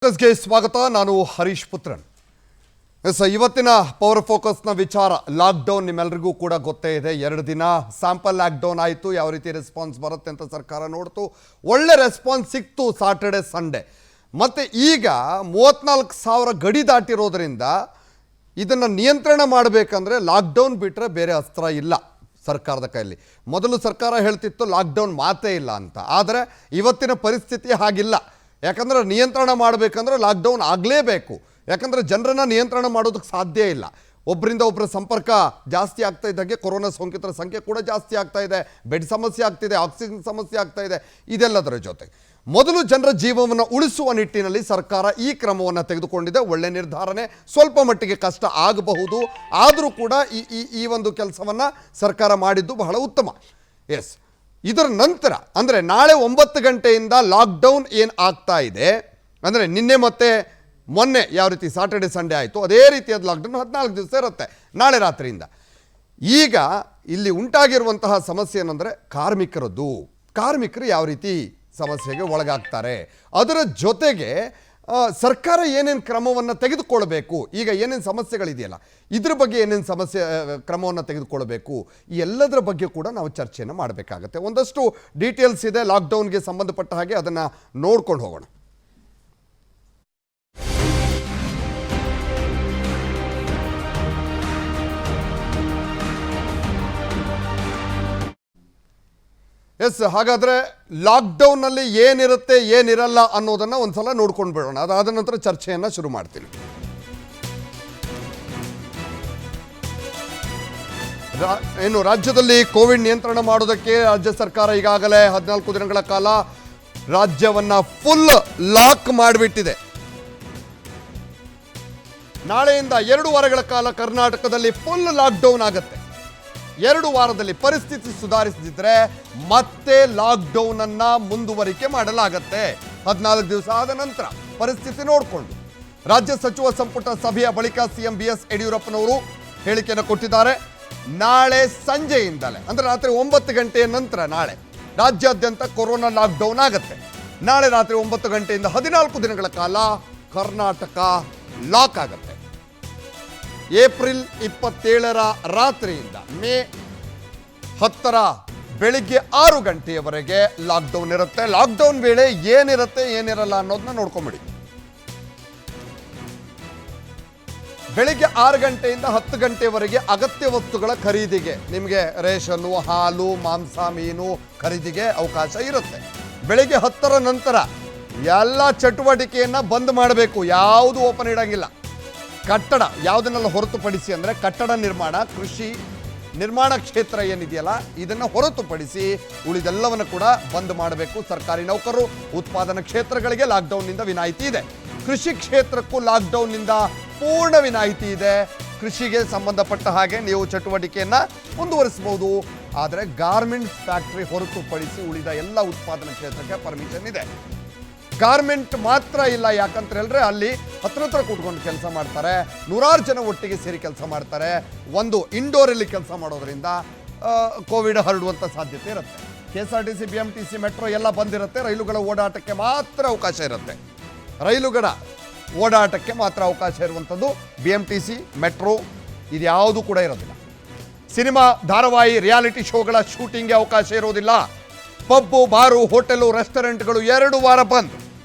ಗೆ ಸ್ವಾಗತ. ನಾನು ಹರೀಶ್ ಪುತ್ರನ್. ಇವತ್ತಿನ ಪವರ್ ಫೋಕಸ್ನ ವಿಚಾರ ಲಾಕ್ಡೌನ್. ನಿಮ್ಮೆಲ್ಲರಿಗೂ ಕೂಡ ಗೊತ್ತೇ ಇದೆ, 2 ದಿನ ಸ್ಯಾಂಪಲ್ ಲಾಕ್ಡೌನ್ ಆಯಿತು. ಯಾವ ರೀತಿ ರೆಸ್ಪಾನ್ಸ್ ಬರುತ್ತೆ ಅಂತ ಸರ್ಕಾರ ನೋಡ್ತು. ಒಳ್ಳೆ ರೆಸ್ಪಾನ್ಸ್ ಸಿಕ್ತು ಸಾಟರ್ಡೆ ಸಂಡೇ. ಮತ್ತು ಈಗ 34,000 ಗಡಿ ದಾಟಿರೋದ್ರಿಂದ ಇದನ್ನು ನಿಯಂತ್ರಣ ಮಾಡಬೇಕಂದ್ರೆ ಲಾಕ್ಡೌನ್ ಬಿಟ್ಟರೆ ಬೇರೆ ಅಸ್ತ್ರ ಇಲ್ಲ ಸರ್ಕಾರದ ಕೈಯಲ್ಲಿ. ಮೊದಲು ಸರ್ಕಾರ ಹೇಳ್ತಿತ್ತು ಲಾಕ್ಡೌನ್ ಮಾತೇ ಇಲ್ಲ ಅಂತ, ಆದರೆ ಇವತ್ತಿನ ಪರಿಸ್ಥಿತಿ ಹಾಗಿಲ್ಲ. ಯಾಕಂದರೆ ನಿಯಂತ್ರಣ ಮಾಡಬೇಕಂದ್ರೆ ಲಾಕ್ಡೌನ್ ಆಗಲೇಬೇಕು. ಯಾಕಂದರೆ ಜನರನ್ನು ನಿಯಂತ್ರಣ ಮಾಡೋದಕ್ಕೆ ಸಾಧ್ಯ ಇಲ್ಲ. ಒಬ್ಬರಿಂದ ಒಬ್ಬರ ಸಂಪರ್ಕ ಜಾಸ್ತಿ ಆಗ್ತಾ ಇದ್ದಾಗೆ ಕೊರೋನಾ ಸೋಂಕಿತರ ಸಂಖ್ಯೆ ಕೂಡ ಜಾಸ್ತಿ ಆಗ್ತಾ ಇದೆ. ಬೆಡ್ ಸಮಸ್ಯೆ ಆಗ್ತಿದೆ, ಆಕ್ಸಿಜನ್ ಸಮಸ್ಯೆ ಆಗ್ತಾ ಇದೆ. ಇದೆಲ್ಲದರ ಜೊತೆಗೆ ಮೊದಲು ಜನರ ಜೀವವನ್ನು ಉಳಿಸುವ ನಿಟ್ಟಿನಲ್ಲಿ ಸರ್ಕಾರ ಈ ಕ್ರಮವನ್ನು ತೆಗೆದುಕೊಂಡಿದೆ. ಒಳ್ಳೆ ನಿರ್ಧಾರನೇ. ಸ್ವಲ್ಪ ಮಟ್ಟಿಗೆ ಕಷ್ಟ ಆಗಬಹುದು, ಆದರೂ ಕೂಡ ಈ ಒಂದು ಕೆಲಸವನ್ನು ಸರ್ಕಾರ ಮಾಡಿದ್ದು ಬಹಳ ಉತ್ತಮ. ಎಸ್, ಇದರ ನಂತರ ಅಂದರೆ ನಾಳೆ 9 ಗಂಟೆಯಿಂದ ಲಾಕ್ಡೌನ್ ಏನು ಆಗ್ತಾ ಇದೆ, ಅಂದರೆ ನಿನ್ನೆ ಮತ್ತು ಮೊನ್ನೆ ಯಾವ ರೀತಿ ಸಾಟರ್ಡೆ ಸಂಡೇ ಆಯಿತು ಅದೇ ರೀತಿಯಾದ ಲಾಕ್ಡೌನ್ 14 ದಿವಸ ಇರುತ್ತೆ ನಾಳೆ ರಾತ್ರಿಯಿಂದ. ಈಗ ಇಲ್ಲಿ ಉಂಟಾಗಿರುವಂತಹ ಸಮಸ್ಯೆ ಏನಂದರೆ ಕಾರ್ಮಿಕರು ಯಾವ ರೀತಿ ಸಮಸ್ಯೆಗೆ ಒಳಗಾಗ್ತಾರೆ, ಅದರ ಜೊತೆಗೆ ಸರ್ಕಾರ ಏನೇನು ಕ್ರಮವನ್ನು ತೆಗೆದುಕೊಳ್ಬೇಕು, ಈಗ ಏನೇನು ಸಮಸ್ಯೆಗಳಿದೆಯಲ್ಲ ಇದ್ರ ಬಗ್ಗೆ ಏನೇನು ಕ್ರಮವನ್ನು ತೆಗೆದುಕೊಳ್ಬೇಕು, ಈ ಎಲ್ಲದರ ಬಗ್ಗೆ ಕೂಡ ನಾವು ಚರ್ಚೆಯನ್ನು ಮಾಡಬೇಕಾಗತ್ತೆ. ಒಂದಷ್ಟು ಡೀಟೇಲ್ಸ್ ಇದೆ ಲಾಕ್ಡೌನ್ಗೆ ಸಂಬಂಧಪಟ್ಟ ಹಾಗೆ, ಅದನ್ನು ನೋಡ್ಕೊಂಡು ಹೋಗೋಣ. ಎಸ್, ಹಾಗಾದರೆ ಲಾಕ್ಡೌನ್ನಲ್ಲಿ ಏನಿರುತ್ತೆ ಏನಿರಲ್ಲ ಅನ್ನೋದನ್ನು ಒಂದು ಸಲ ನೋಡ್ಕೊಂಡು ಬಿಡೋಣ. ಅದಾದ ನಂತರ ಚರ್ಚೆಯನ್ನು ಶುರು ಮಾಡ್ತೀನಿ. ರಾಜ್ಯದಲ್ಲಿ ಕೋವಿಡ್ ನಿಯಂತ್ರಣ ಮಾಡೋದಕ್ಕೆ ರಾಜ್ಯ ಸರ್ಕಾರ ಈಗಾಗಲೇ 14 ದಿನಗಳ ಕಾಲ ರಾಜ್ಯವನ್ನು ಫುಲ್ ಲಾಕ್ ಮಾಡಿಬಿಟ್ಟಿದೆ. ನಾಳೆಯಿಂದ 2 ವಾರಗಳ ಕಾಲ ಕರ್ನಾಟಕದಲ್ಲಿ ಫುಲ್ ಲಾಕ್ಡೌನ್ ಆಗುತ್ತೆ. 2 ವಾರದಲ್ಲಿ ಪರಿಸ್ಥಿತಿ ಸುಧಾರಿಸದಿದ್ದರೆ ಮತ್ತೆ ಲಾಕ್ಡೌನ್ ಅನ್ನ ಮುಂದುವರಿಕೆ ಮಾಡಲಾಗತ್ತೆ. 14 ದಿವಸ ಆದ ನಂತರ ಪರಿಸ್ಥಿತಿ ನೋಡಿಕೊಂಡು ರಾಜ್ಯ ಸಚಿವ ಸಂಪುಟ ಸಭೆಯ ಬಳಿಕ ಸಿಎಂ BS ಯಡಿಯೂರಪ್ಪನವರು ಹೇಳಿಕೆಯನ್ನು ಕೊಟ್ಟಿದ್ದಾರೆ. ನಾಳೆ ಸಂಜೆಯಿಂದಲೇ ಅಂದರೆ ರಾತ್ರಿ 9 ಗಂಟೆಯ ನಂತರ ನಾಳೆ ರಾಜ್ಯಾದ್ಯಂತ ಕೊರೋನಾ ಲಾಕ್ಡೌನ್ ಆಗುತ್ತೆ. ನಾಳೆ ರಾತ್ರಿ 9 ಗಂಟೆಯಿಂದ 14 ದಿನಗಳ ಕಾಲ ಕರ್ನಾಟಕ ಲಾಕ್ ಆಗುತ್ತೆ. ಏಪ್ರಿಲ್ 27ರ ರಾತ್ರಿಯಿಂದ ಮೇ 10ರ ಬೆಳಿಗ್ಗೆ 6 ಗಂಟೆಯವರೆಗೆ ಲಾಕ್ಡೌನ್ ಇರುತ್ತೆ. ಲಾಕ್ಡೌನ್ ವೇಳೆ ಏನಿರುತ್ತೆ ಏನಿರಲ್ಲ ಅನ್ನೋದನ್ನ ನೋಡ್ಕೊಂಬಿಡಿ. ಬೆಳಿಗ್ಗೆ 6 ಗಂಟೆಯಿಂದ 10 ಗಂಟೆವರೆಗೆ ಅಗತ್ಯ ವಸ್ತುಗಳ ಖರೀದಿಗೆ, ನಿಮಗೆ ರೇಷನ್ನು, ಹಾಲು, ಮಾಂಸ, ಮೀನು ಖರೀದಿಗೆ ಅವಕಾಶ ಇರುತ್ತೆ. ಬೆಳಿಗ್ಗೆ 10ರ ನಂತರ ಎಲ್ಲ ಚಟುವಟಿಕೆಯನ್ನು ಬಂದ್ ಮಾಡಬೇಕು, ಯಾವುದು ಓಪನ್ ಇಡಂಗಿಲ್ಲ. ಕಟ್ಟಡ ಯಾವುದನ್ನೆಲ್ಲ ಹೊರತುಪಡಿಸಿ ಅಂದರೆ ಕಟ್ಟಡ ನಿರ್ಮಾಣ, ಕೃಷಿ ನಿರ್ಮಾಣ ಕ್ಷೇತ್ರ ಏನಿದೆಯಲ್ಲ ಇದನ್ನು ಹೊರತುಪಡಿಸಿ ಉಳಿದೆಲ್ಲವನ್ನು ಕೂಡ ಬಂದ್ ಮಾಡಬೇಕು. ಸರ್ಕಾರಿ ನೌಕರರು, ಉತ್ಪಾದನಾ ಕ್ಷೇತ್ರಗಳಿಗೆ ಲಾಕ್ಡೌನ್ನಿಂದ ವಿನಾಯಿತಿ ಇದೆ. ಕೃಷಿ ಕ್ಷೇತ್ರಕ್ಕೂ ಲಾಕ್ಡೌನ್ನಿಂದ ಪೂರ್ಣ ವಿನಾಯಿತಿ ಇದೆ. ಕೃಷಿಗೆ ಸಂಬಂಧಪಟ್ಟ ಹಾಗೆ ನೀವು ಚಟುವಟಿಕೆಯನ್ನು ಮುಂದುವರಿಸಬಹುದು. ಆದರೆ ಗಾರ್ಮೆಂಟ್ಸ್ ಫ್ಯಾಕ್ಟ್ರಿ ಹೊರತುಪಡಿಸಿ ಉಳಿದ ಎಲ್ಲ ಉತ್ಪಾದನಾ ಕ್ಷೇತ್ರಕ್ಕೆ ಪರ್ಮಿಷನ್ ಇದೆ. ಗಾರ್ಮೆಂಟ್ ಮಾತ್ರ ಇಲ್ಲ, ಯಾಕಂತ ಹೇಳಿದ್ರೆ ಅಲ್ಲಿ ಹತ್ರ ಕೂತ್ಕೊಂಡು ಕೆಲಸ ಮಾಡ್ತಾರೆ, 100 ಜನ ಒಟ್ಟಿಗೆ ಸೇರಿ ಕೆಲಸ ಮಾಡ್ತಾರೆ. ಒಂದು ಇಂಡೋರಲ್ಲಿ ಕೆಲಸ ಮಾಡೋದ್ರಿಂದ ಕೋವಿಡ್ ಹರಡುವಂಥ ಸಾಧ್ಯತೆ ಇರುತ್ತೆ. KSRTC, BMTC, ಮೆಟ್ರೋ ಎಲ್ಲ ಬಂದಿರುತ್ತೆ. ರೈಲುಗಳ ಓಡಾಟಕ್ಕೆ ಮಾತ್ರ ಅವಕಾಶ ಇರುತ್ತೆ. ರೈಲುಗಳ ಓಡಾಟಕ್ಕೆ ಮಾತ್ರ ಅವಕಾಶ ಇರುವಂಥದ್ದು BMTC, ಮೆಟ್ರೋ, ಇದು ಯಾವುದು ಕೂಡ ಇರೋದಿಲ್ಲ. ಸಿನಿಮಾ, ಧಾರಾವಾಹಿ, ರಿಯಾಲಿಟಿ ಶೋಗಳ ಶೂಟಿಂಗ್ಗೆ ಅವಕಾಶ ಇರೋದಿಲ್ಲ. ಪಬ್ಬು, ಬಾರು, ಹೋಟೆಲು, ರೆಸ್ಟೋರೆಂಟ್ಗಳು 2 ವಾರ ಬಂದ್,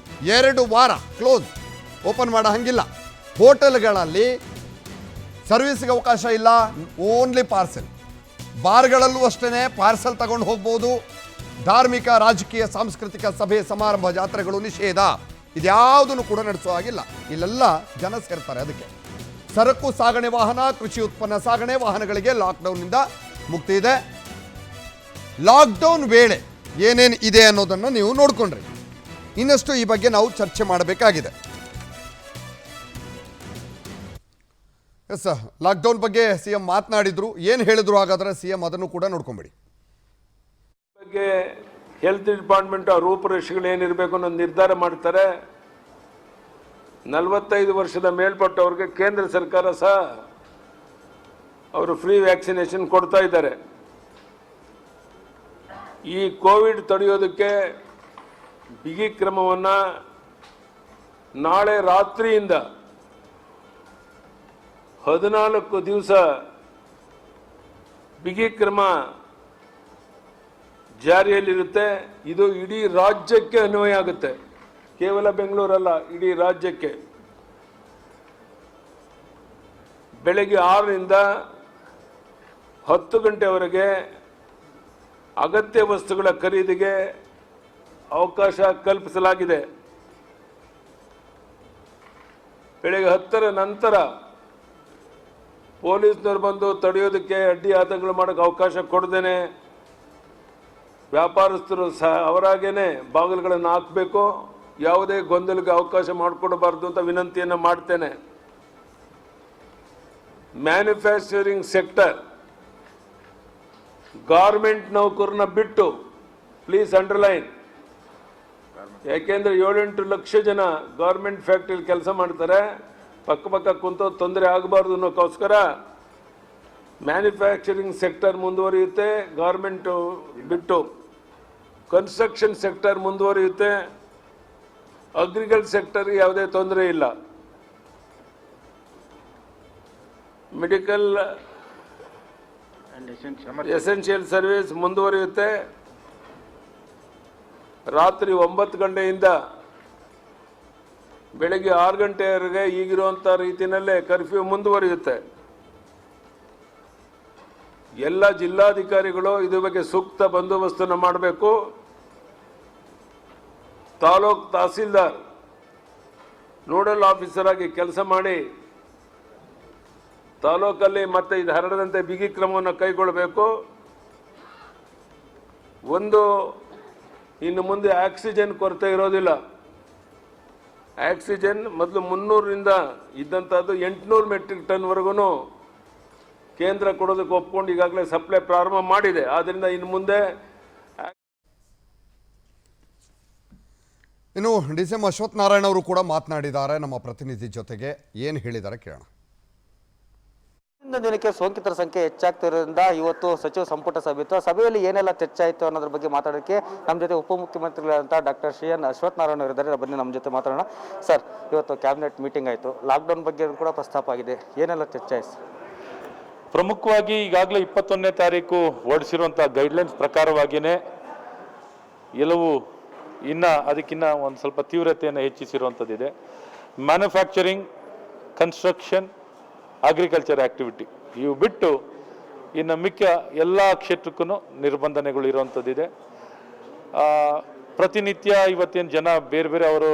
2 ವಾರ ಕ್ಲೋಸ್, ಓಪನ್ ಮಾಡೋ ಹಂಗಿಲ್ಲ. ಹೋಟೆಲ್ಗಳಲ್ಲಿ ಸರ್ವಿಸ್ಗೆ ಅವಕಾಶ ಇಲ್ಲ, ಓನ್ಲಿ ಪಾರ್ಸೆಲ್. ಬಾರ್ಗಳಲ್ಲೂ ಅಷ್ಟೇ ಪಾರ್ಸೆಲ್ ತಗೊಂಡು ಹೋಗ್ಬೋದು. ಧಾರ್ಮಿಕ, ರಾಜಕೀಯ, ಸಾಂಸ್ಕೃತಿಕ ಸಭೆ, ಸಮಾರಂಭ, ಜಾತ್ರೆಗಳು ನಿಷೇಧ. ಇದ್ಯಾವುದನ್ನು ಕೂಡ ನಡೆಸೋ ಹಾಗಿಲ್ಲ. ಇಲ್ಲೆಲ್ಲ ಜನ ಸೇರ್ತಾರೆ. ಅದಕ್ಕೆ ಸರಕು ಸಾಗಣೆ ವಾಹನ, ಕೃಷಿ ಉತ್ಪನ್ನ ಸಾಗಣೆ ವಾಹನಗಳಿಗೆ ಲಾಕ್ಡೌನ್ನಿಂದ ಮುಕ್ತಿ ಇದೆ. ಲಾಕ್ಡೌನ್ ವೇಳೆ ಏನೇನು ಇದೆ ಅನ್ನೋದನ್ನು ನೀವು ನೋಡ್ಕೊಂಡ್ರಿ. ಇನ್ನಷ್ಟು ಈ ಬಗ್ಗೆ ನಾವು ಚರ್ಚೆ ಮಾಡಬೇಕಾಗಿದೆ. ಎಸ್, ಲಾಕ್ಡೌನ್ ಬಗ್ಗೆ ಸಿಎಂ ಮಾತನಾಡಿದ್ರು. ಏನು ಹೇಳಿದ್ರು ಹಾಗಾದ್ರೆ ಸಿಎಂ, ಅದನ್ನು ಕೂಡ ನೋಡ್ಕೊಂಬಿಡಿ. ಬಗ್ಗೆ ಹೆಲ್ತ್ ಡಿಪಾರ್ಟ್ಮೆಂಟ್ ರೂಪುರೇಷೆಗಳು ಏನಿರಬೇಕು ಅನ್ನೋ ನಿರ್ಧಾರ ಮಾಡ್ತಾರೆ. 45 ವರ್ಷದ ಮೇಲ್ಪಟ್ಟವ್ರಿಗೆ ಕೇಂದ್ರ ಸರ್ಕಾರ ಸಹ ಅವರು ಫ್ರೀ ವ್ಯಾಕ್ಸಿನೇಷನ್ ಕೊಡ್ತಾ ಇದ್ದಾರೆ. ಈ ಕೋವಿಡ್ ತಡೆಯೋದಕ್ಕೆ ಬಿಗಿ ಕ್ರಮವನ್ನು ನಾಳೆ ರಾತ್ರಿಯಿಂದ 14 ದಿವಸ ಬಿಗಿ ಕ್ರಮ ಜಾರಿಯಲ್ಲಿರುತ್ತೆ. ಇದು ಇಡೀ ರಾಜ್ಯಕ್ಕೆ ಅನ್ವಯ ಆಗುತ್ತೆ, ಕೇವಲ ಬೆಂಗಳೂರಲ್ಲ, ಇಡೀ ರಾಜ್ಯಕ್ಕೆ. ಬೆಳಗ್ಗೆ 6ರಿಂದ 10 ಗಂಟೆವರೆಗೆ ಅಗತ್ಯ ವಸ್ತುಗಳ ಖರೀದಿಗೆ ಅವಕಾಶ ಕಲ್ಪಿಸಲಾಗಿದೆ. ಬೆಳಗ್ಗೆ 10ರ ನಂತರ ಪೊಲೀಸ್ನವ್ರು ಬಂದು ತಡೆಯೋದಕ್ಕೆ ಅಡ್ಡಿ ಆತಂಕಗಳು ಮಾಡೋಕ್ಕೆ ಅವಕಾಶ ಕೊಡದೇನೆ ವ್ಯಾಪಾರಸ್ಥರು ಸಹ ಅವರಾಗೇನೆ ಬಾಗಿಲುಗಳನ್ನು ಹಾಕಬೇಕು. ಯಾವುದೇ ಗೊಂದಲಕ್ಕೆ ಅವಕಾಶ ಮಾಡಿಕೊಡಬಾರ್ದು ಅಂತ ವಿನಂತಿಯನ್ನು ಮಾಡ್ತೇನೆ. ಮ್ಯಾನುಫ್ಯಾಕ್ಚರಿಂಗ್ ಸೆಕ್ಟರ್, ಗಾರ್ಮೆಂಟ್ ನೌಕರನ್ನ ಬಿಟ್ಟು, ಪ್ಲೀಸ್ ಅಂಡರ್ಲೈನ್, ಯಾಕೆಂದ್ರೆ 7-8 ಲಕ್ಷ ಜನ ಗಾರ್ಮೆಂಟ್ ಫ್ಯಾಕ್ಟ್ರಿಲಿ ಕೆಲಸ ಮಾಡ್ತಾರೆ. ಪಕ್ಕ ಕುಂತು ತೊಂದರೆ ಆಗಬಾರ್ದು ಅನ್ನೋಕ್ಕೋಸ್ಕರ ಮ್ಯಾನುಫ್ಯಾಕ್ಚರಿಂಗ್ ಸೆಕ್ಟರ್ ಮುಂದುವರಿಯುತ್ತೆ, ಗಾರ್ಮೆಂಟ್ ಬಿಟ್ಟು. ಕನ್ಸ್ಟ್ರಕ್ಷನ್ ಸೆಕ್ಟರ್ ಮುಂದುವರಿಯುತ್ತೆ, ಅಗ್ರಿಕಲ್ಚರ್ ಸೆಕ್ಟರ್ ಯಾವುದೇ ತೊಂದರೆ ಇಲ್ಲ. ಮೆಡಿಕಲ್ ಎಸೆನ್ಷಿಯಲ್ ಸರ್ವಿಸ್ ಮುಂದುವರಿಯುತ್ತೆ. ರಾತ್ರಿ 9 ಗಂಟೆಯಿಂದ ಬೆಳಗ್ಗೆ 6 ಗಂಟೆವರೆಗೆ ಈಗಿರುವಂಥ ರೀತಿಯಲ್ಲೇ ಕರ್ಫ್ಯೂ ಮುಂದುವರಿಯುತ್ತೆ. ಎಲ್ಲ ಜಿಲ್ಲಾಧಿಕಾರಿಗಳು ಇದ್ರ ಬಗ್ಗೆ ಸೂಕ್ತ ಬಂದೋಬಸ್ತನ್ನು ಮಾಡಬೇಕು. ತಾಲೂಕ್ ತಹಸೀಲ್ದಾರ್ ನೋಡಲ್ ಆಫೀಸರ್ ಆಗಿ ಕೆಲಸ ಮಾಡಿ ತಾಲೂಕಲ್ಲಿ ಮತ್ತೆ ಇದು ಹರಡದಂತೆ ಬಿಗಿ ಕ್ರಮವನ್ನು ಕೈಗೊಳ್ಳಬೇಕು. ಇನ್ನು ಮುಂದೆ ಆಕ್ಸಿಜನ್ ಕೊರತೆ ಇರೋದಿಲ್ಲ. ಆಕ್ಸಿಜನ್ ಮೊದಲು 300ರಿಂದ ಇದ್ದಂಥದ್ದು 800 ಮೆಟ್ರಿಕ್ ಟನ್ವರೆಗೂ ಕೇಂದ್ರ ಕೊಡೋದಕ್ಕೆ ಒಪ್ಕೊಂಡು ಈಗಾಗಲೇ ಸಪ್ಲೈ ಪ್ರಾರಂಭ ಮಾಡಿದೆ. ಆದ್ದರಿಂದ ಇನ್ನು ಮುಂದೆ ಇನ್ನು ಡಿ.ಸಿ.ಎಂ. ಅಶ್ವಥ್ ನಾರಾಯಣ ಅವರು ಕೂಡ ಮಾತನಾಡಿದ್ದಾರೆ. ನಮ್ಮ ಪ್ರತಿನಿಧಿ ಜೊತೆಗೆ ಏನು ಹೇಳಿದ್ದಾರೆ ಕೇಳೋಣ. ದಿನಕ್ಕೆ ಸೋಂಕಿತರ ಸಂಖ್ಯೆ ಹೆಚ್ಚಾಗ್ತಿರೋದ್ರಿಂದ ಇವತ್ತು ಸಚಿವ ಸಂಪುಟ ಸಭೆ ಇತ್ತು. ಸಭೆಯಲ್ಲಿ ಏನೆಲ್ಲ ಚರ್ಚೆ ಆಯಿತು ಅನ್ನೋದ್ರ ಬಗ್ಗೆ ಮಾತಾಡೋಕ್ಕೆ ನಮ್ಮ ಜೊತೆ ಉಪಮುಖ್ಯಮಂತ್ರಿಗಳಂತ doctor C N Ashwath Narayana ಇದ್ದಾರೆ. ಬನ್ನಿ ನಮ್ಮ ಜೊತೆ ಮಾತಾಡೋಣ. ಸರ್, ಇವತ್ತು ಕ್ಯಾಬಿನೆಟ್ ಮೀಟಿಂಗ್ ಆಯಿತು, ಲಾಕ್ಡೌನ್ ಬಗ್ಗೆ ಕೂಡ ಪ್ರಸ್ತಾಪ ಆಗಿದೆ, ಏನೆಲ್ಲ ಚರ್ಚೆ ಆಯಿತು? ಪ್ರಮುಖವಾಗಿ ಈಗಾಗಲೇ 21ನೇ ತಾರೀಕು ಹೊರಡಿಸಿರುವಂಥ ಗೈಡ್ಲೈನ್ಸ್ ಪ್ರಕಾರವಾಗಿಯೇ ಎಲ್ಲವೂ ಅದಕ್ಕಿನ್ನ ಒಂದು ಸ್ವಲ್ಪ ತೀವ್ರತೆಯನ್ನು ಹೆಚ್ಚಿಸಿರುವಂಥದ್ದಿದೆ. ಮ್ಯಾನುಫ್ಯಾಕ್ಚರಿಂಗ್, ಕನ್ಸ್ಟ್ರಕ್ಷನ್, ಅಗ್ರಿಕಲ್ಚರ್ ಆ್ಯಕ್ಟಿವಿಟಿ ಇವು ಬಿಟ್ಟು ಇನ್ನು ಮಿಕ್ಕ ಎಲ್ಲ ಕ್ಷೇತ್ರಕ್ಕೂ ನಿರ್ಬಂಧನೆಗಳು ಇರುವಂಥದ್ದಿದೆ. ಪ್ರತಿನಿತ್ಯ ಇವತ್ತೇನು ಜನ ಬೇರೆ ಬೇರೆ ಅವರು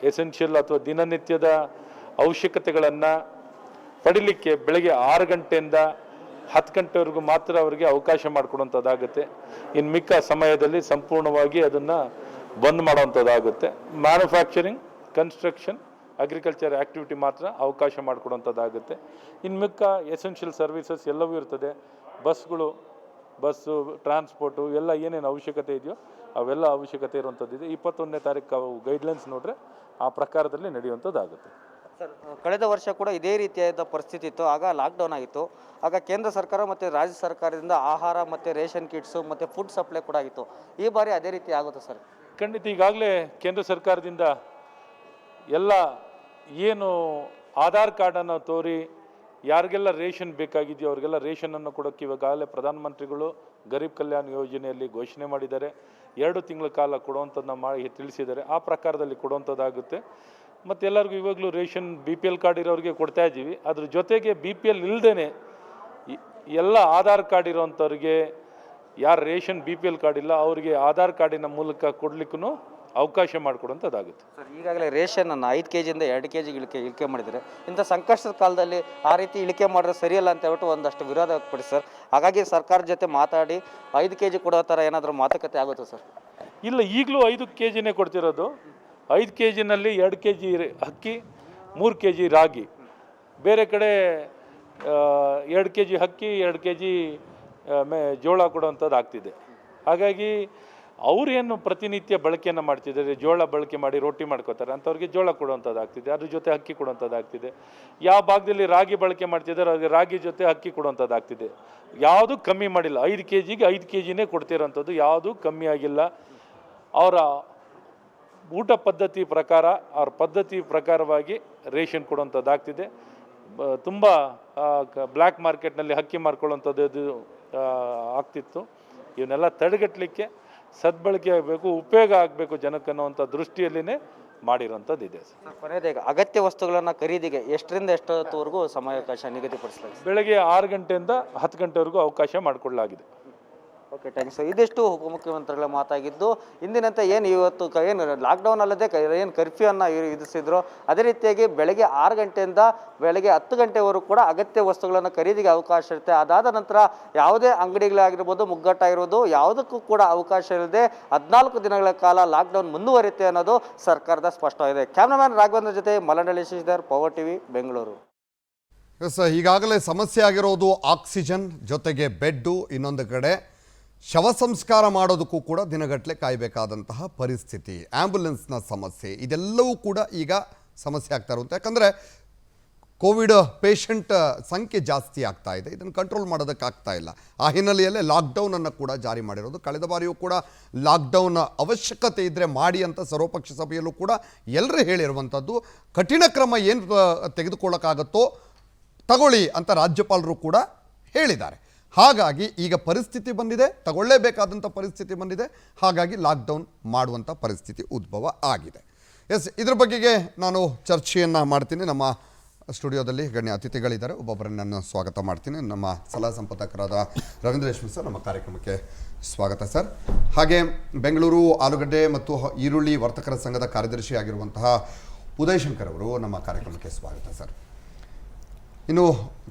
ಎಸೆನ್ಷಿಯಲ್ ಅಥವಾ ದಿನನಿತ್ಯದ ಅವಶ್ಯಕತೆಗಳನ್ನು ಪಡಿಲಿಕ್ಕೆ ಬೆಳಗ್ಗೆ 6 ಗಂಟೆಯಿಂದ 10 ಗಂಟೆವರೆಗೂ ಮಾತ್ರ ಅವರಿಗೆ ಅವಕಾಶ ಮಾಡಿಕೊಡುವಂಥದ್ದಾಗುತ್ತೆ. ಇನ್ನು ಮಿಕ್ಕ ಸಮಯದಲ್ಲಿ ಸಂಪೂರ್ಣವಾಗಿ ಅದನ್ನು ಬಂದ್ ಮಾಡುವಂಥದ್ದಾಗುತ್ತೆ. ಮ್ಯಾನುಫ್ಯಾಕ್ಚರಿಂಗ್, ಕನ್ಸ್ಟ್ರಕ್ಷನ್, ಅಗ್ರಿಕಲ್ಚರ್ ಆ್ಯಕ್ಟಿವಿಟಿ ಮಾತ್ರ ಅವಕಾಶ ಮಾಡಿಕೊಡುವಂಥದ್ದಾಗುತ್ತೆ. ಇನ್ನು ಮಿಕ್ಕ ಎಸೆನ್ಷಿಯಲ್ ಸರ್ವಿಸಸ್ ಎಲ್ಲವೂ ಇರ್ತದೆ. ಬಸ್ಸು ಟ್ರಾನ್ಸ್ಪೋರ್ಟು ಎಲ್ಲ ಏನೇನು ಅವಶ್ಯಕತೆ ಇದೆಯೋ ಅವೆಲ್ಲ ಅವಶ್ಯಕತೆ ಇರುವಂಥದ್ದಿದೆ. 21ನೇ ತಾರೀಕು ಗೈಡ್ಲೈನ್ಸ್ ನೋಡ್ರೆ ಆ ಪ್ರಕಾರದಲ್ಲಿ ನಡೆಯುವಂಥದ್ದಾಗುತ್ತೆ. ಸರ್, ಕಳೆದ ವರ್ಷ ಕೂಡ ಇದೇ ರೀತಿಯಾದ ಪರಿಸ್ಥಿತಿ ಇತ್ತು. ಆಗ ಲಾಕ್ಡೌನ್ ಆಗಿತ್ತು. ಆಗ ಕೇಂದ್ರ ಸರ್ಕಾರ ಮತ್ತು ರಾಜ್ಯ ಸರ್ಕಾರದಿಂದ ಆಹಾರ ಮತ್ತು ರೇಷನ್ ಕಿಟ್ಸು ಮತ್ತು ಫುಡ್ ಸಪ್ಲೈ ಕೂಡ ಆಗಿತ್ತು. ಈ ಬಾರಿ ಅದೇ ರೀತಿ ಆಗುತ್ತೆ ಸರ್? ಖಂಡಿತ. ಈಗಾಗಲೇ ಕೇಂದ್ರ ಸರ್ಕಾರದಿಂದ ಎಲ್ಲ ಏನು ಆಧಾರ್ ಕಾರ್ಡನ್ನು ತೋರಿ ಯಾರಿಗೆಲ್ಲ ರೇಷನ್ ಬೇಕಾಗಿದೆಯೋ ಅವ್ರಿಗೆಲ್ಲ ರೇಷನನ್ನು ಕೊಡೋಕ್ಕೆ ಇವಾಗಲೇ ಪ್ರಧಾನಮಂತ್ರಿಗಳು ಗರೀಬ್ ಕಲ್ಯಾಣ ಯೋಜನೆಯಲ್ಲಿ ಘೋಷಣೆ ಮಾಡಿದ್ದಾರೆ. 2 ತಿಂಗಳ ಕಾಲ ಕೊಡುವಂಥದ್ದನ್ನ ಮಾಡಿ ತಿಳಿಸಿದ್ದಾರೆ. ಆ ಪ್ರಕಾರದಲ್ಲಿ ಕೊಡುವಂಥದ್ದಾಗುತ್ತೆ. ಮತ್ತು ಎಲ್ಲರಿಗೂ ಇವಾಗಲೂ ರೇಷನ್ BPL ಕಾರ್ಡ್ ಇರೋರಿಗೆ ಕೊಡ್ತಾ ಇದ್ದೀವಿ. ಅದ್ರ ಜೊತೆಗೆ BPL ಇಲ್ಲದೇ ಎಲ್ಲ ಆಧಾರ್ ಕಾರ್ಡ್ ಇರೋವಂಥವ್ರಿಗೆ, ಯಾರು ರೇಷನ್ BPL ಕಾರ್ಡ್ ಇಲ್ಲ ಅವರಿಗೆ ಆಧಾರ್ ಕಾರ್ಡಿನ ಮೂಲಕ ಕೊಡಲಿಕ್ಕೂ ಅವಕಾಶ ಮಾಡಿಕೊಡುವಂಥದ್ದಾಗುತ್ತೆ. ಸರ್, ಈಗಾಗಲೇ ರೇಷನನ್ನು 5 kgಯಿಂದ 2 kg ಇಳಿಕೆ ಮಾಡಿದರೆ, ಇಂಥ ಸಂಕಷ್ಟದ ಕಾಲದಲ್ಲಿ ಆ ರೀತಿ ಇಳಿಕೆ ಮಾಡಿದ್ರೆ ಸರಿಯಲ್ಲ ಅಂತ ಹೇಳ್ಬಿಟ್ಟು ಒಂದಷ್ಟು ವಿರೋಧ ವ್ಯಕ್ತಪಡಿಸಿ ಸರ್. ಹಾಗಾಗಿ ಸರ್ಕಾರದ ಜೊತೆ ಮಾತಾಡಿ 5 kg ಕೊಡೋ ಥರ ಏನಾದರೂ ಮಾತುಕತೆ ಆಗುತ್ತೆ ಸರ್? ಇಲ್ಲ, ಈಗಲೂ 5 kgನೇ ಕೊಡ್ತಿರೋದು. 5 kgನಲ್ಲಿ 2 kg ಅಕ್ಕಿ, 3 kg ರಾಗಿ, ಬೇರೆ ಕಡೆ 2 kg ಅಕ್ಕಿ, 2 kg ಜೋಳ ಕೊಡುವಂಥದ್ದು ಆಗ್ತಿದೆ. ಹಾಗಾಗಿ ಅವರೇನು ಪ್ರತಿನಿತ್ಯ ಬಳಕೆಯನ್ನು ಮಾಡ್ತಿದ್ದಾರೆ, ಜೋಳ ಬಳಕೆ ಮಾಡಿ ರೊಟ್ಟಿ ಮಾಡ್ಕೋತಾರೆ ಅಂಥವ್ರಿಗೆ ಜೋಳ ಕೊಡುವಂಥದ್ದು ಆಗ್ತಿದೆ, ಅದ್ರ ಜೊತೆ ಅಕ್ಕಿ ಕೊಡುವಂಥದ್ದು ಆಗ್ತಿದೆ. ಯಾವ ಭಾಗದಲ್ಲಿ ರಾಗಿ ಬಳಕೆ ಮಾಡ್ತಿದ್ದಾರೆ ಅವ್ರಿಗೆ ರಾಗಿ ಜೊತೆ ಅಕ್ಕಿ ಕೊಡುವಂಥದ್ದು ಆಗ್ತಿದೆ. ಯಾವುದೂ ಕಮ್ಮಿ ಮಾಡಿಲ್ಲ. 5 kgಗೆ 5 kgನೇ ಕೊಡ್ತಿರೋಂಥದ್ದು, ಯಾವುದೂ ಕಮ್ಮಿ ಆಗಿಲ್ಲ. ಅವರ ಊಟ ಪದ್ಧತಿ ಪ್ರಕಾರ ಅವ್ರ ಪದ್ಧತಿ ಪ್ರಕಾರವಾಗಿ ರೇಷನ್ ಕೊಡುವಂಥದ್ದಾಗ್ತಿದೆ. ತುಂಬ ಬ್ಲ್ಯಾಕ್ ಮಾರ್ಕೆಟ್ನಲ್ಲಿ ಅಕ್ಕಿ ಮಾರ್ಕೊಳ್ಳುವಂಥದ್ದು ಇದು ಆಗ್ತಿತ್ತು. ಇವನ್ನೆಲ್ಲ ತಡೆಗಟ್ಟಲಿಕ್ಕೆ ಸದ್ಬಳಕೆ ಆಗಬೇಕು, ಉಪಯೋಗ ಆಗಬೇಕು ಜನಕ್ಕೆ ಅನ್ನುವಂಥ ದೃಷ್ಟಿಯಲ್ಲಿನೇ ಮಾಡಿರೋಂಥದ್ದು ಇದೆ ಸರ್. ಕೊನೆಯದಾಗ ಅಗತ್ಯ ವಸ್ತುಗಳನ್ನು ಖರೀದಿಗೆ ಎಷ್ಟರಿಂದ ಎಷ್ಟೊತ್ತವರೆಗೂ ಸಮಯಾವಕಾಶ ನಿಗದಿಪಡಿಸಲಾಗಿದೆ? ಬೆಳಗ್ಗೆ 6 ಗಂಟೆಯಿಂದ 10 ಗಂಟೆವರೆಗೂ ಅವಕಾಶ ಮಾಡಿಕೊಳ್ಳಲಾಗಿದೆ. Okay, thanks. ಇದಿಷ್ಟು ಉಪಮುಖ್ಯಮಂತ್ರಿಗಳ ಮಾತಾಗಿದ್ದು, ಇಂದಿನಂತೆ ಏನು ಇವತ್ತು ಏನು ಲಾಕ್ಡೌನ್ ಅಲ್ಲದೆ ಏನು ಕರ್ಫ್ಯೂವನ್ನು ವಿಧಿಸಿದ್ರು, ಅದೇ ರೀತಿಯಾಗಿ ಬೆಳಗ್ಗೆ 6 ಗಂಟೆಯಿಂದ ಬೆಳಗ್ಗೆ 10 ಗಂಟೆವರೆಗೂ ಕೂಡ ಅಗತ್ಯ ವಸ್ತುಗಳನ್ನು ಖರೀದಿಗೆ ಅವಕಾಶ ಇರುತ್ತೆ. ಅದಾದ ನಂತರ ಯಾವುದೇ ಅಂಗಡಿಗಳಾಗಿರ್ಬೋದು, ಮುಗ್ಗಟ್ಟಾಗಿರ್ಬೋದು, ಯಾವುದಕ್ಕೂ ಕೂಡ ಅವಕಾಶ ಇಲ್ಲದೆ 14 ದಿನಗಳ ಕಾಲ ಲಾಕ್ಡೌನ್ ಮುಂದುವರಿಯುತ್ತೆ ಅನ್ನೋದು ಸರ್ಕಾರದ ಸ್ಪಷ್ಟವಾಗಿದೆ. ಕ್ಯಾಮ್ರಾಮ್ಯಾನ್ ರಾಘವೇಂದ್ರ ಜೊತೆ Malanalli Shridhar, power TV, Bengaluru. Yes, ಈಗಾಗಲೇ ಸಮಸ್ಯೆ ಆಗಿರೋದು ಆಕ್ಸಿಜನ್ ಜೊತೆಗೆ ಬೆಡ್ಡು, ಇನ್ನೊಂದು ಕಡೆ ಶವ ಸಂಸ್ಕಾರ ಮಾಡೋದಕ್ಕೂ ಕೂಡ ದಿನಗಟ್ಟಲೆ ಕಾಯಬೇಕಾದಂತಹ ಪರಿಸ್ಥಿತಿ, ಆ್ಯಂಬುಲೆನ್ಸ್ನ ಸಮಸ್ಯೆ, ಇದೆಲ್ಲವೂ ಕೂಡ ಈಗ ಸಮಸ್ಯೆ ಆಗ್ತಾ ಇರುತ್ತೆ. ಯಾಕಂದರೆ ಕೋವಿಡ್ ಪೇಷಂಟ್ ಸಂಖ್ಯೆ ಜಾಸ್ತಿ ಆಗ್ತಾ ಇದೆ, ಇದನ್ನು ಕಂಟ್ರೋಲ್ ಮಾಡೋದಕ್ಕಾಗ್ತಾ ಇಲ್ಲ. ಆ ಹಿನ್ನೆಲೆಯಲ್ಲೇ ಲಾಕ್ಡೌನನ್ನು ಕೂಡ ಜಾರಿ ಮಾಡಿರೋದು. ಕಳೆದ ಬಾರಿಯೂ ಕೂಡ ಲಾಕ್ಡೌನ್ ಅವಶ್ಯಕತೆ ಇದ್ದರೆ ಮಾಡಿ ಅಂತ ಸರ್ವಪಕ್ಷ ಸಭೆಯಲ್ಲೂ ಕೂಡ ಎಲ್ಲರೂ ಹೇಳಿರುವಂಥದ್ದು. ಕಠಿಣ ಕ್ರಮ ಏನು ತೆಗೆದುಕೊಳ್ಳೋಕ್ಕಾಗತ್ತೋ ತಗೊಳ್ಳಿ ಅಂತ ರಾಜ್ಯಪಾಲರು ಕೂಡ ಹೇಳಿದ್ದಾರೆ. ಹಾಗಾಗಿ ಈಗ ಪರಿಸ್ಥಿತಿ ಬಂದಿದೆ, ತಗೊಳ್ಳೇಬೇಕಾದಂಥ ಪರಿಸ್ಥಿತಿ ಬಂದಿದೆ. ಹಾಗಾಗಿ ಲಾಕ್ಡೌನ್ ಮಾಡುವಂಥ ಪರಿಸ್ಥಿತಿ ಉದ್ಭವ ಆಗಿದೆ. ಎಸ್, ಇದ್ರ ಬಗೆಗೆ ನಾನು ಚರ್ಚೆಯನ್ನು ಮಾಡ್ತೀನಿ. ನಮ್ಮ ಸ್ಟುಡಿಯೋದಲ್ಲಿ ಗಣ್ಯ ಅತಿಥಿಗಳಿದ್ದಾರೆ, ಒಬ್ಬೊಬ್ಬರನ್ನು ನಾನು ಸ್ವಾಗತ ಮಾಡ್ತೀನಿ. ನಮ್ಮ ಸಲಹಾ ಸಂಪಾದಕರಾದ ರವೀಂದ್ರ ರೇಷ್ಮೆ ಸರ್, ನಮ್ಮ ಕಾರ್ಯಕ್ರಮಕ್ಕೆ ಸ್ವಾಗತ ಸರ್. ಹಾಗೆ ಬೆಂಗಳೂರು ಆಲೂಗಡ್ಡೆ ಮತ್ತು ಈರುಳ್ಳಿ ವರ್ತಕರ ಸಂಘದ ಕಾರ್ಯದರ್ಶಿ ಆಗಿರುವಂತಹ ಉದಯ್ ಶಂಕರ್ ಅವರು ನಮ್ಮ ಕಾರ್ಯಕ್ರಮಕ್ಕೆ ಸ್ವಾಗತ ಸರ್. ಇನ್ನು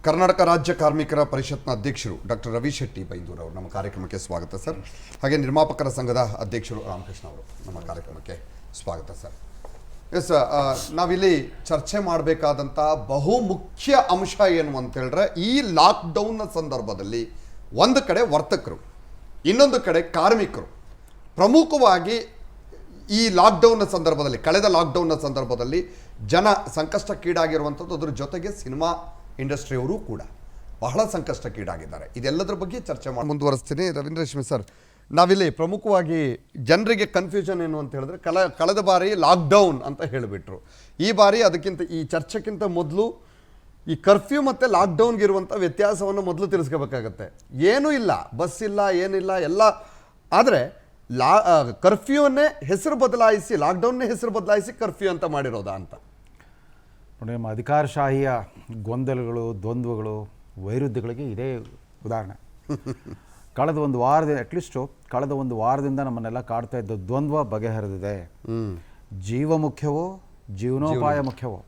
ಕರ್ನಾಟಕ ರಾಜ್ಯ ಕಾರ್ಮಿಕರ ಪರಿಷತ್ನ ಅಧ್ಯಕ್ಷರು ಡಾಕ್ಟರ್ ರವಿ ಶೆಟ್ಟಿ ಬೈಂದೂರು ಅವರು ನಮ್ಮ ಕಾರ್ಯಕ್ರಮಕ್ಕೆ ಸ್ವಾಗತ ಸರ್. ಹಾಗೆ ನಿರ್ಮಾಪಕರ ಸಂಘದ ಅಧ್ಯಕ್ಷರು ರಾಮಕೃಷ್ಣ ಅವರು ನಮ್ಮ ಕಾರ್ಯಕ್ರಮಕ್ಕೆ ಸ್ವಾಗತ ಸರ್. ಎಸ್, ನಾವಿಲ್ಲಿ ಚರ್ಚೆ ಮಾಡಬೇಕಾದಂಥ ಬಹುಮುಖ್ಯ ಅಂಶ ಏನು ಅಂತ ಹೇಳಿದ್ರೆ, ಈ ಲಾಕ್ಡೌನ್ನ ಸಂದರ್ಭದಲ್ಲಿ ಒಂದು ಕಡೆ ವರ್ತಕರು, ಇನ್ನೊಂದು ಕಡೆ ಕಾರ್ಮಿಕರು ಪ್ರಮುಖವಾಗಿ ಈ ಲಾಕ್ಡೌನ್ನ ಸಂದರ್ಭದಲ್ಲಿ, ಕಳೆದ ಲಾಕ್ಡೌನ್ನ ಸಂದರ್ಭದಲ್ಲಿ ಜನ ಸಂಕಷ್ಟಕ್ಕೀಡಾಗಿರುವಂಥದ್ದು. ಅದ್ರ ಜೊತೆಗೆ ಸಿನಿಮಾ ಇಂಡಸ್ಟ್ರಿಯವರು ಕೂಡ ಬಹಳ ಸಂಕಷ್ಟಕ್ಕೀಡಾಗಿದ್ದಾರೆ. ಇದೆಲ್ಲದರ ಬಗ್ಗೆ ಚರ್ಚೆ ಮಾಡಿ ಮುಂದುವರಿಸ್ತೀನಿ. ರವೀಂದ್ರ ರೇಷ್ಮೆ ಸರ್, ನಾವಿಲ್ಲಿ ಪ್ರಮುಖವಾಗಿ ಜನರಿಗೆ ಕನ್ಫ್ಯೂಷನ್ ಏನು ಅಂತ ಹೇಳಿದ್ರೆ, ಕಳೆದ ಬಾರಿ ಲಾಕ್ಡೌನ್ ಅಂತ ಹೇಳಿಬಿಟ್ರು. ಈ ಬಾರಿ ಅದಕ್ಕಿಂತ, ಈ ಚರ್ಚೆಗಿಂತ ಮೊದಲು ಈ ಕರ್ಫ್ಯೂ ಮತ್ತು ಲಾಕ್ಡೌನ್ಗೆ ಇರುವಂಥ ವ್ಯತ್ಯಾಸವನ್ನು ಮೊದಲು ತಿಳಿಸ್ಕೋಬೇಕಾಗತ್ತೆ. ಏನೂ ಇಲ್ಲ, ಬಸ್ ಇಲ್ಲ, ಏನಿಲ್ಲ, ಎಲ್ಲ. ಆದರೆ ಕರ್ಫ್ಯೂವನ್ನೇ ಹೆಸರು ಬದಲಾಯಿಸಿ, ಲಾಕ್ಡೌನ್ನೇ ಹೆಸರು ಬದಲಾಯಿಸಿ ಕರ್ಫ್ಯೂ ಅಂತ ಮಾಡಿರೋದಾ ಅಂತ ನೋಡಿ. ನಮ್ಮ ಅಧಿಕಾರಶಾಹಿಯ ಗೊಂದಲಗಳು, ದ್ವಂದ್ವಗಳು, ವೈರುಧ್ಯಗಳಿಗೆ ಇದೇ ಉದಾಹರಣೆ. ಕಳೆದ ಒಂದು ವಾರದಿಂದ, ಅಟ್ಲೀಸ್ಟು ಕಳೆದ ಒಂದು ವಾರದಿಂದ ನಮ್ಮನ್ನೆಲ್ಲ ಕಾಡ್ತಾ ಇದ್ದ ದ್ವಂದ್ವ ಬಗೆಹರಿದಿದೆ. ಜೀವ ಮುಖ್ಯವೋ, ಜೀವನೋಪಾಯ ಮುಖ್ಯವೋ,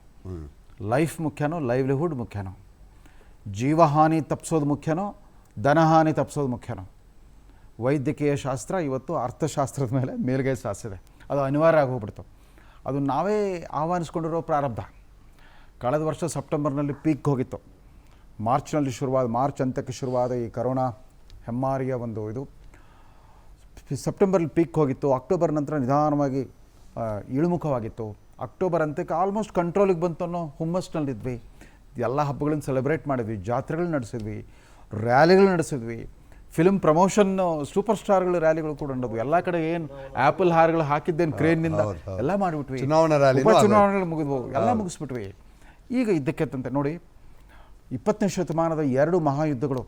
ಲೈಫ್ ಮುಖ್ಯನೋ, ಲೈವ್ಲಿಹುಡ್ ಮುಖ್ಯನೋ, ಜೀವಹಾನಿ ತಪ್ಪಿಸೋದು ಮುಖ್ಯನೋ, ಧನಹಾನಿ ತಪ್ಪಿಸೋದು ಮುಖ್ಯನೋ. ವೈದ್ಯಕೀಯ ಶಾಸ್ತ್ರ ಇವತ್ತು ಅರ್ಥಶಾಸ್ತ್ರದ ಮೇಲೆ ಮೇಲ್ಗೈ ಸಾಧಿಸಿದೆ. ಅದು ಅನಿವಾರ್ಯ ಆಗೋಗ್ಬಿಡ್ತು. ಅದು ನಾವೇ ಆಹ್ವಾನಿಸ್ಕೊಂಡಿರೋ ಪ್ರಾರಬ್ಧ. ಕಳೆದ ವರ್ಷ ಸೆಪ್ಟೆಂಬರ್ನಲ್ಲಿ ಪೀಕ್ ಹೋಗಿತ್ತು. ಮಾರ್ಚ್ ಅಂತ್ಯಕ್ಕೆ ಶುರುವಾದ ಈ ಕರೋನಾ ಹೆಮ್ಮಾರಿಯ ಒಂದು ಇದು ಸೆಪ್ಟೆಂಬರಲ್ಲಿ ಪೀಕ್ ಹೋಗಿತ್ತು. ಅಕ್ಟೋಬರ್ ನಂತರ ನಿಧಾನವಾಗಿ ಇಳಿಮುಖವಾಗಿತ್ತು. ಅಕ್ಟೋಬರ್ ಅಂತ್ಯಕ್ಕೆ ಆಲ್ಮೋಸ್ಟ್ ಕಂಟ್ರೋಲಿಗೆ ಬಂತು ಅನ್ನೋ ಹುಮ್ಮಸ್ನಲ್ಲಿದ್ವಿ. ಎಲ್ಲ ಹಬ್ಬಗಳನ್ನ ಸೆಲೆಬ್ರೇಟ್ ಮಾಡಿದ್ವಿ, ಜಾತ್ರೆಗಳು ನಡೆಸಿದ್ವಿ, ರ್ಯಾಲಿಗಳು ನಡೆಸಿದ್ವಿ, ಫಿಲ್ಮ್ ಪ್ರಮೋಷನ್, ಸೂಪರ್ ಸ್ಟಾರ್ಗಳ ರ್ಯಾಲಿಗಳು ಕೂಡ ನಡೆದ್ವು. ಎಲ್ಲ ಕಡೆ ಏನು ಆ್ಯಪಲ್ ಹಾರಗಳು ಹಾಕಿದ್ದೇನು ಕ್ರೇನ್ನಿಂದ ಎಲ್ಲ ಮಾಡಿಬಿಟ್ವಿ. ಉಪಚುನಾವಣೆಗಳು ಮುಗಿದ್ವು, ಎಲ್ಲ ಮುಗಿಸ್ಬಿಟ್ವಿ. ಈಗ ಇದ್ದಕ್ಕೆತ್ತಂತೆ ನೋಡಿ, 20ನೇ ಶತಮಾನದ 2 ಮಹಾಯುದ್ಧಗಳು,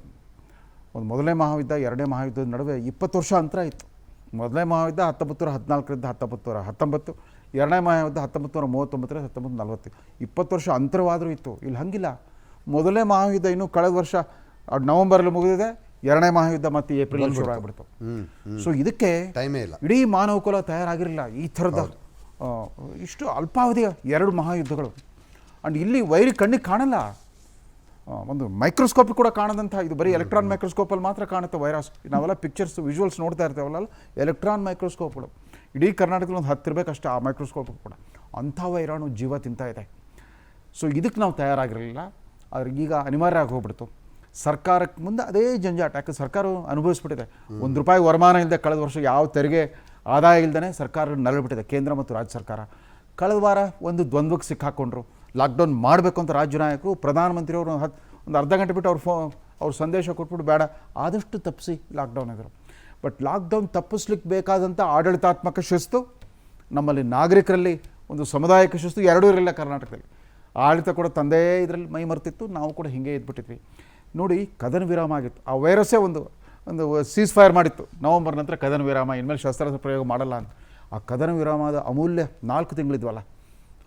ಒಂದು ಮೊದಲನೇ ಮಹಾಯುದ್ಧ, ಎರಡನೇ ಮಹಾಯುದ್ಧದ ನಡುವೆ 20 ವರ್ಷ ಅಂತರ ಇತ್ತು. ಮೊದಲನೇ ಮಹಾಯುದ್ಧ 1914ರಿಂದ 1919, ಎರಡನೇ ಮಹಾಯುದ್ಧ 1939ರಿಂದ 1940. 20 ವರ್ಷ ಅಂತರವಾದರೂ ಇತ್ತು. ಇಲ್ಲಿ ಹಂಗಿಲ್ಲ. ಮೊದಲನೇ ಮಹಾಯುದ್ಧ ಇನ್ನೂ ಕಳೆದ ವರ್ಷ ನವೆಂಬರಲ್ಲಿ ಮುಗಿದಿದೆ, ಎರಡನೇ ಮಹಾಯುದ್ಧ ಮತ್ತು ಏಪ್ರಿಲ್ ಶುರು ಆಗಿಬಿಡ್ತು. ಸೊ ಇದಕ್ಕೆ ಟೈಮೇ ಇಲ್ಲ, ಇಡೀ ಮಾನವಕುಲ ತಯಾರಾಗಿರಲಿಲ್ಲ ಈ ಥರದ ಇಷ್ಟು ಅಲ್ಪಾವಧಿಯ 2 ಮಹಾಯುದ್ಧಗಳು. ಆ್ಯಂಡ್ ಇಲ್ಲಿ ವೈರಿ ಕಣ್ಣಿಗೆ ಕಾಣಲ್ಲ, ಒಂದು ಮೈಕ್ರೋಸ್ಕೋಪ್ ಕೂಡ ಕಾಣದಂಥ, ಇದು ಬರೀ ಎಲೆಕ್ಟ್ರಾನ್ ಮೈಕ್ರೋಸ್ಕೋಪಲ್ಲಿ ಮಾತ್ರ ಕಾಣುತ್ತೆ ವೈರಸ್. ನಾವೆಲ್ಲ ಪಿಕ್ಚರ್ಸ್, ವಿಜುವಲ್ಸ್ ನೋಡ್ತಾ ಇರ್ತೇವಲ್ಲ, ಎಲೆಕ್ಟ್ರಾನ್ ಮೈಕ್ರೋಸ್ಕೋಪ್ಗಳು ಇಡೀ ಕರ್ನಾಟಕದಲ್ಲಿ ಒಂದು 10 ಇರಬೇಕಷ್ಟೇ ಆ ಮೈಕ್ರೋಸ್ಕೋಪ್ ಕೂಡ. ಅಂಥ ವೈರಾಣು ಜೀವ ತಿಂತಾ ಇದೆ. ಸೊ ಇದಕ್ಕೆ ನಾವು ತಯಾರಾಗಿರಲಿಲ್ಲ. ಆದರೆ ಈಗ ಅನಿವಾರ್ಯ ಆಗಿ ಹೋಗ್ಬಿಡ್ತು. ಸರ್ಕಾರಕ್ಕೆ ಮುಂದೆ ಅದೇ ಜಂಜಾಟ. ಯಾಕೆ ಸರ್ಕಾರ ಅನುಭವಿಸ್ಬಿಟ್ಟಿದೆ. ₹1 ವರಮಾನ ಇಲ್ಲದೆ ಕಳೆದ ವರ್ಷ ಯಾವ ತೆರಿಗೆ ಆದಾಯ ಇಲ್ಲದೇ ಸರ್ಕಾರ ನರಳಿಬಿಟ್ಟಿದೆ, ಕೇಂದ್ರ ಮತ್ತು ರಾಜ್ಯ ಸರ್ಕಾರ. ಕಳೆದ ವಾರ ಒಂದು ದ್ವಂದ್ವಕ್ಕೆ ಸಿಕ್ಕಾಕೊಂಡ್ರು. ಲಾಕ್ಡೌನ್ ಮಾಡಬೇಕು ಅಂತ ರಾಜ್ಯ ನಾಯಕರು, ಪ್ರಧಾನಮಂತ್ರಿಯವರು ಒಂದು ಅರ್ಧ ಗಂಟೆ ಬಿಟ್ಟು ಅವ್ರ ಸಂದೇಶ ಕೊಟ್ಬಿಟ್ಟು ಬೇಡ, ಆದಷ್ಟು ತಪ್ಪಿಸಿ ಲಾಕ್ಡೌನ್ ಆಗಿದ್ರು. ಬಟ್ ಲಾಕ್ಡೌನ್ ತಪ್ಪಿಸ್ಲಿಕ್ಕೆ ಬೇಕಾದಂಥ ಆಡಳಿತಾತ್ಮಕ ಶಿಸ್ತು, ನಮ್ಮಲ್ಲಿ ನಾಗರಿಕರಲ್ಲಿ ಒಂದು ಸಮುದಾಯಕ್ಕೆ ಶಿಸ್ತು ಎರಡೂ ಇರಲಿಲ್ಲ ಕರ್ನಾಟಕದಲ್ಲಿ. ಆಡಳಿತ ಕೂಡ ತಂದೆ ಇದರಲ್ಲಿ ಮೈ ಮರ್ತಿತ್ತು, ನಾವು ಕೂಡ ಹಿಂಗೆ ಇದ್ಬಿಟ್ಟಿದ್ವಿ. ನೋಡಿ, ಕದನ ವಿರಾಮ ಆಗಿತ್ತು. ಆ ವೈರಸ್ಸೇ ಒಂದು ಸೀಸ್ ಫೈರ್ ಮಾಡಿತ್ತು. ನವಂಬರ್ ನಂತರ ಕದನ ವಿರಾಮ, ಇನ್ಮೇಲೆ ಶಸ್ತ್ರಾಸ್ತ್ರ ಪ್ರಯೋಗ ಮಾಡಲ್ಲ ಅಂತ. ಆ ಕದನ ವಿರಾಮದ ಅಮೂಲ್ಯ 4 ತಿಂಗಳಿದ್ವಲ್ಲ,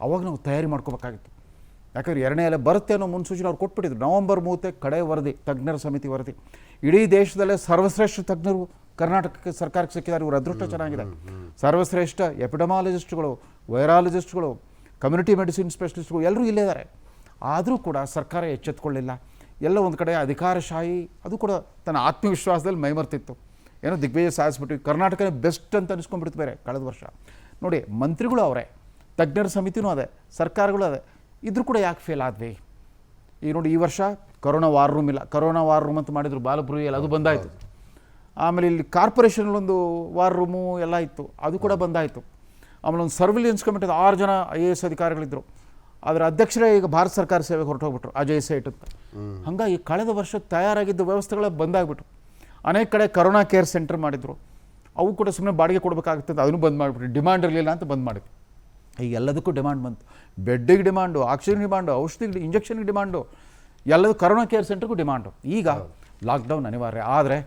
ಅವಾಗ ನಾವು ತಯಾರಿ ಮಾಡ್ಕೋಬೇಕಾಗಿತ್ತು. ಯಾಕಂದರೆ 2ನೇ ಅಲೆ ಬರುತ್ತೆ ಅನ್ನೋ ಮುನ್ಸೂಚನೆ ಅವ್ರು ಕೊಟ್ಬಿಟ್ಟಿದ್ರು. ನವಂಬರ್ 30 ಕಡೆ ವರದಿ, ತಜ್ಞರ ಸಮಿತಿ ವರದಿ. ಇಡೀ ದೇಶದಲ್ಲೇ ಸರ್ವಶ್ರೇಷ್ಠ ತಜ್ಞರು ಕರ್ನಾಟಕಕ್ಕೆ ಸರ್ಕಾರಕ್ಕೆ ಸಿಕ್ಕಿದ್ದಾರೆ. ಇವರು ಅದೃಷ್ಟ ಚೆನ್ನಾಗಿದೆ. ಸರ್ವಶ್ರೇಷ್ಠ ಎಪಿಡಮಾಲಜಿಸ್ಟ್ಗಳು, ವೈರಾಲಜಿಸ್ಟ್ಗಳು, ಕಮ್ಯುನಿಟಿ ಮೆಡಿಸಿನ್ ಸ್ಪೆಷಲಿಸ್ಟ್ಗಳು ಎಲ್ಲರೂ ಇಲ್ಲೇ ಇದ್ದಾರೆ. ಆದರೂ ಕೂಡ ಸರ್ಕಾರ ಎಚ್ಚೆತ್ತುಕೊಳ್ಳಿಲ್ಲ. ಎಲ್ಲ ಒಂದು ಕಡೆ ಅಧಿಕಾರಶಾಹಿ ಅದು ಕೂಡ ತನ್ನ ಆತ್ಮವಿಶ್ವಾಸದಲ್ಲಿ ಮೈಮರ್ತಿತ್ತು. ಏನೋ ದಿಗ್ವಿಜಯ ಸಾಧಿಸ್ಬಿಟ್ಟು ಕರ್ನಾಟಕನೇ ಬೆಸ್ಟ್ ಅಂತ ಅನಿಸ್ಕೊಂಡ್ಬಿಡ್ತು ಬೇರೆ ಕಳೆದ ವರ್ಷ. ನೋಡಿ, ಮಂತ್ರಿಗಳು ಅವರೇ, ತಜ್ಞರ ಸಮಿತಿನೂ ಅದೇ, ಸರ್ಕಾರಗಳು ಅದೇ, ಇದ್ರೂ ಕೂಡ ಯಾಕೆ ಫೇಲ್ ಆದ್ವಿ? ಈಗ ನೋಡಿ, ಈ ವರ್ಷ ಕೊರೋನಾ ವಾರ್ ರೂಮ್ ಇಲ್ಲ. ಕೊರೋನಾ ವಾರ್ ರೂಮ್ ಅಂತ ಮಾಡಿದ್ರು ಬಾಲಪುರಿಯಲ್ಲಿ, ಅದು ಬಂದಾಯಿತು. ಆಮೇಲೆ ಇಲ್ಲಿ ಕಾರ್ಪೊರೇಷನಲ್ಲೊಂದು ವಾರ್ ರೂಮು ಎಲ್ಲ ಇತ್ತು, ಅದು ಕೂಡ ಬಂದಾಯಿತು. ಆಮೇಲೆ ಒಂದು ಸರ್ವಿಲಿಯನ್ಸ್ ಕಮಿಟಿದ 6 ಜನ IAS ಅಧಿಕಾರಿಗಳಿದ್ದರು. ಅದರ ಅಧ್ಯಕ್ಷರೇ ಈಗ ಭಾರತ ಸರ್ಕಾರ ಸೇವೆಗೆ ಹೊರಟೋಗ್ಬಿಟ್ರು, ಅಜಯ್ ಸೇಠ್ ಅಂತ. ಹಾಗಾಗಿ ಕಳೆದ ವರ್ಷ ತಯಾರಾಗಿದ್ದ ವ್ಯವಸ್ಥೆಗಳ ಬಂದಾಗ್ಬಿಟ್ಟು ಅನೇಕ ಕಡೆ ಕರೋನಾ ಕೇರ್ ಸೆಂಟರ್ ಮಾಡಿದ್ರು. ಅವು ಕೂಡ ಸುಮ್ಮನೆ ಬಾಡಿಗೆ ಕೊಡಬೇಕಾಗುತ್ತೆ ಅಂತ ಅದನ್ನು ಬಂದ್ ಮಾಡಿಬಿಟ್ರು. ಡಿಮಾಂಡ್ ಇರಲಿಲ್ಲ ಅಂತ ಬಂದ್ ಮಾಡಿದ್ರು. ಈಗ ಎಲ್ಲದಕ್ಕೂ ಡಿಮಾಂಡ್ ಬಂತು. ಬೆಡ್ಡಿಗೆ ಡಿಮಾಂಡು, ಆಕ್ಸಿಜನ್ ಡಿಮಾಂಡು, ಔಷಧಿಗೆ, ಇಂಜೆಕ್ಷನ್ಗೆ ಡಿಮಾಂಡು, ಎಲ್ಲದೂ ಕರೋನಾ ಕೇರ್ ಸೆಂಟರ್ಗೂ ಡಿಮಾಂಡು. ಈಗ ಲಾಕ್ಡೌನ್ ಅನಿವಾರ್ಯ. ಆದರೆ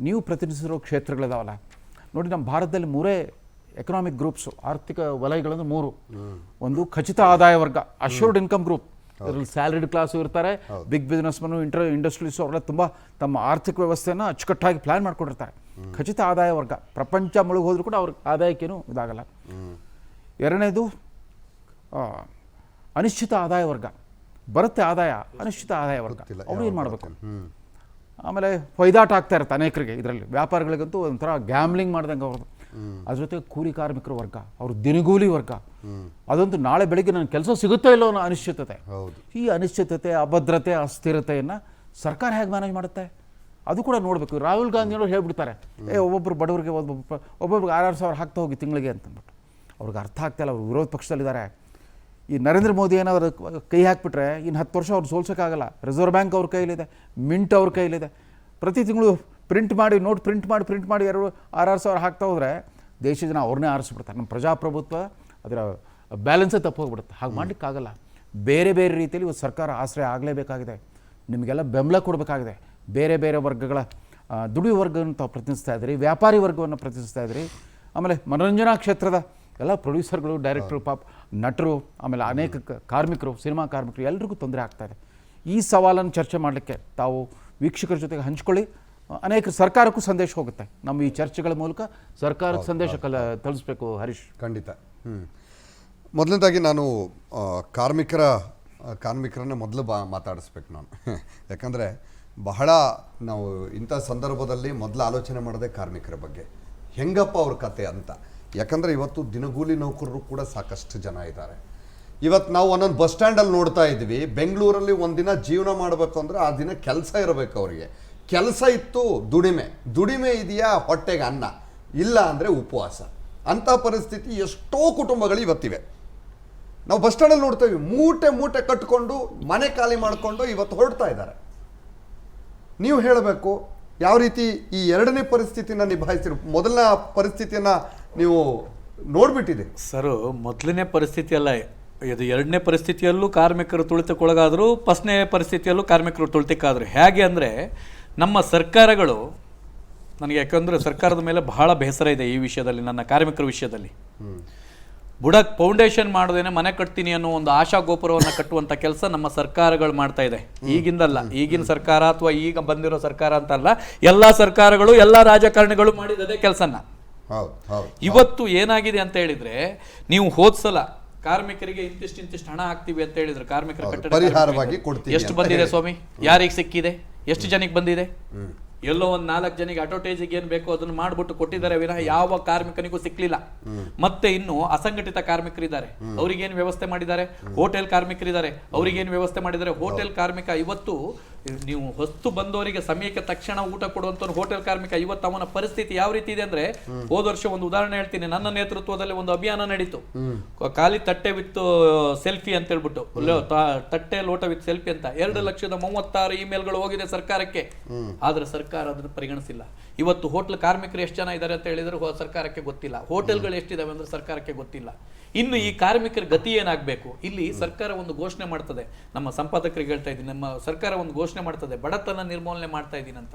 ನೀವು ಪ್ರತಿನಿಧಿಸಿರೋ ಕ್ಷೇತ್ರಗಳಿದಾವಲ್ಲ ನೋಡಿ, ನಮ್ಮ ಭಾರತದಲ್ಲಿ 3 ಎಕನಾಮಿಕ್ ಗ್ರೂಪ್ಸು, ಆರ್ಥಿಕ ವಲಯಗಳನ್ನು 3. ಒಂದು ಖಚಿತ ಆದಾಯ ವರ್ಗ, ಅಶ್ಯೂರ್ಡ್ ಇನ್ಕಮ್ ಗ್ರೂಪ್. ಇದರಲ್ಲಿ ಸ್ಯಾಲರಿಡ್ ಕ್ಲಾಸು ಇರ್ತಾರೆ, ಬಿಗ್ ಬಿಸ್ನೆಸ್ಮನ್ನು, ಇಂಡಸ್ಟ್ರೀಸು, ಅವರೆಲ್ಲ ತುಂಬ ತಮ್ಮ ಆರ್ಥಿಕ ವ್ಯವಸ್ಥೆಯನ್ನು ಅಚ್ಚುಕಟ್ಟಾಗಿ ಪ್ಲ್ಯಾನ್ ಮಾಡ್ಕೊಂಡಿರ್ತಾರೆ. ಖಚಿತ ಆದಾಯ ವರ್ಗ, ಪ್ರಪಂಚ ಮುಳುಗೋದ್ರೂ ಕೂಡ ಅವ್ರ ಆದಾಯಕ್ಕೇನು ಇದಾಗಲ್ಲ. 2ನೇದು ಅನಿಶ್ಚಿತ ಆದಾಯ ವರ್ಗ. ಬರುತ್ತೆ ಆದಾಯ, ಅನಿಶ್ಚಿತ ಆದಾಯ ವರ್ಗ, ಅವರು ಏನು ಮಾಡಬೇಕು? ಆಮೇಲೆ ಹೊಯ್ದಾಟ ಆಗ್ತಾ ಇರುತ್ತೆ ಅನೇಕರಿಗೆ. ಇದರಲ್ಲಿ ವ್ಯಾಪಾರಿಗಳಿಗಂತೂ ಒಂಥರ ಗ್ಯಾಮ್ಲಿಂಗ್ ಮಾಡ್ದಂಗೆ ಅವ್ರದ್ದು. ಅದ್ರ ಜೊತೆ ಕೂಲಿ ಕಾರ್ಮಿಕರ ವರ್ಗ, ಅವರು ದಿನಗೂಲಿ ವರ್ಗ, ಅದಂತೂ ನಾಳೆ ಬೆಳಿಗ್ಗೆ ನನ್ನ ಕೆಲಸ ಸಿಗುತ್ತೋ ಇಲ್ಲೋ ಅನ್ನೋ ಅನಿಶ್ಚಿತತೆ. ಈ ಅನಿಶ್ಚಿತತೆ, ಅಭದ್ರತೆ, ಅಸ್ಥಿರತೆಯನ್ನು ಸರ್ಕಾರ ಹೇಗೆ ಮ್ಯಾನೇಜ್ ಮಾಡುತ್ತೆ ಅದು ಕೂಡ ನೋಡಬೇಕು. ರಾಹುಲ್ ಗಾಂಧಿಯವರು ಹೇಳ್ಬಿಡ್ತಾರೆ, ಒಬ್ಬೊಬ್ಬರು ಬಡವರಿಗೆ ಒಬ್ಬೊಬ್ರಿಗೆ 6,000 ಹಾಕ್ತಾ ಹೋಗಿ ತಿಂಗಳಿಗೆ ಅಂತಂದ್ಬಿಟ್ಟು. ಅವ್ರಿಗೆ ಅರ್ಥ ಆಗ್ತಾಯಿಲ್ಲ, ಅವರು ವಿರೋಧ ಪಕ್ಷದಲ್ಲಿದ್ದಾರೆ. ಈ ನರೇಂದ್ರ ಮೋದಿ ಏನಾದ್ರು ಕೈ ಹಾಕಿಬಿಟ್ರೆ ಇನ್ನು 10 ವರ್ಷ ಅವ್ರು ಸೋಲ್ಸೋಕ್ಕಾಗಲ್ಲ. ರಿಸರ್ವ್ ಬ್ಯಾಂಕ್ ಅವ್ರ ಕೈಲಿದೆ, ಮಿಂಟ್ ಅವ್ರ ಕೈಲಿದೆ. ಪ್ರತಿ ತಿಂಗಳು ಪ್ರಿಂಟ್ ಮಾಡಿ 6,000 ಹಾಕ್ತಾ ಹೋದರೆ ದೇಶ ಜನ ಅವ್ರನ್ನೇ ಆರಿಸ್ಬಿಡ್ತಾರೆ. ನಮ್ಮ ಪ್ರಜಾಪ್ರಭುತ್ವ ಅದರ ಬ್ಯಾಲೆನ್ಸೇ ತಪ್ಪೋಗ್ಬಿಡುತ್ತೆ. ಹಾಗೆ ಮಾಡಲಿಕ್ಕಾಗಲ್ಲ. ಬೇರೆ ಬೇರೆ ರೀತಿಯಲ್ಲಿ ಇವತ್ತು ಸರ್ಕಾರ ಆಶ್ರಯ ಆಗಲೇಬೇಕಾಗಿದೆ. ನಿಮಗೆಲ್ಲ ಬೆಂಬಲ ಕೊಡಬೇಕಾಗಿದೆ. ಬೇರೆ ಬೇರೆ ವರ್ಗಗಳ ದುಡಿಯುವ ವರ್ಗವನ್ನು ತಾವು ಪ್ರತಿನಿಧಿಸ್ತಾ ಇದ್ರಿ, ವ್ಯಾಪಾರಿ ವರ್ಗವನ್ನು ಪ್ರತಿನಿಧಿಸ್ತಾ ಇದ್ರಿ. ಆಮೇಲೆ ಮನೋರಂಜನಾ ಕ್ಷೇತ್ರದ ಎಲ್ಲ ಪ್ರೊಡ್ಯೂಸರ್ಗಳು, ಡೈರೆಕ್ಟ್ರು, ನಟರು, ಆಮೇಲೆ ಅನೇಕ ಕಾರ್ಮಿಕರು, ಸಿನಿಮಾ ಕಾರ್ಮಿಕರು ಎಲ್ರಿಗೂ ತೊಂದರೆ ಆಗ್ತಾಯಿದೆ. ಈ ಸವಾಲನ್ನು ಚರ್ಚೆ ಮಾಡಲಿಕ್ಕೆ ತಾವು ವೀಕ್ಷಕರ ಜೊತೆಗೆ ಹಂಚ್ಕೊಳ್ಳಿ. ಅನೇಕ ಸರ್ಕಾರಕ್ಕೂ ಸಂದೇಶ ಹೋಗುತ್ತೆ. ನಮ್ಮ ಈ ಚರ್ಚೆಗಳ ಮೂಲಕ ಸರ್ಕಾರಕ್ಕೆ ಸಂದೇಶ ತಲುಪಿಸ್ಬೇಕು ಹರೀಶ್. ಖಂಡಿತ. ಮೊದಲನೇದಾಗಿ ನಾನು ಕಾರ್ಮಿಕರನ್ನ ಮೊದಲು ಮಾತಾಡಿಸ್ಬೇಕು ನಾನು. ಯಾಕಂದರೆ ಬಹಳ ನಾವು ಇಂಥ ಸಂದರ್ಭದಲ್ಲಿ ಮೊದಲು ಆಲೋಚನೆ ಮಾಡೋದೇ ಕಾರ್ಮಿಕರ ಬಗ್ಗೆ. ಹೆಂಗಪ್ಪ ಅವ್ರ ಕತೆ ಅಂತ. ಯಾಕಂದರೆ ಇವತ್ತು ದಿನಗೂಲಿ ನೌಕರರು ಕೂಡ ಸಾಕಷ್ಟು ಜನ ಇದ್ದಾರೆ. ಇವತ್ತು ನಾವು ಒಂದೊಂದು ಬಸ್ ಸ್ಟ್ಯಾಂಡಲ್ಲಿ ನೋಡ್ತಾ ಇದ್ವಿ, ಬೆಂಗಳೂರಲ್ಲಿ ಒಂದಿನ ಜೀವನ ಮಾಡಬೇಕು ಅಂದರೆ ಆ ದಿನ ಕೆಲಸ ಇರಬೇಕು ಅವರಿಗೆ. ಕೆಲಸ ಇತ್ತು, ದುಡಿಮೆ ಇದೆಯಾ, ಹೊಟ್ಟೆಗೆ ಅನ್ನ ಇಲ್ಲ ಅಂದರೆ ಉಪವಾಸ. ಅಂಥ ಪರಿಸ್ಥಿತಿ ಎಷ್ಟೋ ಕುಟುಂಬಗಳು ಇವತ್ತಿವೆ. ನಾವು ಬಸ್ ಸ್ಟ್ಯಾಂಡಲ್ಲಿ ನೋಡ್ತೇವೆ, ಮೂಟೆ ಕಟ್ಕೊಂಡು ಮನೆ ಖಾಲಿ ಮಾಡಿಕೊಂಡು ಇವತ್ತು ಹೊರಡ್ತಾ ಇದ್ದಾರೆ. ನೀವು ಹೇಳಬೇಕು ಯಾವ ರೀತಿ ಈ 2ನೇ ಪರಿಸ್ಥಿತಿನ ನಿಭಾಯಿಸ್ತೀರಿ? ಮೊದಲನೇ ಪರಿಸ್ಥಿತಿಯನ್ನು ನೀವು ನೋಡ್ಬಿಟ್ಟಿದೆ ಸರ್. ಮೊದಲನೇ ಪರಿಸ್ಥಿತಿ ಅಲ್ಲ ಇದು, 2ನೇ ಪರಿಸ್ಥಿತಿಯಲ್ಲೂ ಕಾರ್ಮಿಕರು ತುಳಿತಕ್ಕೊಳಗಾದರು, ಫಸ್ಟ್ನೇ ಪರಿಸ್ಥಿತಿಯಲ್ಲೂ ಕಾರ್ಮಿಕರು ತುಳಿತಕ್ಕಾದರು. ಹೇಗೆ ಅಂದರೆ ನಮ್ಮ ಸರ್ಕಾರಗಳು, ನನಗೆ ಯಾಕಂದರೆ ಸರ್ಕಾರದ ಮೇಲೆ ಬಹಳ ಬೇಸರ ಇದೆ ಈ ವಿಷಯದಲ್ಲಿ, ನನ್ನ ಕಾರ್ಮಿಕರ ವಿಷಯದಲ್ಲಿ. ಬುಡಕ್ ಫೌಂಡೇಶನ್ ಮಾಡದೇನೆ ಮನೆ ಕಟ್ತೀನಿ ಅನ್ನೋ ಒಂದು ಆಶಾ ಗೋಪುರವನ್ನು ಕಟ್ಟುವಂಥ ಕೆಲಸ ನಮ್ಮ ಸರ್ಕಾರಗಳು ಮಾಡ್ತಾ ಇದೆ. ಈಗಿಂದಲ್ಲ, ಈಗಿನ ಸರ್ಕಾರ ಅಥವಾ ಈಗ ಬಂದಿರೋ ಸರ್ಕಾರ ಅಂತಲ್ಲ, ಎಲ್ಲ ಸರ್ಕಾರಗಳು, ಎಲ್ಲ ರಾಜಕಾರಣಿಗಳು ಮಾಡಿದ ಕೆಲಸನ. ಇವತ್ತು ಏನಾಗಿದೆ ಅಂತ ಹೇಳಿದ್ರೆ, ನೀವು ಹೋದ್ಸಲ ಕಾರ್ಮಿಕರಿಗೆ ಇಂತಿಷ್ಟು ಹಣ ಹಾಕ್ತೀವಿ ಅಂತ ಹೇಳಿದ್ರೆ ಕಾರ್ಮಿಕರ ಕಟ್ಟಡ ಎಷ್ಟು ಬಂದಿದೆ ಸ್ವಾಮಿ? ಯಾರಿಗೆ ಸಿಕ್ಕಿದೆ? ಎಷ್ಟು ಜನಕ್ಕೆ ಬಂದಿದೆ? ಎಲ್ಲೋ ಒಂದು 4 ಜನಿಗೆ ಅಡ್ವರ್ಟೈಸಿಗೆ ಏನು ಬೇಕೋ ಅದನ್ನು ಮಾಡ್ಬಿಟ್ಟು ಕೊಟ್ಟಿದ್ದಾರೆ ವಿನಃ ಯಾವ ಕಾರ್ಮಿಕನಿಗೂ ಸಿಕ್ಲಿಲ್ಲ. ಮತ್ತೆ ಇನ್ನು ಅಸಂಘಟಿತ ಕಾರ್ಮಿಕರಿದ್ದಾರೆ, ಅವ್ರಿಗೇನು ವ್ಯವಸ್ಥೆ ಮಾಡಿದ್ದಾರೆ? ಹೋಟೆಲ್ ಕಾರ್ಮಿಕರಿದ್ದಾರೆ, ಅವ್ರಿಗೇನು ವ್ಯವಸ್ಥೆ ಮಾಡಿದ್ದಾರೆ? ಹೋಟೆಲ್ ಕಾರ್ಮಿಕ ಇವತ್ತು ನೀವು ಹೊಸ್ತು ಬಂದವರಿಗೆ ಸಮಯಕ್ಕೆ ತಕ್ಷಣ ಊಟ ಕೊಡುವಂತ ಹೋಟೆಲ್ ಕಾರ್ಮಿಕ ಇವತ್ತು ಅವನ ಪರಿಸ್ಥಿತಿ ಯಾವ ರೀತಿ ಇದೆ ಅಂದ್ರೆ, ಹೋದ ವರ್ಷ ಒಂದು ಉದಾಹರಣೆ ಹೇಳ್ತೀನಿ, ನನ್ನ ನೇತೃತ್ವದಲ್ಲಿ ಒಂದು ಅಭಿಯಾನ ನಡೀತು, ಖಾಲಿ ತಟ್ಟೆ ವಿತ್ ಸೆಲ್ಫಿ ಅಂತ ಹೇಳ್ಬಿಟ್ಟು, ತಟ್ಟೆ ಲೋಟ ವಿತ್ ಸೆಲ್ಫಿ ಅಂತ 2,36,000 ಇಮೇಲ್ಗಳು ಹೋಗಿದೆ ಸರ್ಕಾರಕ್ಕೆ. ಆದ್ರೆ ಸರ್ಕಾರ ಅದನ್ನು ಪರಿಗಣಿಸಿಲ್ಲ. ಇವತ್ತು ಹೋಟೆಲ್ ಕಾರ್ಮಿಕರು ಎಷ್ಟು ಜನ ಇದ್ದಾರೆ ಅಂತ ಹೇಳಿದ್ರೆ ಸರ್ಕಾರಕ್ಕೆ ಗೊತ್ತಿಲ್ಲ, ಹೋಟೆಲ್ಗಳು ಎಷ್ಟಿದಾವೆ ಅಂದ್ರೆ ಸರ್ಕಾರಕ್ಕೆ ಗೊತ್ತಿಲ್ಲ. ಇನ್ನು ಈ ಕಾರ್ಮಿಕರ ಗತಿ ಏನಾಗಬೇಕು? ಇಲ್ಲಿ ಸರ್ಕಾರ ಒಂದು ಘೋಷಣೆ ಮಾಡ್ತದೆ, ನಮ್ಮ ಸಂಪಾದಕರಿಗೆ ಹೇಳ್ತಾ ಇದ್ದೀನಿ, ನಮ್ಮ ಸರ್ಕಾರ ಒಂದು ಘೋಷಣೆ ಮಾಡ್ತದೆ, ಬಡತನ ನಿರ್ಮೂಲನೆ ಮಾಡ್ತಾ ಇದ್ದೀನಿ ಅಂತ.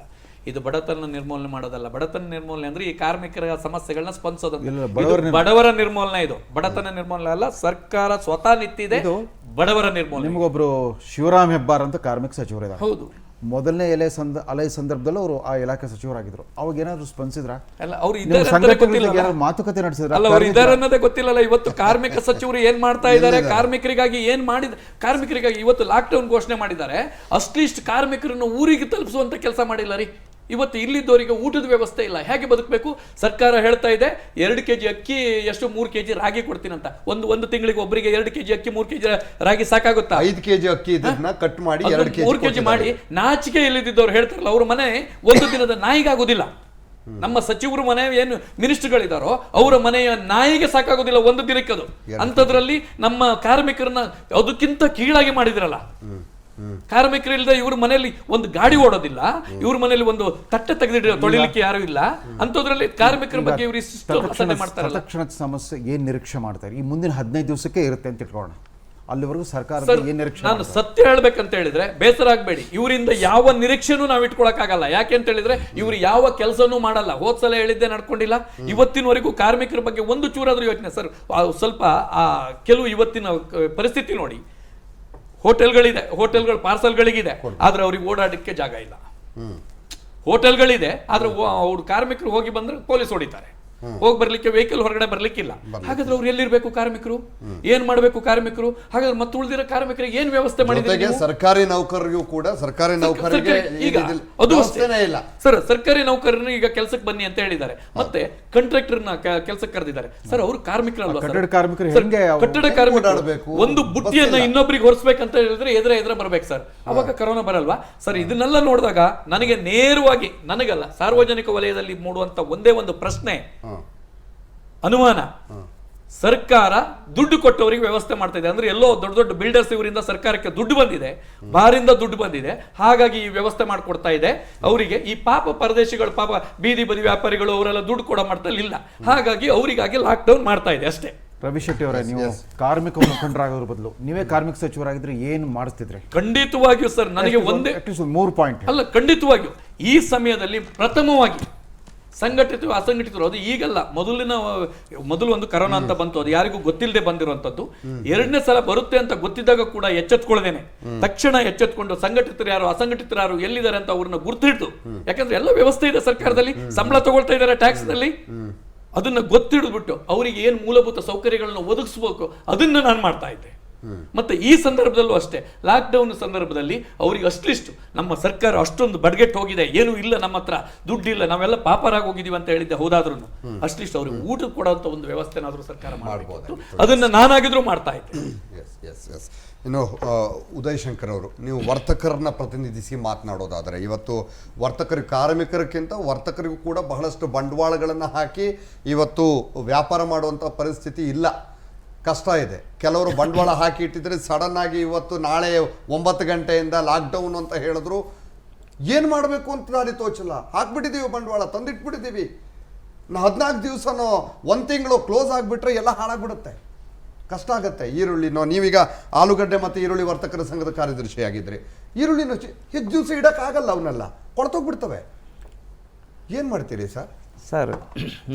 ಇದು ಬಡತನ ನಿರ್ಮೂಲನೆ ಮಾಡೋದಲ್ಲ. ಬಡತನ ನಿರ್ಮೂಲನೆ ಅಂದ್ರೆ ಈ ಕಾರ್ಮಿಕರ ಸಮಸ್ಯೆಗಳನ್ನ ಸ್ಪಂದಿಸೋದು, ಬಡವರ ನಿರ್ಮೂಲನೆ. ಇದು ಬಡತನ ನಿರ್ಮೂಲನೆ ಅಲ್ಲ, ಸರ್ಕಾರ ಸ್ವತಃ ನಿಂತಿದೆ ಬಡವರ ನಿರ್ಮೂಲನೆ. ನಿಮಗೊಬ್ರು ಶಿವರಾಮ್ ಹೆಬ್ಬಾರ್ ಅಂತ ಕಾರ್ಮಿಕ ಸಚಿವರಿದ್ದಾರೆ. ಹೌದು, ಮೊದಲನೇ ಅಲೆ ಸಂದರ್ಭದಲ್ಲಿ ಅವರು ಆ ಇಲಾಖೆ ಸಚಿವರಾಗಿದ್ರು. ಅವಾಗ ಏನಾದ್ರು ಸ್ಪಂದಿಸಿದ್ರ? ಅಲ್ಲ, ಅವ್ರು ಇದ್ದಾರೆ ಮಾತುಕತೆ ನಡೆಸಿದ್ರ? ಅಲ್ಲ, ಅವ್ರು ಇದ್ದಾರೆ ಅನ್ನೋದೇ ಗೊತ್ತಿಲ್ಲಲ್ಲ. ಇವತ್ತು ಕಾರ್ಮಿಕ ಸಚಿವರು ಏನ್ ಮಾಡ್ತಾ ಇದ್ದಾರೆ, ಕಾರ್ಮಿಕರಿಗಾಗಿ ಏನ್ ಮಾಡಿದ, ಕಾರ್ಮಿಕರಿಗಾಗಿ ಇವತ್ತು ಲಾಕ್ಡೌನ್ ಘೋಷಣೆ ಮಾಡಿದ್ದಾರೆ. ಅಟ್ಲೀಸ್ಟ್ ಕಾರ್ಮಿಕರನ್ನು ಊರಿಗೆ ತಲುಪಿಸುವಂತ ಕೆಲಸ ಮಾಡಿಲ್ಲ ರೀ. ಇವತ್ತು ಇಲ್ಲಿದ್ದವರಿಗೆ ಊಟದ ವ್ಯವಸ್ಥೆ ಇಲ್ಲ, ಹೇಗೆ ಬದುಕಬೇಕು? ಸರ್ಕಾರ ಹೇಳ್ತಾ ಇದೆ 2 kg ಅಕ್ಕಿ, ಎಷ್ಟು 3 kg ರಾಗಿ ಕೊಡ್ತೀನಂತ. ಒಂದು ತಿಂಗಳಿಗೆ ಒಬ್ಬರಿಗೆ 2 kg ಅಕ್ಕಿ 3 kg ರಾಗಿ ಸಾಕಾಗುತ್ತಾ? 5 kg ಅಕ್ಕಿ ಇದನ್ನ ಕಟ್ ಮಾಡಿ 3 kg ಮಾಡಿ ನಾಚಿಕೆ ಇಲ್ಲದಿದ್ದವ್ರು ಹೇಳ್ತಾರಲ್ಲ, ಅವ್ರ ಮನೆ ಒಂದು ದಿನದ ನಾಯಿಗಾಗೋದಿಲ್ಲ. ನಮ್ಮ ಸಚಿವರು ಮನೆ ಏನು ಮಿನಿಸ್ಟರ್ಗಳಿದಾರೋ ಅವರ ಮನೆಯ ನಾಯಿಗೆ ಸಾಕಾಗೋದಿಲ್ಲ ಒಂದು ದಿನಕ್ಕೆ. ಅದು ಅಂಥದ್ರಲ್ಲಿ ನಮ್ಮ ಕಾರ್ಮಿಕರನ್ನ ಅದಕ್ಕಿಂತ ಕೀಳಾಗಿ ಮಾಡಿದ್ರಲ್ಲ. ಕಾರ್ಮಿಕರಿಲ್ಲದೆ ಇವ್ರ ಮನೆಯಲ್ಲಿ ಒಂದು ಗಾಡಿ ಓಡೋದಿಲ್ಲ, ಇವ್ರ ಮನೆಯಲ್ಲಿ ಒಂದು ತಟ್ಟೆ ತೆಗೆದಿಡ ತೊಳಿಲಿಕ್ಕೆ ಯಾರು ಇಲ್ಲ. ಅಂಥದ್ರಲ್ಲಿ ಕಾರ್ಮಿಕರ ಬಗ್ಗೆ ಇವರು ಇಷ್ಟು ಮಾಡ್ತಾರೆ. ತಕ್ಷಣದ ಸಮಸ್ಯೆ ಏನ್ ನಿರೀಕ್ಷೆ ಮಾಡ್ತಾರೆ? ಈ ಮುಂದಿನ 15 ದಿವಸಕ್ಕೆ ಇರುತ್ತೆ ಅಂತ ಇಟ್ಕೊಳ್ಳೋಣ. ಅಲ್ಲಿವರೆಗೂ ಸರ್ಕಾರ ಏನ್ ನಿರೀಕ್ಷೆ? ನಾನು ಸತ್ಯ ಹೇಳ್ಬೇಕಂತ ಹೇಳಿದ್ರೆ ಬೇಸರ ಆಗ್ಬೇಡಿ, ಇವರಿಂದ ಯಾವ ನಿರೀಕ್ಷೆನೂ ನಾವು ಇಟ್ಕೊಳಕ್ಕಾಗಲ್ಲ. ಯಾಕೆ ಅಂತ ಹೇಳಿದ್ರೆ ಇವ್ರು ಯಾವ ಕೆಲಸನೂ ಮಾಡಲ್ಲ. ಹೋದ್ಸಲ ಹೇಳಿದ್ದೆ ನಡ್ಕೊಂಡಿಲ್ಲ. ಇವತ್ತಿನವರೆಗೂ ಕಾರ್ಮಿಕರ ಬಗ್ಗೆ ಒಂದು ಚೂರಾದ್ರೂ ಯೋಚನೆ. ಸರ್, ಸ್ವಲ್ಪ ಕೆಲವು ಇವತ್ತಿನ ಪರಿಸ್ಥಿತಿ ನೋಡಿ, ಹೋಟೆಲ್ಗಳಿದೆ, ಹೋಟೆಲ್ಗಳು ಪಾರ್ಸಲ್ಗಳಿಗಿದೆ, ಆದ್ರೆ ಅವ್ರಿಗೆ ಓಡಾಡಕ್ಕೆ ಜಾಗ ಇಲ್ಲ. ಹೋಟೆಲ್ಗಳಿದೆ, ಆದ್ರೆ ಅವ್ರು ಕಾರ್ಮಿಕರು ಹೋಗಿ ಬಂದ್ರೆ ಪೊಲೀಸ್ ಹೊಡಿತಾರೆ. ಹೋಗಿ ಬರ್ಲಿಕ್ಕೆ ವೆಹಿಕಲ್ ಹೊರಗಡೆ ಬರ್ಲಿಕ್ಕಿಲ್ಲ. ಹಾಗಾದ್ರೆ ಅವ್ರು ಎಲ್ಲಿರ್ಬೇಕು ಕಾರ್ಮಿಕರು? ಏನ್ ಮಾಡ್ಬೇಕು ಕಾರ್ಮಿಕರು? ಹಾಗಾದ್ರೆ ಮತ್ತೆ ಉಳಿದಿರೋ ಕಾರ್ಮಿಕರಿಗೆ ಏನ್ ವ್ಯವಸ್ಥೆ ಮಾಡಿದ್ರೆ? ಸರ್ಕಾರಿ ನೌಕರರಿಗೂ ಕೂಡ ಸರ್ಕಾರಿ ನೌಕರರಿಗೆ ಈಗ ಅದು ಇಲ್ಲ ಸರ್. ಸರ್ಕಾರಿ ನೌಕರರನ್ನ ಈಗ ಕೆಲಸಕ್ಕೆ ಬನ್ನಿ ಅಂತ ಹೇಳಿದ್ದಾರೆ, ಮತ್ತೆ ಕಾಂಟ್ರಾಕ್ಟರ್ನ ಕೆಲಸಕ್ಕೆ ಕರೆದಿದ್ದಾರೆ. ಸರ್, ಅವರು ಕಾರ್ಮಿಕರಲ್ವಾ? ಕಟ್ಟಡ ಕಾರ್ಮಿಕರು ಒಂದು ಬುಟ್ಟಿಯನ್ನ ಇನ್ನೊಬ್ರಿಗೆ ಹೊರಿಸ್ಬೇಕಂತ ಹೇಳಿದ್ರೆ ಎದುರ ಬರ್ಬೇಕು ಸರ್. ಅವಾಗ ಕರೋನಾ ಬರಲ್ವಾ ಸರ್? ಇದನ್ನೆಲ್ಲ ನೋಡಿದಾಗ ನನಗೆ ನೇರವಾಗಿ, ನನಗಲ್ಲ, ಸಾರ್ವಜನಿಕ ವಲಯದಲ್ಲಿ ಮೂಡುವಂತ ಒಂದೇ ಒಂದು ಪ್ರಶ್ನೆ, ಅನುಮಾನ, ಸರ್ಕಾರ ದುಡ್ಡು ಕೊಟ್ಟವರಿಗೆ ವ್ಯವಸ್ಥೆ ಮಾಡ್ತಾ ಇದೆ ಅಂದ್ರೆ ಎಲ್ಲೋ ದೊಡ್ಡ ದೊಡ್ಡ ಬಿಲ್ಡರ್ಸ್ ಇವರಿಂದ ಸರ್ಕಾರಕ್ಕೆ ದುಡ್ಡು ಬಂದಿದೆ, ಬಾರಿಂದ ದುಡ್ಡು ಬಂದಿದೆ, ಹಾಗಾಗಿ ಈ ವ್ಯವಸ್ಥೆ ಮಾಡ್ಕೊಡ್ತಾ ಇದೆ ಅವರಿಗೆ. ಈ ಪಾಪ ಪರದೇಶಿಗಳು, ಪಾಪ ಬೀದಿ ಬದಿ ವ್ಯಾಪಾರಿಗಳು, ಅವರೆಲ್ಲ ದುಡ್ಡು ಕೊಡೋ ಮಾಡ್ತಲಿಲ್ಲ, ಹಾಗಾಗಿ ಅವರಿಗಾಗಿ ಲಾಕ್ಡೌನ್ ಮಾಡ್ತಾ ಇದೆ ಅಷ್ಟೇ. ರವಿ ಶೆಟ್ಟಿ ಅವರೇ, ನೀವು ಕಾರ್ಮಿಕ ಮುಖಂಡರಾಗೋದ್ರ ಬದಲು ನೀವೇ ಕಾರ್ಮಿಕ ಸಚಿವರಾಗಿದ್ರೆ ಏನು ಮಾಡಿಸ್ತಿದ್ರೆ? ಖಂಡಿತವಾಗಿಯೂ ಸರ್, ನನಗೆ ಒಂದೇ 3 ಪಾಯಿಂಟ್ ಅಲ್ಲ, ಖಂಡಿತವಾಗಿಯೂ ಈ ಸಮಯದಲ್ಲಿ ಪ್ರಥಮವಾಗಿ ಸಂಘಟಿತ ಅಸಂಘಟಿತರು, ಅದು ಈಗಲ್ಲ, ಮೊದಲು ಒಂದು ಕರೋನಾ ಅಂತ ಬಂತು, ಅದು ಯಾರಿಗೂ ಗೊತ್ತಿಲ್ಲದೆ ಬಂದಿರುವಂತದ್ದು. 2ನೇ ಸಲ ಬರುತ್ತೆ ಅಂತ ಗೊತ್ತಿದ್ದಾಗ ಕೂಡ ಎಚ್ಚೆತ್ಕೊಳ್ಳದೇನೆ ತಕ್ಷಣ ಎಚ್ಚೆತ್ಕೊಂಡು ಸಂಘಟಿತರು ಯಾರು ಅಸಂಘಟಿತರು ಯಾರು ಎಲ್ಲಿದ್ದಾರೆ ಅಂತ ಅವ್ರನ್ನ ಗುರ್ತಿಡ್ದು, ಯಾಕಂದ್ರೆ ಎಲ್ಲ ವ್ಯವಸ್ಥೆ ಇದೆ ಸರ್ಕಾರದಲ್ಲಿ, ಸಂಬಳ ತಗೊಳ್ತಾ ಇದ್ದಾರೆ ಟ್ಯಾಕ್ಸ್ ನಲ್ಲಿ, ಅದನ್ನ ಗೊತ್ತಿಡಿದ್ಬಿಟ್ಟು ಅವರಿಗೆ ಏನ್ ಮೂಲಭೂತ ಸೌಕರ್ಯಗಳನ್ನ ಒದಗಿಸಬೇಕು ಅದನ್ನ ನಾನು ಮಾಡ್ತಾ ಇದ್ದೆ. ಮತ್ತೆ ಈ ಸಂದರ್ಭದಲ್ಲೂ ಅಷ್ಟೇ, ಲಾಕ್ಡೌನ್ ಸಂದರ್ಭದಲ್ಲಿ ಅವರಿಗೆ ಅಟ್ಲೀಸ್ಟ್ ನಮ್ಮ ಸರ್ಕಾರ ಅಷ್ಟೊಂದು ಬಡ್ಗೆಟ್ ಹೋಗಿದೆ, ಏನು ಇಲ್ಲ, ನಮ್ಮ ಹತ್ರ ದುಡ್ಡಿಲ್ಲ, ನಾವೆಲ್ಲ ಪಾಪರಾಗಿ ಹೋಗಿದೀವಿ ಅಂತ ಹೇಳಿದ್ದೆ, ಹೌದಾದ್ರೂ ಅಟ್ಲೀಸ್ಟ್ ಅವ್ರಿಗೆ ಊಟ ಕೊಡುವಂತ ಒಂದು ವ್ಯವಸ್ಥೆನಾದ್ರೂ ಸರ್ಕಾರ ಮಾಡಬಹುದು. ಅದನ್ನ ನಾನಾಗಿದ್ರು ಮಾಡ್ತಾ ಇದ್ದೆ. ಇನ್ನು ಉದಯ್ ಶಂಕರ್ ಅವರು, ನೀವು ವರ್ತಕರನ್ನ ಪ್ರತಿನಿಧಿಸಿ ಮಾತನಾಡೋದಾದರೆ, ಇವತ್ತು ಕಾರ್ಮಿಕರಿಗಿಂತ ವರ್ತಕರಿಗೂ ಕೂಡ ಬಹಳಷ್ಟು ಬಂಡವಾಳಗಳನ್ನು ಹಾಕಿ ಇವತ್ತು ವ್ಯಾಪಾರ ಮಾಡುವಂಥ ಪರಿಸ್ಥಿತಿ ಇಲ್ಲ, ಕಷ್ಟ ಇದೆ. ಕೆಲವರು ಬಂಡವಾಳ ಹಾಕಿ ಇಟ್ಟಿದ್ರೆ ಸಡನ್ ಆಗಿ ಇವತ್ತು ನಾಳೆ 9 ಗಂಟೆಯಿಂದ ಲಾಕ್ಡೌನ್ ಅಂತ ಹೇಳಿದ್ರು, ಏನು ಮಾಡಬೇಕು ಅಂತ ದಾರಿ ತೋಚಲ್ಲ. ಹಾಕ್ಬಿಟ್ಟಿದ್ದೀವಿ ಬಂಡವಾಳ, ತಂದಿಟ್ಬಿಟ್ಟಿದ್ದೀವಿ. 14 ದಿವಸನೋ 1 ತಿಂಗಳು ಕ್ಲೋಸ್ ಆಗಿಬಿಟ್ರೆ ಎಲ್ಲ ಹಾಳಾಗ್ಬಿಡುತ್ತೆ, ಕಷ್ಟ ಆಗುತ್ತೆ. ಈರುಳ್ಳಿನೋ, ನೀವೀಗ ಆಲೂಗಡ್ಡೆ ಮತ್ತು ಈರುಳ್ಳಿ ವರ್ತಕರ ಸಂಘದ ಕಾರ್ಯದರ್ಶಿಯಾಗಿದ್ರಿ, ಈರುಳ್ಳಿನೋ ಹೆಚ್ಚು ದಿವಸ ಇಡೋಕ್ಕಾಗಲ್ಲ, ಅವನ್ನೆಲ್ಲ ಕೊಳ್ತೋಗ್ಬಿಡ್ತವೆ. ಏನು ಮಾಡ್ತೀರಿ ಸರ್? ಸರ್,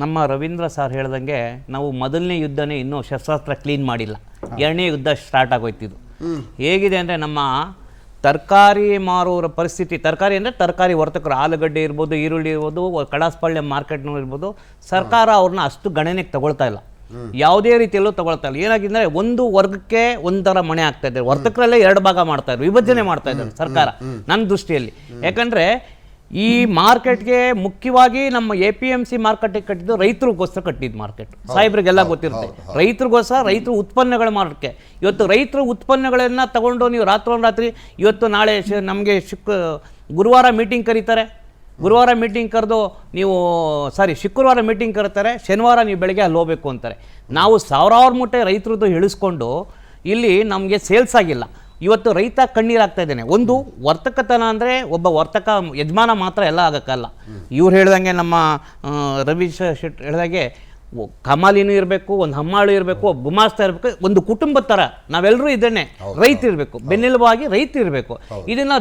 ನಮ್ಮ ರವೀಂದ್ರ ಸರ್ ಹೇಳ್ದಂಗೆ ನಾವು ಮೊದಲನೇ ಯುದ್ಧನೇ ಇನ್ನೂ ಶಸ್ತ್ರಾಸ್ತ್ರ ಕ್ಲೀನ್ ಮಾಡಿಲ್ಲ, 2ನೇ ಯುದ್ಧ ಸ್ಟಾರ್ಟ್ ಆಗೋಯ್ತಿದ್ದು. ಹೇಗಿದೆ ಅಂದರೆ ನಮ್ಮ ತರಕಾರಿ ಮಾರುವವರ ಪರಿಸ್ಥಿತಿ, ತರಕಾರಿ ಅಂದರೆ ತರಕಾರಿ ವರ್ತಕರು, ಆಲೂಗಡ್ಡೆ ಇರ್ಬೋದು, ಈರುಳ್ಳಿ ಇರ್ಬೋದು, ಕಡಾಸ್ಪಳ್ಳಿ ಮಾರ್ಕೆಟ್ನೂ ಇರ್ಬೋದು, ಸರ್ಕಾರ ಅವ್ರನ್ನ ಅಷ್ಟು ಗಣನೆಗೆ ತಗೊಳ್ತಾ ಇಲ್ಲ, ಯಾವುದೇ ರೀತಿಯಲ್ಲೂ ತಗೊಳ್ತಾ ಇಲ್ಲ. ಏನಾಗಿದೆ ಅಂದರೆ ಒಂದು ವರ್ಗಕ್ಕೆ ಒಂಥರ ಮಣೆ ಆಗ್ತಾ ಇದ್ದಾರೆ, ವರ್ತಕರಲ್ಲೇ 2 ಭಾಗ ಮಾಡ್ತಾ ಇದ್ರು, ವಿಭಜನೆ ಮಾಡ್ತಾ ಇದ್ದಾರೆ ಸರ್ಕಾರ ನನ್ನ ದೃಷ್ಟಿಯಲ್ಲಿ. ಯಾಕಂದರೆ ಈ ಮಾರ್ಕೆಟ್ಗೆ ಮುಖ್ಯವಾಗಿ ನಮ್ಮ APMC ಮಾರ್ಕೆಟಿಗೆ ಕಟ್ಟಿದ್ದು ರೈತರಿಗೋಸ್ಕರ ಕಟ್ಟಿದ್ದು ಮಾರ್ಕೆಟ್. ಸಾಹೇಬ್ರಿಗೆಲ್ಲ ಗೊತ್ತಿರುತ್ತೆ, ರೈತರಿಗೋಸ್ಕರ, ರೈತರ ಉತ್ಪನ್ನಗಳ ಮಾರ್ಕೆಟ್ಗೆ. ಇವತ್ತು ರೈತರ ಉತ್ಪನ್ನಗಳನ್ನು ತಗೊಂಡು ನೀವು ರಾತ್ರೋರಾತ್ರಿ ಇವತ್ತು ನಾಳೆ ನಮಗೆ ಗುರುವಾರ ಮೀಟಿಂಗ್ ಕರೀತಾರೆ, ಗುರುವಾರ ಮೀಟಿಂಗ್ ಕರೆದು ನೀವು ಶುಕ್ರವಾರ ಮೀಟಿಂಗ್ ಕರೀತಾರೆ, ಶನಿವಾರ ನೀವು ಬೆಳಗ್ಗೆ ಅಲ್ಲಿ ಹೋಗ್ಬೇಕು ಅಂತಾರೆ. ನಾವು ಸಾವಿರಾರು ಮೂಟೆ ರೈತರದ್ದು ಇಳಿಸ್ಕೊಂಡು ಇಲ್ಲಿ ನಮಗೆ ಸೇಲ್ಸ್ ಆಗಿಲ್ಲ. ಇವತ್ತು ರೈತ ಕಣ್ಣೀರಾಗ್ತಾ ಇದ್ದಾನೆ. ಒಂದು ವರ್ತಕತನ ಅಂದರೆ ಒಬ್ಬ ವರ್ತಕ ಯಜಮಾನ ಮಾತ್ರ ಎಲ್ಲ ಆಗೋಕ್ಕಲ್ಲ. ಇವ್ರು ಹೇಳ್ದಂಗೆ ನಮ್ಮ ರವೀಶ್ ಶೆಟ್ಟಿ ಹೇಳ್ದಂಗೆ ಕಮಾಲಿನೂ ಇರಬೇಕು, ಒಂದು ಹಮ್ಮಾಳು ಇರಬೇಕು, ಒಬ್ಬ ಗುಮಾಸ್ತ ಇರಬೇಕು, ಒಂದು ಕುಟುಂಬದ ಥರ ನಾವೆಲ್ಲರೂ ಇದನ್ನೇ ರೈತ ಇರಬೇಕು, ಬೆನ್ನೆಲುಬಾಗಿ ರೈತ ಇರಬೇಕು. ಇದನ್ನು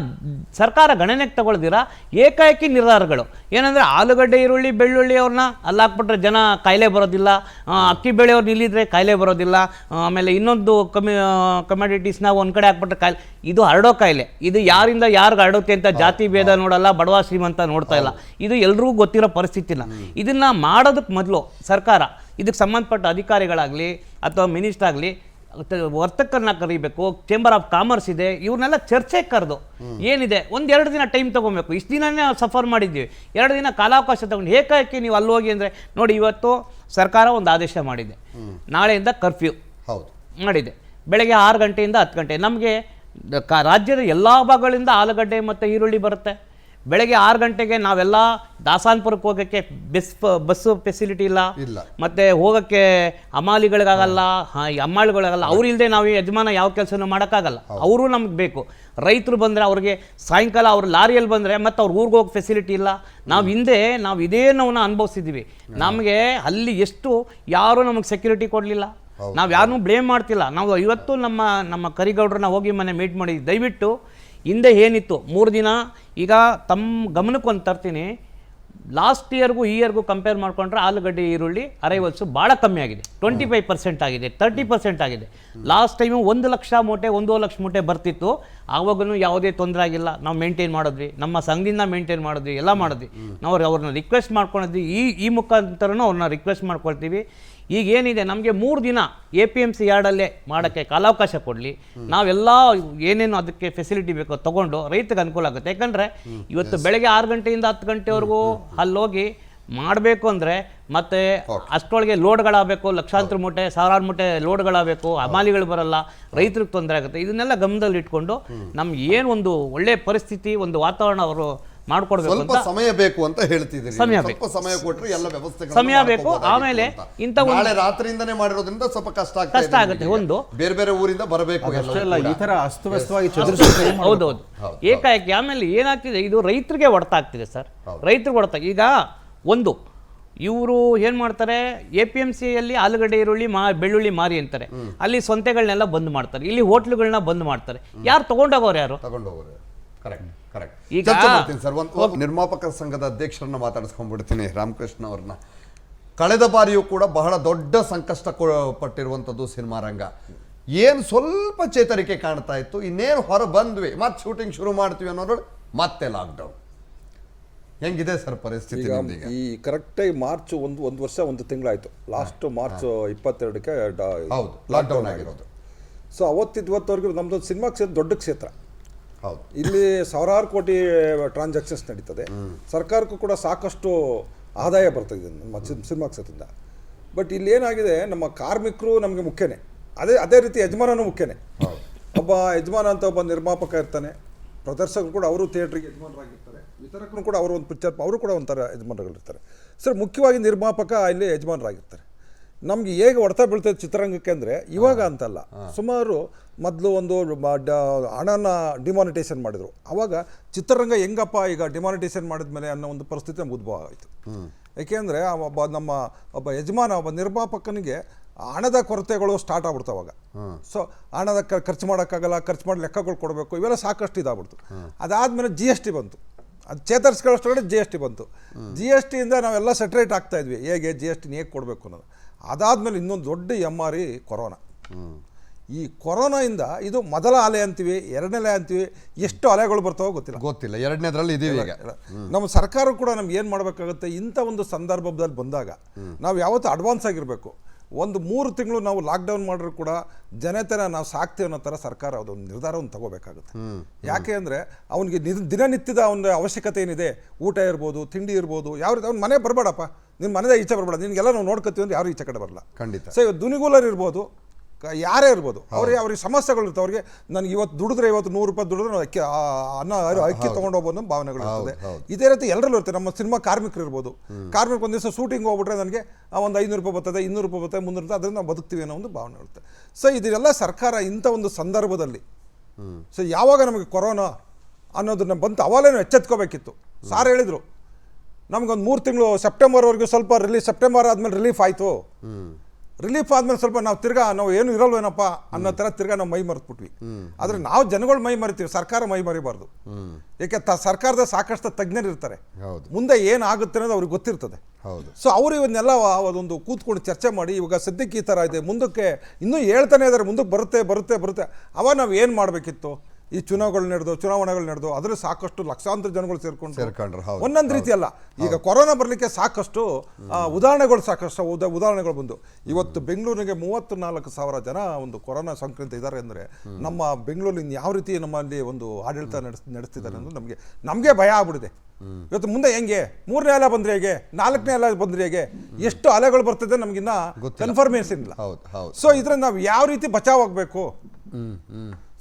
ಸರ್ಕಾರ ಗಣನೆಗೆ ತಗೊಳ್ದಿರಾ ಏಕಾಏಕಿ ನಿರ್ಧಾರಗಳು ಏನಂದರೆ ಆಲೂಗಡ್ಡೆ, ಈರುಳ್ಳಿ, ಬೆಳ್ಳುಳ್ಳಿ ಅವ್ರನ್ನ ಅಲ್ಲಿ ಹಾಕ್ಬಿಟ್ರೆ ಜನ ಕಾಯಿಲೆ ಬರೋದಿಲ್ಲ, ಅಕ್ಕಿ ಬೆಳೆಯವ್ರು ನಿಲ್ಲಿದ್ರೆ ಕಾಯಿಲೆ ಬರೋದಿಲ್ಲ, ಆಮೇಲೆ ಇನ್ನೊಂದು ಕಮ್ಯುನಿಟೀಸ್ನ ಒಂದು ಕಡೆ ಹಾಕ್ಬಿಟ್ರೆ ಕಾಯಿಲೆ, ಇದು ಹರಡೋ ಕಾಯಿಲೆ. ಇದು ಯಾರಿಂದ ಯಾರಿಗೆ ಹರಡುತ್ತೆ ಅಂತ ಜಾತಿ ಭೇದ ನೋಡಲ್ಲ, ಬಡವ ಶ್ರೀಮಂತ ನೋಡ್ತಾ ಇಲ್ಲ. ಇದು ಎಲ್ರಿಗೂ ಗೊತ್ತಿರೋ ಪರಿಸ್ಥಿತಿನ. ಇದನ್ನು ಮಾಡೋದಕ್ಕೆ ಮೊದಲು ಸರ್ಕಾರ ಇದಕ್ಕೆ ಸಂಬಂಧಪಟ್ಟ ಅಧಿಕಾರಿಗಳಾಗಲಿ ಅಥವಾ ಮಿನಿಸ್ಟರ್ ಆಗಲಿ ವರ್ತಕರನ್ನ ಕರೀಬೇಕು, ಚೇಂಬರ್ ಆಫ್ ಕಾಮರ್ಸ್ ಇದೆ, ಇವ್ರನ್ನೆಲ್ಲ ಚರ್ಚೆಗೆ ಕರೆದು ಏನಿದೆ ಒಂದೆರಡು ದಿನ ಟೈಮ್ ತೊಗೊಬೇಕು. ಇಷ್ಟು ದಿನನೇ ಸಫರ್ ಮಾಡಿದ್ದೀವಿ, 2 ದಿನ ಕಾಲಾವಕಾಶ ತಗೊಂಡು ಏಕಾಏಕಿ ನೀವು ಅಲ್ಲಿ ಹೋಗಿ ಅಂದರೆ ನೋಡಿ, ಇವತ್ತು ಸರ್ಕಾರ ಒಂದು ಆದೇಶ ಮಾಡಿದೆ, ನಾಳೆಯಿಂದ ಕರ್ಫ್ಯೂ ಮಾಡಿದೆ, ಬೆಳಗ್ಗೆ 6 ಗಂಟೆಯಿಂದ 10 ಗಂಟೆ. ನಮಗೆ ರಾಜ್ಯದ ಎಲ್ಲ ಭಾಗಗಳಿಂದ ಆಲೂಗಡ್ಡೆ ಮತ್ತು ಈರುಳ್ಳಿ ಬರುತ್ತೆ. ಬೆಳಗ್ಗೆ 6 ಗಂಟೆಗೆ ನಾವೆಲ್ಲ ದಾಸಾನ್ಪುರಕ್ಕೆ ಹೋಗೋಕ್ಕೆ ಬಸ್ಸು ಫೆಸಿಲಿಟಿ ಇಲ್ಲ, ಮತ್ತು ಹೋಗೋಕ್ಕೆ ಹಮಾಲಿಗಳಿಗಾಗಲ್ಲ, ಹಮ್ಮಾಳಿಗಳಿಗಾಗಲ್ಲ. ಅವ್ರು ಇಲ್ಲದೆ ನಾವು ಯಜಮಾನ ಯಾವ ಕೆಲಸನೂ ಮಾಡೋಕ್ಕಾಗಲ್ಲ, ಅವರು ನಮ್ಗೆ ಬೇಕು. ರೈತರು ಬಂದರೆ ಅವ್ರಿಗೆ ಸಾಯಂಕಾಲ ಅವ್ರು ಲಾರಿಯಲ್ಲಿ ಬಂದರೆ ಮತ್ತು ಅವ್ರ ಊರಿಗೆ ಹೋಗೋ ಫೆಸಿಲಿಟಿ ಇಲ್ಲ. ನಾವು ಇದೇ ನೋವನ್ನ ಅನುಭವಿಸಿದ್ದೀವಿ. ನಮಗೆ ಅಲ್ಲಿ ಎಷ್ಟು ಯಾರೂ ನಮಗೆ ಸೆಕ್ಯೂರಿಟಿ ಕೊಡಲಿಲ್ಲ. ನಾವು ಯಾರನ್ನೂ ಬ್ಲೇಮ್ ಮಾಡ್ತಿಲ್ಲ. ನಾವು ಇವತ್ತು ನಮ್ಮ ಕರಿಗೌಡ್ರನ್ನ ಹೋಗಿ ಮನೆ ಮೀಟ್ ಮಾಡಿದ್ವಿ. ದಯವಿಟ್ಟು ಹಿಂದೆ ಏನಿತ್ತು 3 ದಿನ, ಈಗ ತಮ್ಮ ಗಮನಕ್ಕೆ ಒಂದು ತರ್ತೀನಿ, ಲಾಸ್ಟ್ ಇಯರ್ಗೂ ಈ ಇಯರ್ಗೂ ಕಂಪೇರ್ ಮಾಡಿಕೊಂಡ್ರೆ ಆಲೂಗಡ್ಡೆ, ಈರುಳ್ಳಿ ಅರೈವಲ್ಸು ಭಾಳ ಕಮ್ಮಿ ಆಗಿದೆ. 25% ಆಗಿದೆ, 30% ಆಗಿದೆ. ಲಾಸ್ಟ್ ಟೈಮು 1 ಲಕ್ಷ ಮೂಟೆ, 1.5 ಲಕ್ಷ ಮೂಟೆ ಬರ್ತಿತ್ತು. ಆವಾಗೂ ಯಾವುದೇ ತೊಂದರೆ ಆಗಿಲ್ಲ. ನಾವು ಮೇಂಟೈನ್ ಮಾಡಿದ್ವಿ, ನಮ್ಮ ಸಂಘದಿಂದ ಮೇಂಟೈನ್ ಮಾಡಿದ್ವಿ, ಎಲ್ಲ ಮಾಡಿದ್ವಿ. ನಾವು ಅವ್ರನ್ನ ರಿಕ್ವೆಸ್ಟ್ ಮಾಡ್ಕೊಂಡಿದ್ವಿ. ಈ ಮುಖಾಂತರನೂ ಅವ್ರನ್ನ ರಿಕ್ವೆಸ್ಟ್ ಮಾಡ್ಕೊಳ್ತೀವಿ. ಈಗ ಏನಿದೆ, ನಮಗೆ 3 ದಿನ APMC ಯಾರ್ಡಲ್ಲೇ ಮಾಡೋಕ್ಕೆ ಕಾಲಾವಕಾಶ ಕೊಡಲಿ. ನಾವೆಲ್ಲ ಏನೇನು ಅದಕ್ಕೆ ಫೆಸಿಲಿಟಿ ಬೇಕೋ ತೊಗೊಂಡು ರೈತಗೆ ಅನುಕೂಲ ಆಗುತ್ತೆ. ಯಾಕಂದರೆ ಇವತ್ತು ಬೆಳಗ್ಗೆ 6 ಗಂಟೆಯಿಂದ 10 ಗಂಟೆವರೆಗೂ ಅಲ್ಲೋಗಿ ಮಾಡಬೇಕು ಅಂದರೆ ಮತ್ತೆ ಅಷ್ಟರೊಳಗೆ ಲೋಡ್ಗಳಾಗಬೇಕು, ಲಕ್ಷಾಂತರ ಮೂಟೆ, ಸಾವಿರಾರು ಮೂಟೆ ಲೋಡ್ಗಳಾಗಬೇಕು, ಹಮಾಲಿಗಳು ಬರಲ್ಲ, ರೈತರಿಗೆ ತೊಂದರೆ ಆಗುತ್ತೆ. ಇದನ್ನೆಲ್ಲ ಗಮನದಲ್ಲಿ ಇಟ್ಕೊಂಡು ನಮ್ಗೆ ಏನು ಒಂದು ಒಳ್ಳೆಯ ಪರಿಸ್ಥಿತಿ, ಒಂದು ವಾತಾವರಣ ಅವರು ಮಾಡ್ಕೊಡ್ಬೇಕು. ಸ್ವಲ್ಪ ಸಮಯ ಬೇಕು ಅಂತ ಹೇಳ್ತಿದ್ದೀರಿ. ಸ್ವಲ್ಪ ಸಮಯ ಕೊಟ್ಟರೆ ಎಲ್ಲ ವ್ಯವಸ್ಥೆಗಳು ಸಮಯ ಬೇಕು. ಆಮೇಲೆ ಇಂಥ ನಾಳೆ ರಾತ್ರಿಯಿಂದನೇ ಮಾಡಿರೋದ್ರಿಂದ ಸ್ವಲ್ಪ ಕಷ್ಟ ಆಗುತ್ತೆ. ಒಂದು ಬೇರೆ ಬೇರೆ ಊರಿಂದ ಬರಬೇಕು, ಈ ತರ ಅಸ್ತವ್ಯಸ್ತವಾಗಿ ಹೌದೌದು ಏಕಾಏಕಿ. ಆಮೇಲೆ ಏನಾಗ್ತಿದೆ, ಇದು ರೈತರಿಗೆ ಹೊಡೆತ ಆಗ್ತಿದೆ ಸರ್, ರೈತರಿಗೆ ಹೊಡೆತ. ಈಗ ಒಂದು ಇವರು ಏನು ಮಾಡ್ತಾರೆ, APMCಯಲ್ಲಿ ಆಲೂಗಡ್ಡೆ, ಈರುಳ್ಳಿ, ಬೆಳ್ಳುಳ್ಳಿ ಮಾರಿ ಅಂತಾರೆ, ಅಲ್ಲಿ ಸ್ವಂತೆಗಳನ್ನೆಲ್ಲ ಬಂದ್ ಮಾಡ್ತಾರೆ, ಇಲ್ಲಿ ಹೋಟ್ಲುಗಳನ್ನ ಬಂದ್ ಮಾಡ್ತಾರೆ. ಯಾರು ತಗೊಂಡೋಗೋರು? ಯಾರು ತಗೊಂಡೋಗೋರು? ಕರೆಕ್ಟ್. ಈಗ ಸರ್, ಒಂದು ನಿರ್ಮಾಪಕ ಸಂಘದ ಅಧ್ಯಕ್ಷರನ್ನ ಮಾತಾಡಿಸ್ಕೊಂಡ್ಬಿಡ್ತೀನಿ, ರಾಮಕೃಷ್ಣ ಅವ್ರನ್ನ. ಕಳೆದ ಬಾರಿಯೂ ಕೂಡ ಬಹಳ ದೊಡ್ಡ ಸಂಕಷ್ಟ ಪಟ್ಟಿರುವಂಥದ್ದು ಸಿನಿಮಾ ರಂಗ. ಏನು ಸ್ವಲ್ಪ ಚೇತರಿಕೆ ಕಾಣ್ತಾ ಇತ್ತು, ಇನ್ನೇನು ಹೊರ ಬಂದ್ವಿ, ಮತ್ತೆ ಶೂಟಿಂಗ್ ಶುರು ಮಾಡ್ತೀವಿ ಅನ್ನೋದ್ರೊಳಗೆ ಮತ್ತೆ ಲಾಕ್ಡೌನ್. ಹೆಂಗಿದೆ ಸರ್ ಪರಿಸ್ಥಿತಿ? ಈ ಕರೆಕ್ಟಾಗಿ ಮಾರ್ಚ್ ಒಂದು ವರ್ಷ 1 ತಿಂಗಳಾಯಿತು. ಲಾಸ್ಟ್ ಮಾರ್ಚ್ 22ಕ್ಕೆ ಹೌದು ಲಾಕ್ಡೌನ್ ಆಗಿರೋದು. ಸೊ ಅವತ್ತಿವತ್ತವರೆಗೂ ನಮ್ಮದು ಸಿನಿಮಾ ಕ್ಷೇತ್ರ ದೊಡ್ಡ ಕ್ಷೇತ್ರ. ಹೌದು, ಇಲ್ಲಿ ಸಾವಿರಾರು ಕೋಟಿ ಟ್ರಾನ್ಸಾಕ್ಷನ್ಸ್ ನಡೀತದೆ. ಸರ್ಕಾರಕ್ಕೂ ಕೂಡ ಸಾಕಷ್ಟು ಆದಾಯ ಬರ್ತದೆ ನಮ್ಮ ಸಿನಿಮಾ ಕ್ಷೇತ್ರದಿಂದ. ಬಟ್ ಇಲ್ಲಿ ಏನಾಗಿದೆ, ನಮ್ಮ ಕಾರ್ಮಿಕರು ನಮಗೆ ಮುಖ್ಯನೇ, ಅದೇ ರೀತಿ ಯಜಮಾನನೂ ಮುಖ್ಯನೇ. ಒಬ್ಬ ಯಜಮಾನ ಅಂತ ಒಬ್ಬ ನಿರ್ಮಾಪಕ ಇರ್ತಾನೆ, ಪ್ರದರ್ಶಕರು ಕೂಡ ಅವರು ಥಿಯೇಟ್ರಿಗೆ ಯಜಮಾನರಾಗಿರ್ತಾರೆ, ವಿತರಕರು ಕೂಡ ಅವರು ಒಂದು ಪಿಕ್ಚರ್ ಅವರು ಕೂಡ ಒಂಥರ ಯಜಮಾನರುಗಳಿರ್ತಾರೆ. ಸರ್, ಮುಖ್ಯವಾಗಿ ನಿರ್ಮಾಪಕ ಇಲ್ಲಿ ಯಜಮಾನರಾಗಿರ್ತಾರೆ. ನಮಗೆ ಹೇಗೆ ಹೊಡೆತ ಬೀಳ್ತದೆ ಚಿತ್ರರಂಗಕ್ಕೆ ಅಂದರೆ, ಇವಾಗ ಅಂತಲ್ಲ, ಸುಮಾರು ಮೊದಲು ಒಂದು ಹಣನ ಡಿಮಾನಿಟೇಷನ್ ಮಾಡಿದರು. ಆವಾಗ ಚಿತ್ರರಂಗ ಹೆಂಗಪ್ಪ ಈಗ ಡಿಮಾನಿಟೇಷನ್ ಮಾಡಿದ್ಮೇಲೆ ಅನ್ನೋ ಒಂದು ಪರಿಸ್ಥಿತಿ ನಮ್ಗೆ ಉದ್ಭವ ಆಯಿತು. ಏಕೆಂದರೆ ಒಬ್ಬ ಯಜಮಾನ, ಒಬ್ಬ ನಿರ್ಮಾಪಕನಿಗೆ ಹಣದ ಕೊರತೆಗಳು ಸ್ಟಾರ್ಟ್ ಆಗ್ಬಿಡ್ತು ಅವಾಗ. ಸೊ ಹಣದ ಖರ್ಚು ಮಾಡೋಕ್ಕಾಗಲ್ಲ, ಖರ್ಚು ಮಾಡಿ ಲೆಕ್ಕಗಳು ಕೊಡಬೇಕು, ಇವೆಲ್ಲ ಸಾಕಷ್ಟು ಇದಾಗ್ಬಿಡ್ತು. ಅದಾದಮೇಲೆ GST ಬಂತು, ಅದು ಚೇತರಿಸ್ಕೊಳ್ಳೋಷ್ಟೊಳಗಡೆ GST ಬಂತು. GSTಯಿಂದ ನಾವೆಲ್ಲ ಸೆಟ್ರೇಟ್ ಆಗ್ತಾಯಿದ್ವಿ, ಹೇಗೆ GSTನ ಹೇಗೆ ಕೊಡಬೇಕು ಅನ್ನೋದು. ಅದಾದಮೇಲೆ ಇನ್ನೊಂದು ದೊಡ್ಡ MRE ಕೊರೋನಾ. ಈ ಕೊರೋನಾಯಿಂದ ಇದು ಮೊದಲ ಅಲೆ ಅಂತೀವಿ, 2ನೇ ಅಲೆ ಅಂತೀವಿ, ಎಷ್ಟು ಅಲೆಗಳು ಬರ್ತಾವೋ ಗೊತ್ತಿಲ್ಲ. 2ನೇದ್ರಲ್ಲಿ ಇದೀವಿ ಈಗ. ನಮ್ಮ ಸರ್ಕಾರ ಕೂಡ ನಮ್ಗೆ ಏನು ಮಾಡಬೇಕಾಗುತ್ತೆ, ಇಂಥ ಒಂದು ಸಂದರ್ಭದಲ್ಲಿ ಬಂದಾಗ ನಾವು ಯಾವತ್ತೂ ಅಡ್ವಾನ್ಸ್ ಆಗಿರಬೇಕು. ಒಂದು 3 ತಿಂಗಳು ನಾವು ಲಾಕ್ಡೌನ್ ಮಾಡಿದ್ರು ಕೂಡ ಜನತೆನ ನಾವು ಸಾಕ್ತೀವಿ ಅನ್ನೋ ಥರ ಸರ್ಕಾರ ಅದೊಂದು ನಿರ್ಧಾರವನ್ನು ತಗೋಬೇಕಾಗುತ್ತೆ. ಯಾಕೆ ಅಂದರೆ ಅವನಿಗೆ ದಿನನಿತ್ಯದ ಒಂದು ಅವಶ್ಯಕತೆ ಏನಿದೆ, ಊಟ ಇರ್ಬೋದು, ತಿಂಡಿ ಇರ್ಬೋದು, ಯಾವ ರೀತಿ ಅವ್ನ ಮನೆ ಬರಬೇಡಪ್ಪ, ನಿನ್ನ ಮನೆದ ಈಚೆ ಬರಬೇಡ, ನಿನಗೆಲ್ಲ ನಾವು ನೋಡ್ಕೊತೀವಿ ಅಂದ್ರೆ ಯಾರು ಈಚೆ ಕಡೆ ಬರಲ್ಲ. ಖಂಡಿತ. ಸೊ ಇವತ್ತು ದುನಿಗೂಲರ್ ಇರ್ಬೋದು, ಯಾರೇ ಇರ್ಬೋದು, ಅವ್ರಿಗೆ ಸಮಸ್ಯೆಗಳು ಇರ್ತವೆ. ಅವ್ರಿಗೆ ನನಗೆ ಇವತ್ತು ದುಡಿದ್ರೆ, ಇವತ್ತು 100 ರೂಪಾಯಿ ದುಡಿದ್ರೆ ನಾವು ಅಕ್ಕಿ ತೊಗೊಂಡು ಹೋಗ್ಬೋದು ಅನ್ನೋ ಭಾವನೆಗಳು ಇರ್ತದೆ. ಇದೇ ರೀತಿ ಎಲ್ಲರಲ್ಲೂ ಇರ್ತದೆ. ನಮ್ಮ ಸಿನಿಮಾ ಕಾರ್ಮಿಕರು ಇರ್ಬೋದು, ಕಾರ್ಮಿಕರು ಒಂದು ದಿವಸ ಶೂಟಿಂಗ್ ಹೋಗ್ಬಿಟ್ರೆ ನನಗೆ ಒಂದು 500 ರೂಪಾಯಿ ಬರ್ತದೆ, 200 ರೂಪಾಯಿ ಬರ್ತದೆ, 300 ರೂಪಾಯಿ, ಅದರಿಂದ ನಾವು ಬದುಕ್ತೀವಿ ಅನ್ನೋ ಒಂದು ಭಾವನೆ ಇರುತ್ತೆ. ಸೊ ಇದೆಲ್ಲ ಸರ್ಕಾರ ಇಂಥ ಒಂದು ಸಂದರ್ಭದಲ್ಲಿ, ಸೊ ಯಾವಾಗ ನಮಗೆ ಕೊರೋನಾ ಅನ್ನೋದನ್ನ ಬಂತು ಅವಾಗಲೇ ಎಚ್ಚೆತ್ಕೋಬೇಕಿತ್ತು. ಸಾರ್ ಹೇಳಿದರು ನಮಗೊಂದು 3 ತಿಂಗಳು ಸೆಪ್ಟೆಂಬರ್ವರೆಗೂ ಸ್ವಲ್ಪ ಸೆಪ್ಟೆಂಬರ್ ಆದಮೇಲೆ ರಿಲೀಫ್ ಆಯಿತು. ರಿಲೀಫ್ ಆದಮೇಲೆ ಸ್ವಲ್ಪ ನಾವು ಏನು ಇರಲ್ವೇನಪ್ಪ ಅನ್ನೋ ಥರ ತಿರ್ಗಾ ನಾವು ಮೈ ಮರೆತ್ಬಿಟ್ವಿ. ಆದರೆ ನಾವು ಜನಗಳು ಮೈ ಮರಿತೀವಿ, ಸರ್ಕಾರ ಮೈ ಮರಿಬಾರ್ದು. ಯಾಕೆ ಸರ್ಕಾರದ ಸಾಕಷ್ಟು ತಜ್ಞರು ಇರ್ತಾರೆ, ಮುಂದೆ ಏನಾಗುತ್ತೆ ಅನ್ನೋದು ಅವ್ರಿಗೆ ಗೊತ್ತಿರ್ತದೆ. ಸೊ ಅವರು ಇವನ್ನೆಲ್ಲ ಅದೊಂದು ಕೂತ್ಕೊಂಡು ಚರ್ಚೆ ಮಾಡಿ, ಇವಾಗ ಸದ್ಯಕ್ಕೆ ಈ ಥರ ಇದೆ, ಮುಂದಕ್ಕೆ ಇನ್ನೂ ಹೇಳ್ತಾನೆ ಇದ್ದಾರೆ, ಮುಂದಕ್ಕೆ ಬರುತ್ತೆ. ಅವಾಗ ನಾವು ಏನು ಮಾಡಬೇಕಿತ್ತು? ಈ ಚುನಾವಣೆಗಳು ನಡೆದು ಅದರಲ್ಲಿ ಸಾಕಷ್ಟು ಲಕ್ಷಾಂತರ ಜನಗಳು ಸೇರ್ಕೊಂಡ್ರು. ಒಂದೊಂದು ರೀತಿ ಅಲ್ಲ, ಈಗ ಕೊರೋನಾ ಬರಲಿಕ್ಕೆ ಸಾಕಷ್ಟು ಉದಾಹರಣೆಗಳು ಬಂದು ಇವತ್ತು ಬೆಂಗಳೂರಿಗೆ 34,000 ಜನ ಒಂದು ಕೊರೋನಾ ಸೋಂಕಿತ ಇದ್ದಾರೆ ಅಂದರೆ ನಮ್ಮ ಬೆಂಗಳೂರಿನ ಯಾವ ರೀತಿ ನಮ್ಮಲ್ಲಿ ಒಂದು ಆಡಳಿತ ನಡೆಸ್ತಿದ್ದಾರೆ ಅನ್ನೋದು ನಮಗೆ ಭಯ ಆಗ್ಬಿಟ್ಟಿದೆ. ಇವತ್ತು ಮುಂದೆ ಹೆಂಗೆ 3ನೇ ಅಲೆ ಬಂದ್ರೆ ಹೇಗೆ, 4ನೇ ಅಲೆ ಬಂದ್ರೆ ಹೇಗೆ, ಎಷ್ಟು ಅಲೆಗಳು ಬರ್ತದೆ ನಮಗಿನ್ನ ಕನ್ಫರ್ಮೇಷನ್ ಇಲ್ಲ. ಸೊ ಇದ್ರಲ್ಲಿ ನಾವು ಯಾವ ರೀತಿ ಬಚಾವ್ ಆಗಬೇಕು,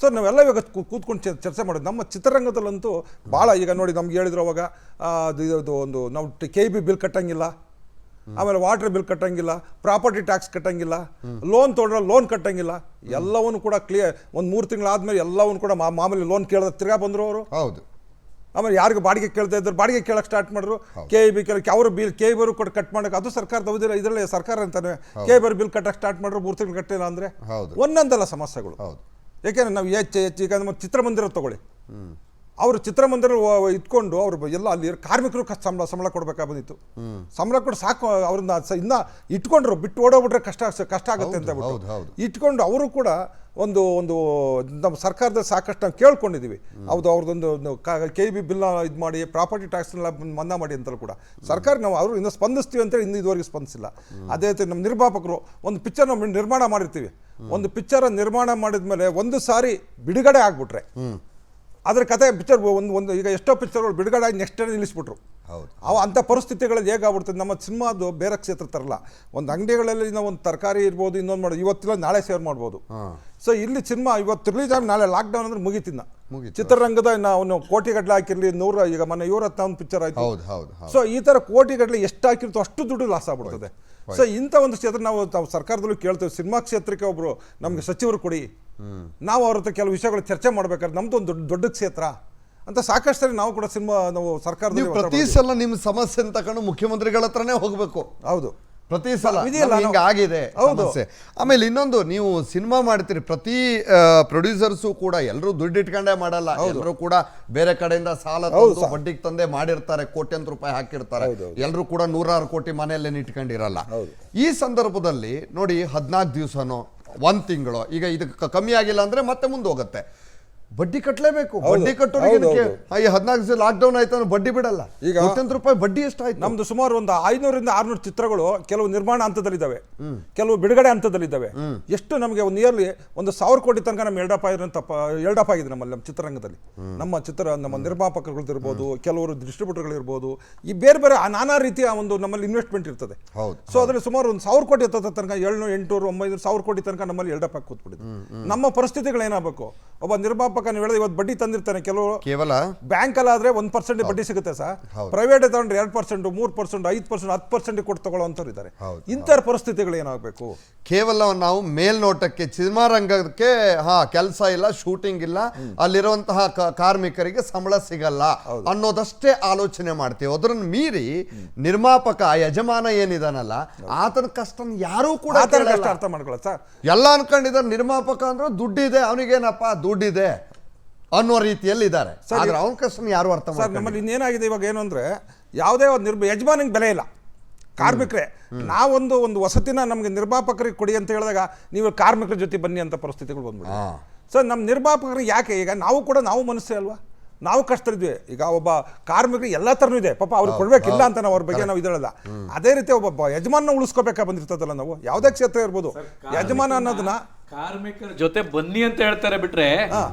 ಸೊ ನಾವೆಲ್ಲ ಇವಾಗ ಕೂತ್ಕೊಂಡು ಚರ್ಚೆ ಮಾಡೋದು. ನಮ್ಮ ಚಿತ್ರರಂಗದಲ್ಲಂತೂ ಭಾಳ, ಈಗ ನೋಡಿ ನಮ್ಗೆ ಹೇಳಿದ್ರು ಅವಾಗ ಒಂದು ನಾವು KEB ಬಿಲ್ ಕಟ್ಟಂಗಿಲ್ಲ, ಆಮೇಲೆ ವಾಟರ್ ಬಿಲ್ ಕಟ್ಟಂಗಿಲ್ಲ, ಪ್ರಾಪರ್ಟಿ ಟ್ಯಾಕ್ಸ್ ಕಟ್ಟಂಗಿಲ್ಲ, ಲೋನ್ ತೊಗೊಂಡ್ರೆ ಲೋನ್ ಕಟ್ಟಂಗಿಲ್ಲ, ಎಲ್ಲವನ್ನು ಕೂಡ ಕ್ಲಿಯರ್. ಒಂದು 3 ತಿಂಗಳಾದ್ಮೇಲೆ ಎಲ್ಲವನ್ನು ಕೂಡ ಮಾಮೂಲಿ ಲೋನ್ ಕೇಳಿದ್ರೆ ತಿರ್ಗಾ ಬಂದರು ಅವರು. ಹೌದು. ಆಮೇಲೆ ಯಾರಿಗೂ ಬಾಡಿಗೆ ಕೇಳ್ತಾ ಇದ್ರು, ಬಾಡಿಗೆ ಕೇಳಕ್ಕೆ ಸ್ಟಾರ್ಟ್ ಮಾಡಿದ್ರು. KEB ಕೇಳಕ್ಕೆ ಅವರು ಬಿಲ್ KEB ಕೂಡ ಕಟ್ ಮಾಡೋಕೆ, ಅದು ಸರ್ಕಾರದ ಇದರಲ್ಲಿ ಸರ್ಕಾರ ಅಂತಾನೆ KEB ಬಿಲ್ ಕಟ್ಟಕ್ಕೆ ಸ್ಟಾರ್ಟ್ ಮಾಡಿದ್ರು, 3 ತಿಂಗಳು ಕಟ್ಟಿಲ್ಲ ಅಂದರೆ ಒಂದೊಂದಲ್ಲ ಸಮಸ್ಯೆಗಳು. ಯಾಕೆಂದ್ರೆ ನಾವು ಹೆಚ್ಚು ಈಗ ನಮ್ಮ ಚಿತ್ರಮಂದಿರ ತಗೊಳ್ಳಿ, ಅವರು ಚಿತ್ರಮಂದಿರ ಇಟ್ಕೊಂಡು ಅವರು ಎಲ್ಲ ಅಲ್ಲಿ ಕಾರ್ಮಿಕರು ಸಂಬಳ ಕೊಡಬೇಕಾ ಬಂದಿತ್ತು. ಸಂಬಳ ಕೊಟ್ಟು ಸಾಕು, ಅವ್ರನ್ನ ಇನ್ನ ಇಟ್ಕೊಂಡ್ರು, ಬಿಟ್ಟು ಓಡೋಗ್ಬಿಟ್ರೆ ಕಷ್ಟ ಆಗುತ್ತೆ ಅಂತ ಇಟ್ಕೊಂಡು ಅವರು ಕೂಡ ಒಂದು ನಮ್ಮ ಸರ್ಕಾರದ ಸಾಕಷ್ಟು ನಾವು ಕೇಳ್ಕೊಂಡಿದ್ದೀವಿ. ಹೌದು, ಅವ್ರದ್ದೊಂದು KEB ಬಿಲ್ನ ಇದು ಮಾಡಿ, ಪ್ರಾಪರ್ಟಿ ಟ್ಯಾಕ್ಸ್ನೆಲ್ಲ ಮನ್ನಾ ಮಾಡಿ ಅಂತಲೂ ಕೂಡ ಸರ್ಕಾರ ನಾವು ಅವರು ಇನ್ನೂ ಸ್ಪಂದಿಸ್ತೀವಿ ಅಂತೇಳಿ ಇದುವರೆಗೂ ಸ್ಪಂದಿಸಿಲ್ಲ. ಅದೇ ರೀತಿ ನಮ್ಮ ನಿರ್ಮಾಪಕರು ಒಂದು ಪಿಕ್ಚರ್ ನಾವು ನಿರ್ಮಾಣ ಮಾಡಿರ್ತೀವಿ, ಒಂದು ಪಿಕ್ಚರ್ ನಿರ್ಮಾಣ ಮಾಡಿದ ಮೇಲೆ ಒಂದು ಸಾರಿ ಬಿಡುಗಡೆ ಆಗ್ಬಿಟ್ರೆ ಅದ್ರ ಕತೆ ಪಿಕ್ಚರ್ ಒಂದು ಈಗ ಎಷ್ಟೋ ಪಿಕ್ಚರ್ಗಳು ಬಿಡುಗಡೆ ಆಗಿ ನೆಕ್ಸ್ಟ್ ಡೇ ನಿಲ್ಲಿಸ್ಬಿಟ್ರು. ಅಂಥ ಪರಿಸ್ಥಿತಿಗಳಲ್ಲಿ ಹೇಗಾಗ್ಬಿಡ್ತದೆ. ನಮ್ಮ ಸಿನಿಮಾದು ಬೇರೆ ಕ್ಷೇತ್ರ ತರಲ್ಲ, ಒಂದು ಅಂಗಡಿಗಳಲ್ಲಿ ನಾವು ಒಂದು ತರಕಾರಿ ಇರ್ಬೋದು, ಇನ್ನೊಂದು ಮಾಡೋದು, ಇವತ್ತಿಲ್ಲ ನಾಳೆ ಸೇವ್ ಮಾಡ್ಬೋದು. ಸೊ ಇಲ್ಲಿ ಸಿನಿಮಾ ಇವತ್ತು ರಿಲೀಸ್ ಆಗಿ ನಾಳೆ ಲಾಕ್ಡೌನ್ ಅಂದ್ರೆ ಮುಗಿತಿನ್ನ ಚಿತ್ರರಂಗದ ನಾವು ಕೋಟಿಗಟ್ಟಲೆ ಹಾಕಿರ್ಲಿ, 100 ಈಗ ಮೊನ್ನೆ 110 ಪಿಕ್ಚರ್ ಆಯ್ತು. ಸೊ ಈ ಥರ ಕೋಟಿಗಟ್ಟಲೆ ಎಷ್ಟು ಹಾಕಿರ್ತೋ ಅಷ್ಟು ದುಡ್ಡು ಲಾಸ್ ಆಗ್ಬಿಡ್ತದೆ. ಸೊ ಇಂಥ ಒಂದು ಕ್ಷೇತ್ರ ನಾವು ಸರ್ಕಾರದಲ್ಲೂ ಕೇಳ್ತೇವೆ, ಸಿನಿಮಾ ಕ್ಷೇತ್ರಕ್ಕೆ ಒಬ್ರು ನಮಗೆ ಸಚಿವರು ಕೊಡಿ, ನಾವು ಅವ್ರ ಹತ್ರ ಕೆಲವು ವಿಷಯಗಳು ಚರ್ಚೆ ಮಾಡ್ಬೇಕಾದ್ರೆ ನಮ್ದು ಒಂದು ದೊಡ್ಡ ಕ್ಷೇತ್ರ ಅಂತ ಸಾಕಷ್ಟು ಸರಿ ನಾವು ಕೂಡ ನಾವು ಸರ್ಕಾರದ ಪ್ರತಿ ಸಲ ನಿಮ್ಮ ಸಮಸ್ಯೆ ತಗೊಂಡು ಮುಖ್ಯಮಂತ್ರಿಗಳ ಹತ್ರನೇ ಹೋಗ್ಬೇಕು. ಹೌದು, ಪ್ರತಿ ಸಲ ಆಗಿದೆ ಸಮಸ್ಯೆ. ಆಮೇಲೆ ಇನ್ನೊಂದು, ನೀವು ಸಿನಿಮಾ ಮಾಡ್ತೀರಿ, ಪ್ರತಿ ಪ್ರೊಡ್ಯೂಸರ್ಸು ಕೂಡ ಎಲ್ಲರೂ ದುಡ್ಡು ಇಟ್ಕೊಂಡೇ ಮಾಡಲ್ಲ, ಎಲ್ಲರೂ ಕೂಡ ಬೇರೆ ಕಡೆಯಿಂದ ಸಾಲ ತಂದು ಬಡ್ಡಿಗೆ ತಂದೆ ಮಾಡಿರ್ತಾರೆ, ಕೋಟ್ಯಂತರ ರೂಪಾಯಿ ಹಾಕಿರ್ತಾರೆ. ಎಲ್ಲರೂ ಕೂಡ 100 ಕೋಟಿ ಮನೆಯಲ್ಲೇ ಇಟ್ಕೊಂಡಿರಲ್ಲ. ಈ ಸಂದರ್ಭದಲ್ಲಿ ನೋಡಿ, 14 ದಿವಸನೋ 1 ತಿಂಗಳು, ಈಗ ಇದಕ್ಕೆ ಕಮ್ಮಿ ಆಗಿಲ್ಲ ಅಂದ್ರೆ ಮತ್ತೆ ಮುಂದೆ ಹೋಗುತ್ತೆ, ಬಡ್ಡಿ ಕಟ್ಟಲೇಬೇಕು. ಬಡ್ಡಿ ಕಟ್ಟೋರಿಗೆ 14 ದಿವಸ ಲಾಕ್ಡೌನ್ ಆಯ್ತು ಅಂದ್ರೆ ಬಡ್ಡಿ ಬಿಡಲ್ಲ. ಈಗ ಕೋಟ್ಯಂತರ ರೂಪಾಯಿ ಬಡ್ಡಿ ಎಷ್ಟಾಯ್ತು? ನಮ್ದು ಸುಮಾರು ಒಂದು 500ರಿಂದ 600 ಚಿತ್ರಗಳು ಕೆಲವು ನಿರ್ಮಾಣ ಹಂತದಲ್ಲಿದ್ದಾವೆ, ಕೆಲವು ಬಿಡುಗಡೆ ಹಂತದಲ್ಲಿದ್ದಾವೆ. ಎಷ್ಟು ನಮಗೆ ಒಂದು ಇಯರ್ಲಿ 1,000 ಕೋಟಿ ತನಕ ನಮ್ಮ ಎಲ್ಡಪ್ ಆಗಿದೆ ನಮ್ಮಲ್ಲಿ, ನಮ್ಮ ಚಿತ್ರರಂಗದಲ್ಲಿ. ನಮ್ಮ ನಿರ್ಮಾಪಕರುಗಳು ಇರ್ಬೋದು, ಕೆಲವರು ಡಿಸ್ಟ್ರಿಬ್ಯೂಟರ್ಗಳು ಈ ಬೇರೆ ಬೇರೆ ನಾನಾ ರೀತಿಯ ಒಂದು ನಮ್ಮಲ್ಲಿ ಇನ್ವೆಸ್ಟ್ಮೆಂಟ್ ಇರ್ತದೆ. ಸೊ ಅದ್ರಲ್ಲಿ ಸುಮಾರು 1,000 ಕೋಟಿ ತನಕ 700, 800, 900, 1000 ಕೋಟಿ ತನಕ ನಮ್ಮಲ್ಲಿ ಎಲ್ಡಪ್ ಆಗಿ ಕೂತ್ಬಿಟ್ಟಿದೆ. ನಮ್ಮ ಪರಿಸ್ಥಿತಿಗಳು ಏನಾಗಬೇಕು? ಒಬ್ಬ ನಿರ್ಮಾಪಕ ಹೇಳಿದ್ರೆ ಇವತ್ತು ಬಡ್ಡಿ ತಂದಿರ್ತಾನೆ, ಕೆಲವರು ಕೇವಲ ಬ್ಯಾಂಕ್ ಅಲ್ಲಾದ್ರೆ 1% ಬಡ್ಡಿ ಸಿಗುತ್ತೆ ಸರ್, ಪ್ರೈವೇಟ್ ತಗೊಂಡ್ರೆ 2%, 3%, 5%, 10% ಕೊಟ್ಟು ತಗೊಳ್ಳೋಂಥವ್ರು ಇದ್ದಾರೆ. ಇಂಥ ಪರಿಸ್ಥಿತಿಗಳು ಏನಾಗಬೇಕು? ಕೇವಲ ನಾವು ಮೇಲ್ನೋಟಕ್ಕೆ ಸಿನಿಮಾ ರಂಗಕ್ಕೆ ಕೆಲಸ ಇಲ್ಲ, ಶೂಟಿಂಗ್ ಇಲ್ಲ, ಅಲ್ಲಿರುವಂತಹ ಕಾರ್ಮಿಕರಿಗೆ ಸಂಬಳ ಸಿಗಲ್ಲ ಅನ್ನೋದಷ್ಟೇ ಆಲೋಚನೆ ಮಾಡ್ತೀವಿ. ಅದನ್ನ ಮೀರಿ ನಿರ್ಮಾಪಕ ಯಜಮಾನ ಏನಿದಾನಲ್ಲ, ಆತನ ಕಷ್ಟ ಯಾರೂ ಕೂಡ ಅರ್ಥ ಮಾಡ್ಕೊಳ್ಳ ಸರ್. ಎಲ್ಲ ಅನ್ಕೊಂಡಿದ್ದಾರೆ ನಿರ್ಮಾಪಕ ಅಂದ್ರೆ ದುಡ್ಡಿದೆ, ಅವನಿಗೇನಪ್ಪ ದುಡ್ಡಿದೆ ಅನ್ನೋ ರೀತಿಯಲ್ಲಿ ಇದ್ದಾರೆ. ಆದ್ರೆ ಅವನ ಕಷ್ಟ ಯಾರು ಅರ್ಥ ಮಾಡ್ತಾರೆ. ನಮ್ಮಲ್ಲಿ ಇನ್ನೇನಾಗಿದೆ ಇವಾಗ ಏನು ಅಂದ್ರೆ, ಯಾವುದೇ ಒಂದು ಯಜಮಾನಿಗೆ ಬೆಲೆ ಇಲ್ಲ, ಕಾರ್ಮಿಕರೇ. ನಾವೊಂದು ವಸತಿನ ನಮಗೆ ನಿರ್ಮಾಪಕರಿಗೆ ಕೊಡಿ ಅಂತ ಹೇಳಿದಾಗ ನೀವು ಕಾರ್ಮಿಕರ ಜೊತೆ ಬನ್ನಿ ಅಂತ ಪರಿಸ್ಥಿತಿಗಳು ಬಂದ್ಬಿಟ್ಟು. ಸೊ ನಮ್ಮ ನಿರ್ಮಾಪಕರಿಗೆ ಯಾಕೆ? ಈಗ ನಾವು ಮನಸ್ಸೇ ಅಲ್ವಾ, ನಾವು ಕಷ್ಟದಿದ್ವಿ. ಈಗ ಒಬ್ಬ ಕಾರ್ಮಿಕರಿಗೆ ಎಲ್ಲ ಥರನೂ ಇದೆ, ಪಾಪ ಅವ್ರಿಗೆ ಕೊಡಬೇಕಿಲ್ಲ ಅಂತ ನಾವು ಅವ್ರ ಬಗ್ಗೆ ನಾವು ಇದಳಲ್ಲ. ಅದೇ ರೀತಿ ಒಬ್ಬ ಯಜಮಾನ ಉಳಿಸ್ಕೋಬೇಕಾ ಬಂದಿರ್ತದಲ್ಲ ನಾವು, ಯಾವುದೇ ಕ್ಷೇತ್ರ ಇರ್ಬೋದು, ಯಜಮಾನ ಅನ್ನೋದನ್ನ ಕಾರ್ಮಿಕರ ಜೊತೆ ಬನ್ನಿ ಅಂತ ಹೇಳ್ತಾರೆ ಬಿಟ್ರೆ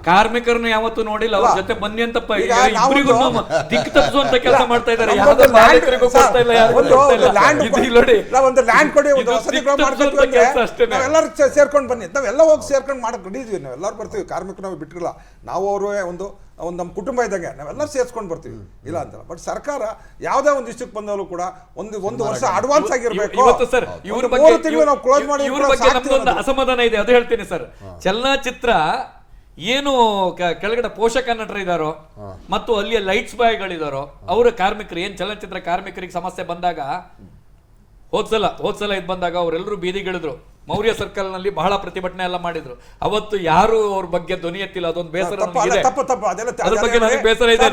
ಕಾರ್ಮಿಕರನ್ನು ಯಾವತ್ತೂ ನೋಡಿಲ್ಲ. ಅವ್ರ ಜೊತೆ ಬನ್ನಿ ಅಂತ ದಿಕ್ಕು ತಪ್ಪಿಸುವಂತ ಕೆಲಸ ಮಾಡ್ತಾ ಇದ್ದಾರೆ. ಒಂದು ಲ್ಯಾಂಡ್ ಕೊಡಿ, ಒಂದು ವಸತಿ ಗೃಹ ಮಾಡ್ಕೊತೀವಿ, ನಾವೆಲ್ಲರೂ ಸೇರ್ಕೊಂಡು ಬನ್ನಿ, ನಾವೆಲ್ಲ ಹೋಗಿ ಸೇರ್ಕೊಂಡು ಮಾಡಕ್ ರೆಡಿದ್ವಿ, ನಾವೆಲ್ಲರೂ ಬರ್ತೀವಿ. ಕಾರ್ಮಿಕರು ನಾವು ಬಿಟ್ಟಿರಲ್ಲ, ನಾವು ಅವರು ಒಂದು ನಮ್ಮ ಕುಟುಂಬ ಇದ್ದಂಗೆ ನಾವೆಲ್ಲರೂ ಸೇರ್ಸ್ಕೊಂಡು ಬರ್ತೀವಿ, ಇಲ್ಲ ಅಂತಲ್ಲ. ಬಟ್ ಸರ್ಕಾರ ಯಾವುದೇ ಒಂದು ಇಷ್ಟಕ್ಕೆ ಬಂದವರು ಕೂಡ ಒಂದು ವರ್ಷ ಅಡ್ವಾನ್ಸ್ ಆಗಿರ್ಬೇಕು. ಸರ್ ಇವ್ರ ಬಗ್ಗೆ ಅಸಮಾಧಾನ ಇದೆ, ಅದು ಹೇಳ್ತೀನಿ ಸರ್. ಚಲನಚಿತ್ರ ಏನು ಕೆಳಗಡೆ ಪೋಷಕ ನಟರು ಇದ್ದಾರೋ ಮತ್ತು ಅಲ್ಲಿ ಲೈಟ್ಸ್ ಬಾಯ್ಗಳಿದಾರೋ ಅವರ ಕಾರ್ಮಿಕರು, ಏನ್ ಚಲನಚಿತ್ರ ಕಾರ್ಮಿಕರಿಗೆ ಸಮಸ್ಯೆ ಬಂದಾಗ ಹೋದ್ಸಲ ಇದು ಬಂದಾಗ ಅವರೆಲ್ಲರೂ ಬೀದಿಗಿಳಿದ್ರು. ಮೌರ್ಯ ಸರ್ಕಲ್ ನಲ್ಲಿ ಬಹಳ ಪ್ರತಿಭಟನೆ ಎಲ್ಲ ಮಾಡಿದ್ರು. ಅವತ್ತು ಯಾರು ಅವ್ರ ಬಗ್ಗೆ ಧ್ವನಿ ಎತ್ತಿಲ್ಲ. ಅದೊಂದು ಬೇಸರ ಬೇಸರ ಇದೆ.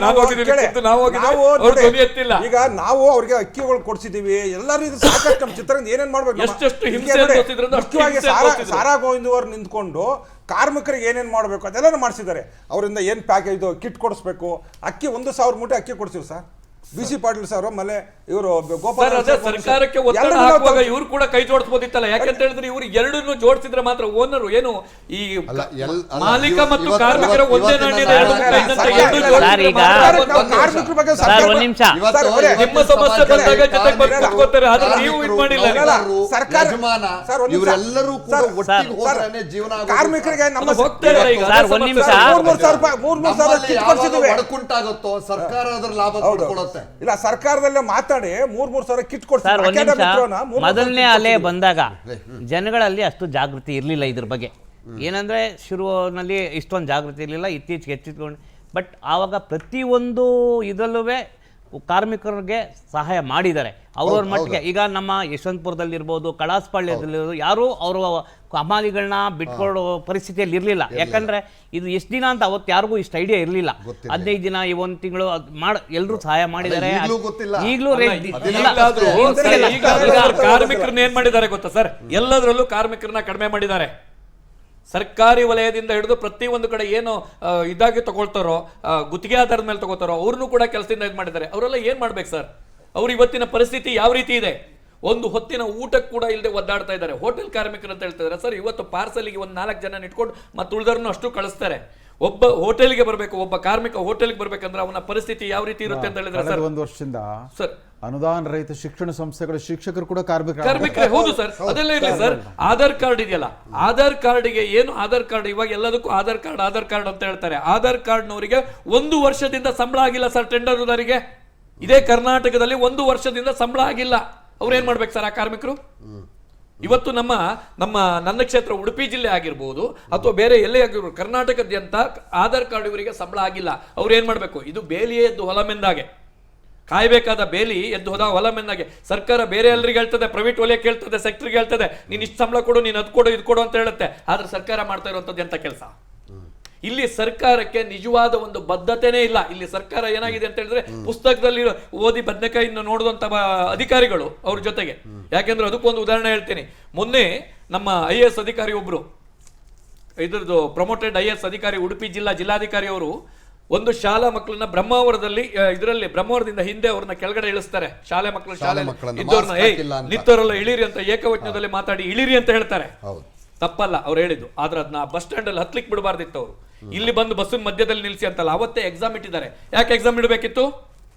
ಧ್ವನಿ ಎತ್ತಿಲ್ಲ. ಈಗ ನಾವು ಅವ್ರಿಗೆ ಅಕ್ಕಿಗಳು ಕೊಡ್ಸಿದೀವಿ, ಎಲ್ಲರೂ ಇದು ಸಾಕಷ್ಟು ನಮ್ಮ ಚಿತ್ರದಿಂದ ಏನೇನ್ ಮಾಡ್ಬೇಕು, ಎಷ್ಟೆಷ್ಟು ಹಿಂಸೆ ಮುಖ್ಯವಾಗಿ ಸಾರಾ ಗೋವಿಂದ್ ಅವರು ನಿಂತ್ಕೊಂಡು ಕಾರ್ಮಿಕರಿಗೆ ಏನೇನ್ ಮಾಡ್ಬೇಕು ಅದೆಲ್ಲ ಮಾಡಿಸಿದ್ದಾರೆ. ಅವರಿಂದ ಏನ್ ಪ್ಯಾಕೇಜ್ ಕಿಟ್ ಕೊಡಿಸ್ಬೇಕು, ಅಕ್ಕಿ 1,000 ಮೂಟೆ ಅಕ್ಕಿ ಕೊಡ್ತೀವಿ ಸರ್. BC ಪಾಟೀಲ್ ಸರ್ ಆಮೇಲೆ ಇವರು ಗೋಪಾಲ ಸರ್ಕಾರಕ್ಕೆ ಒತ್ತಡ ಹಾಕುವಾಗ ಇವ್ರು ಕೂಡ ಕೈ ಜೋಡಿಸಬಹುದಿತ್ತಲ್ಲ. ಯಾಕಂತ ಹೇಳಿದ್ರೆ ಇವ್ರು ಎರಡನ್ನೂ ಜೋಡಿಸಿದ್ರೆ ಮಾತ್ರ ಓನರು ಏನು ಈ ಮಾಲೀಕ ಮತ್ತು ಕಾರ್ಮಿಕರ ಒಂದೇ ನಾಣ್ಯದ ನಿಮ್ಮ ಸಮಸ್ಯೆ ಬಂದಾಗ ಜೊತೆಗೆ ಬಂದು ಕೂತ್ಕೋತಾರೆ. ಆದ್ರೆ ನೀವು ಇದು ಮಾಡಿಲ್ಲ. ಇವರೆಲ್ಲರೂ ಕೂಡ ಒಟ್ಟಿಗೆ ಹೋದ್ರೆ ಜೀವನ ಕಾರ್ಮಿಕರಿಗೆ ನಮ್ಮ ಒಡಕುಂಟಾಗುತ್ತೋ ಸರ್ಕಾರ ಅದರ ಲಾಭ ಕೊಡುತ್ತೆ. ಇಲ್ಲ, ಸರ್ಕಾರದಲ್ಲೇ ಮಾತಾಡಿ 3,000 ಕಿಟ್ ಕೊಡ್ತಾರೆ. ಮೊದಲನೇ ಅಲೆ ಬಂದಾಗ ಜನಗಳಲ್ಲಿ ಅಷ್ಟು ಜಾಗೃತಿ ಇರಲಿಲ್ಲ ಇದ್ರ ಬಗ್ಗೆ. ಏನಂದ್ರೆ ಶುರುವಿನಲ್ಲಿ ಇಷ್ಟೊಂದು ಜಾಗೃತಿ ಇರಲಿಲ್ಲ, ಇತ್ತೀಚೆಗೆ ಹೆಚ್ಚಿಟ್ಕೊಂಡು. ಬಟ್ ಆವಾಗ ಪ್ರತಿಯೊಂದು ಇದರಲ್ಲೂ ಕಾರ್ಮಿಕರಿಗೆ ಸಹಾಯ ಮಾಡಿದ್ದಾರೆ ಅವ್ರವ್ರ ಮಟ್ಟಿಗೆ. ಈಗ ನಮ್ಮ ಯಶವಂತಪುರದಲ್ಲಿರ್ಬೋದು, ಕಳಾಸಪಾಳ್ಯದಲ್ಲಿರ್ಬೋದು, ಯಾರೂ ಅವರು ಹಮಾಲಿಗಳನ್ನ ಬಿಟ್ಕೊಳ್ಳೋ ಪರಿಸ್ಥಿತಿಯಲ್ಲಿ ಇರಲಿಲ್ಲ. ಯಾಕಂದ್ರೆ ಇದು ಎಷ್ಟು ದಿನ ಅಂತ ಅವತ್ತು ಯಾರಿಗೂ ಇಷ್ಟು ಐಡಿಯಾ ಇರಲಿಲ್ಲ. 15 ದಿನ, 1 ತಿಂಗಳು ಎಲ್ಲರೂ ಸಹಾಯ ಮಾಡಿದ್ದಾರೆ. ಈಗಲೂ ಕಾರ್ಮಿಕರನ್ನ ಏನ್ ಮಾಡಿದ್ದಾರೆ ಗೊತ್ತಾ ಸರ್? ಎಲ್ಲದರಲ್ಲೂ ಕಾರ್ಮಿಕರನ್ನ ಕಡಿಮೆ ಮಾಡಿದ್ದಾರೆ. ಸರ್ಕಾರಿ ವಲಯದಿಂದ ಹಿಡಿದು ಪ್ರತಿಯೊಂದು ಕಡೆ ಏನು ಇದಾಗಿ ತಗೊಳ್ತಾರೋ, ಗುತ್ತಿಗೆ ಆಧಾರದ ಮೇಲೆ ತಗೋತಾರೋ ಅವ್ರನ್ನೂ ಕೂಡ ಕೆಲಸದಿಂದ ಇದು ಮಾಡಿದ್ದಾರೆ. ಅವರೆಲ್ಲ ಏನ್ ಮಾಡ್ಬೇಕು ಸರ್? ಅವ್ರ ಇವತ್ತಿನ ಪರಿಸ್ಥಿತಿ ಯಾವ ರೀತಿ ಇದೆ? ಒಂದು ಹೊತ್ತಿನ ಊಟಕ್ಕೆ ಕೂಡ ಇಲ್ಲದೆ ಒದ್ದಾಡ್ತಾ ಇದ್ದಾರೆ. ಹೋಟೆಲ್ ಕಾರ್ಮಿಕರು ಅಂತ ಹೇಳ್ತಿದ್ದಾರೆ ಸರ್. ಇವತ್ತು ಪಾರ್ಸಲ್ಗೆ 4 ಜನ ಇಟ್ಕೊಂಡು ಮತ್ತೆ ಉಳಿದವ್ರನ್ನು ಅಷ್ಟು ಕಳಿಸ್ತಾರೆ. ಒಬ್ಬ ಹೋಟೆಲ್ಗೆ ಬರಬೇಕು, ಒಬ್ಬ ಕಾರ್ಮಿಕ ಹೋಟೆಲ್ಗೆ ಬರ್ಬೇಕಂದ್ರೆ ಅವನ ಪರಿಸ್ಥಿತಿ ಯಾವ ರೀತಿ ಇರುತ್ತೆ ಅಂತ ಹೇಳಿದ್ರೆ ಸರ್, 1 ವರ್ಷದಿಂದ ಸರ್ ಅನುದಾನ ರಹಿತ ಶಿಕ್ಷಣ ಸಂಸ್ಥೆಗಳ ಶಿಕ್ಷಕರು ಕೂಡ ಕಾರ್ಮಿಕರೇ. ಹೌದು ಸರ್, ಅದೆಲ್ಲ ಇರಲಿ ಸರ್. ಆಧಾರ್ ಕಾರ್ಡ್ ಇದೆಯಲ್ಲ, ಆಧಾರ್ ಕಾರ್ಡ್ಗೆ ಏನು ಆಧಾರ್ ಕಾರ್ಡ್ ಇವಾಗ ಎಲ್ಲದಕ್ಕೂ ಆಧಾರ್ ಕಾರ್ಡ್ ಅಂತ ಹೇಳ್ತಾರೆ. ಆಧಾರ್ ಕಾರ್ಡ್ನವರಿಗೆ 1 ವರ್ಷದಿಂದ ಸಂಬಳ ಆಗಿಲ್ಲ ಸರ್. ಟೆಂಡರ್ದಾರಿಗೆ ಇದೇ ಕರ್ನಾಟಕದಲ್ಲಿ 1 ವರ್ಷದಿಂದ ಸಂಬಳ ಆಗಿಲ್ಲ. ಅವ್ರು ಏನ್ ಮಾಡ್ಬೇಕು ಸರ್ ಆ ಕಾರ್ಮಿಕರು? ಇವತ್ತು ನನ್ನ ಕ್ಷೇತ್ರ ಉಡುಪಿ ಜಿಲ್ಲೆ ಆಗಿರ್ಬೋದು ಅಥವಾ ಬೇರೆ ಎಲ್ಲೇ ಆಗಿರ್ಬೋದು, ಕರ್ನಾಟಕದಾದ್ಯಂತ ಆಧಾರ್ ಕಾರ್ಡ್ ಇವರಿಗೆ ಸಂಬಳ ಆಗಿಲ್ಲ. ಅವ್ರು ಏನ್ ಮಾಡ್ಬೇಕು? ಇದು ಬೇಲಿಯೇ ಎದ್ದು ಹೊಲಮೆಂದಾಗೆ, ಕಾಯಬೇಕಾದ ಬೇಲಿ ಎದ್ದು ಹೋದ ಹೊಲಮೆಂದಾಗೆ. ಸರ್ಕಾರ ಬೇರೆ ಎಲ್ಲರಿಗೆ ಹೇಳ್ತದೆ, ಪ್ರೈವೇಟ್ ವಲಯಕ್ಕೆ ಹೇಳ್ತದೆ, ಸೆಕ್ಟರ್ಗೆ ಹೇಳ್ತದೆ, ನೀನು ಇಷ್ಟು ಸಂಬಳ ಕೊಡು, ನೀನು ಅದು ಕೊಡು, ಇದು ಕೊಡು ಅಂತ ಹೇಳುತ್ತೆ. ಆದ್ರೆ ಸರ್ಕಾರ ಮಾಡ್ತಾ ಇರುವಂತದ್ದು ಎಂತ ಕೆಲಸ? ಇಲ್ಲಿ ಸರ್ಕಾರಕ್ಕೆ ನಿಜವಾದ ಒಂದು ಬದ್ಧತೆನೇ ಇಲ್ಲ. ಇಲ್ಲಿ ಸರ್ಕಾರ ಏನಾಗಿದೆ ಅಂತ ಹೇಳಿದ್ರೆ ಪುಸ್ತಕದಲ್ಲಿ ಓದಿ ಬದನೆಕಾಯಿಯನ್ನು ನೋಡುವಂತ ಅಧಿಕಾರಿಗಳು ಅವ್ರ ಜೊತೆಗೆ. ಯಾಕೆಂದ್ರೆ ಅದಕ್ಕೊಂದು ಉದಾಹರಣೆ ಹೇಳ್ತೀನಿ. ಮೊನ್ನೆ ನಮ್ಮ IAS ಅಧಿಕಾರಿ ಒಬ್ರು, ಇದ್ರದ್ದು ಪ್ರಮೋಟೆಡ್ IAS ಅಧಿಕಾರಿ, ಉಡುಪಿ ಜಿಲ್ಲಾಧಿಕಾರಿ ಅವರು ಒಂದು ಶಾಲಾ ಮಕ್ಕಳನ್ನ ಬ್ರಹ್ಮಾವರದಿಂದ ಹಿಂದೆ ಅವ್ರನ್ನ ಕೆಳಗಡೆ ಇಳಿಸ್ತಾರೆ. ಶಾಲೆ ಇದ್ದವ್ರನ್ನ ನಿಂತವರೆಲ್ಲ ಇಳಿರಿ ಅಂತ ಏಕವಚನದಲ್ಲಿ ಮಾತಾಡಿ ಇಳಿರಿ ಅಂತ ಹೇಳ್ತಾರೆ. ತಪ್ಪಲ್ಲ ಅವ್ರು ಹೇಳಿದ್ದು. ಆದ್ರೆ ಅದನ್ನ ಬಸ್ ಸ್ಟ್ಯಾಂಡ್ ಅಲ್ಲಿ ಹತ್ಲಿಕ್ಕೆ ಬಿಡಬಾರ್ದಿತ್ತು. ಅವರು ಇಲ್ಲಿ ಬಂದು ಬಸ್ಸಿನ ಮಧ್ಯದಲ್ಲಿ ನಿಲ್ಸಿ ಅಂತಲ್ಲ, ಅವತ್ತೇ ಎಕ್ಸಾಮ್ ಇಟ್ಟಿದ್ದಾರೆ. ಯಾಕೆ ಎಕ್ಸಾಮ್ ಇಡಬೇಕಿತ್ತು?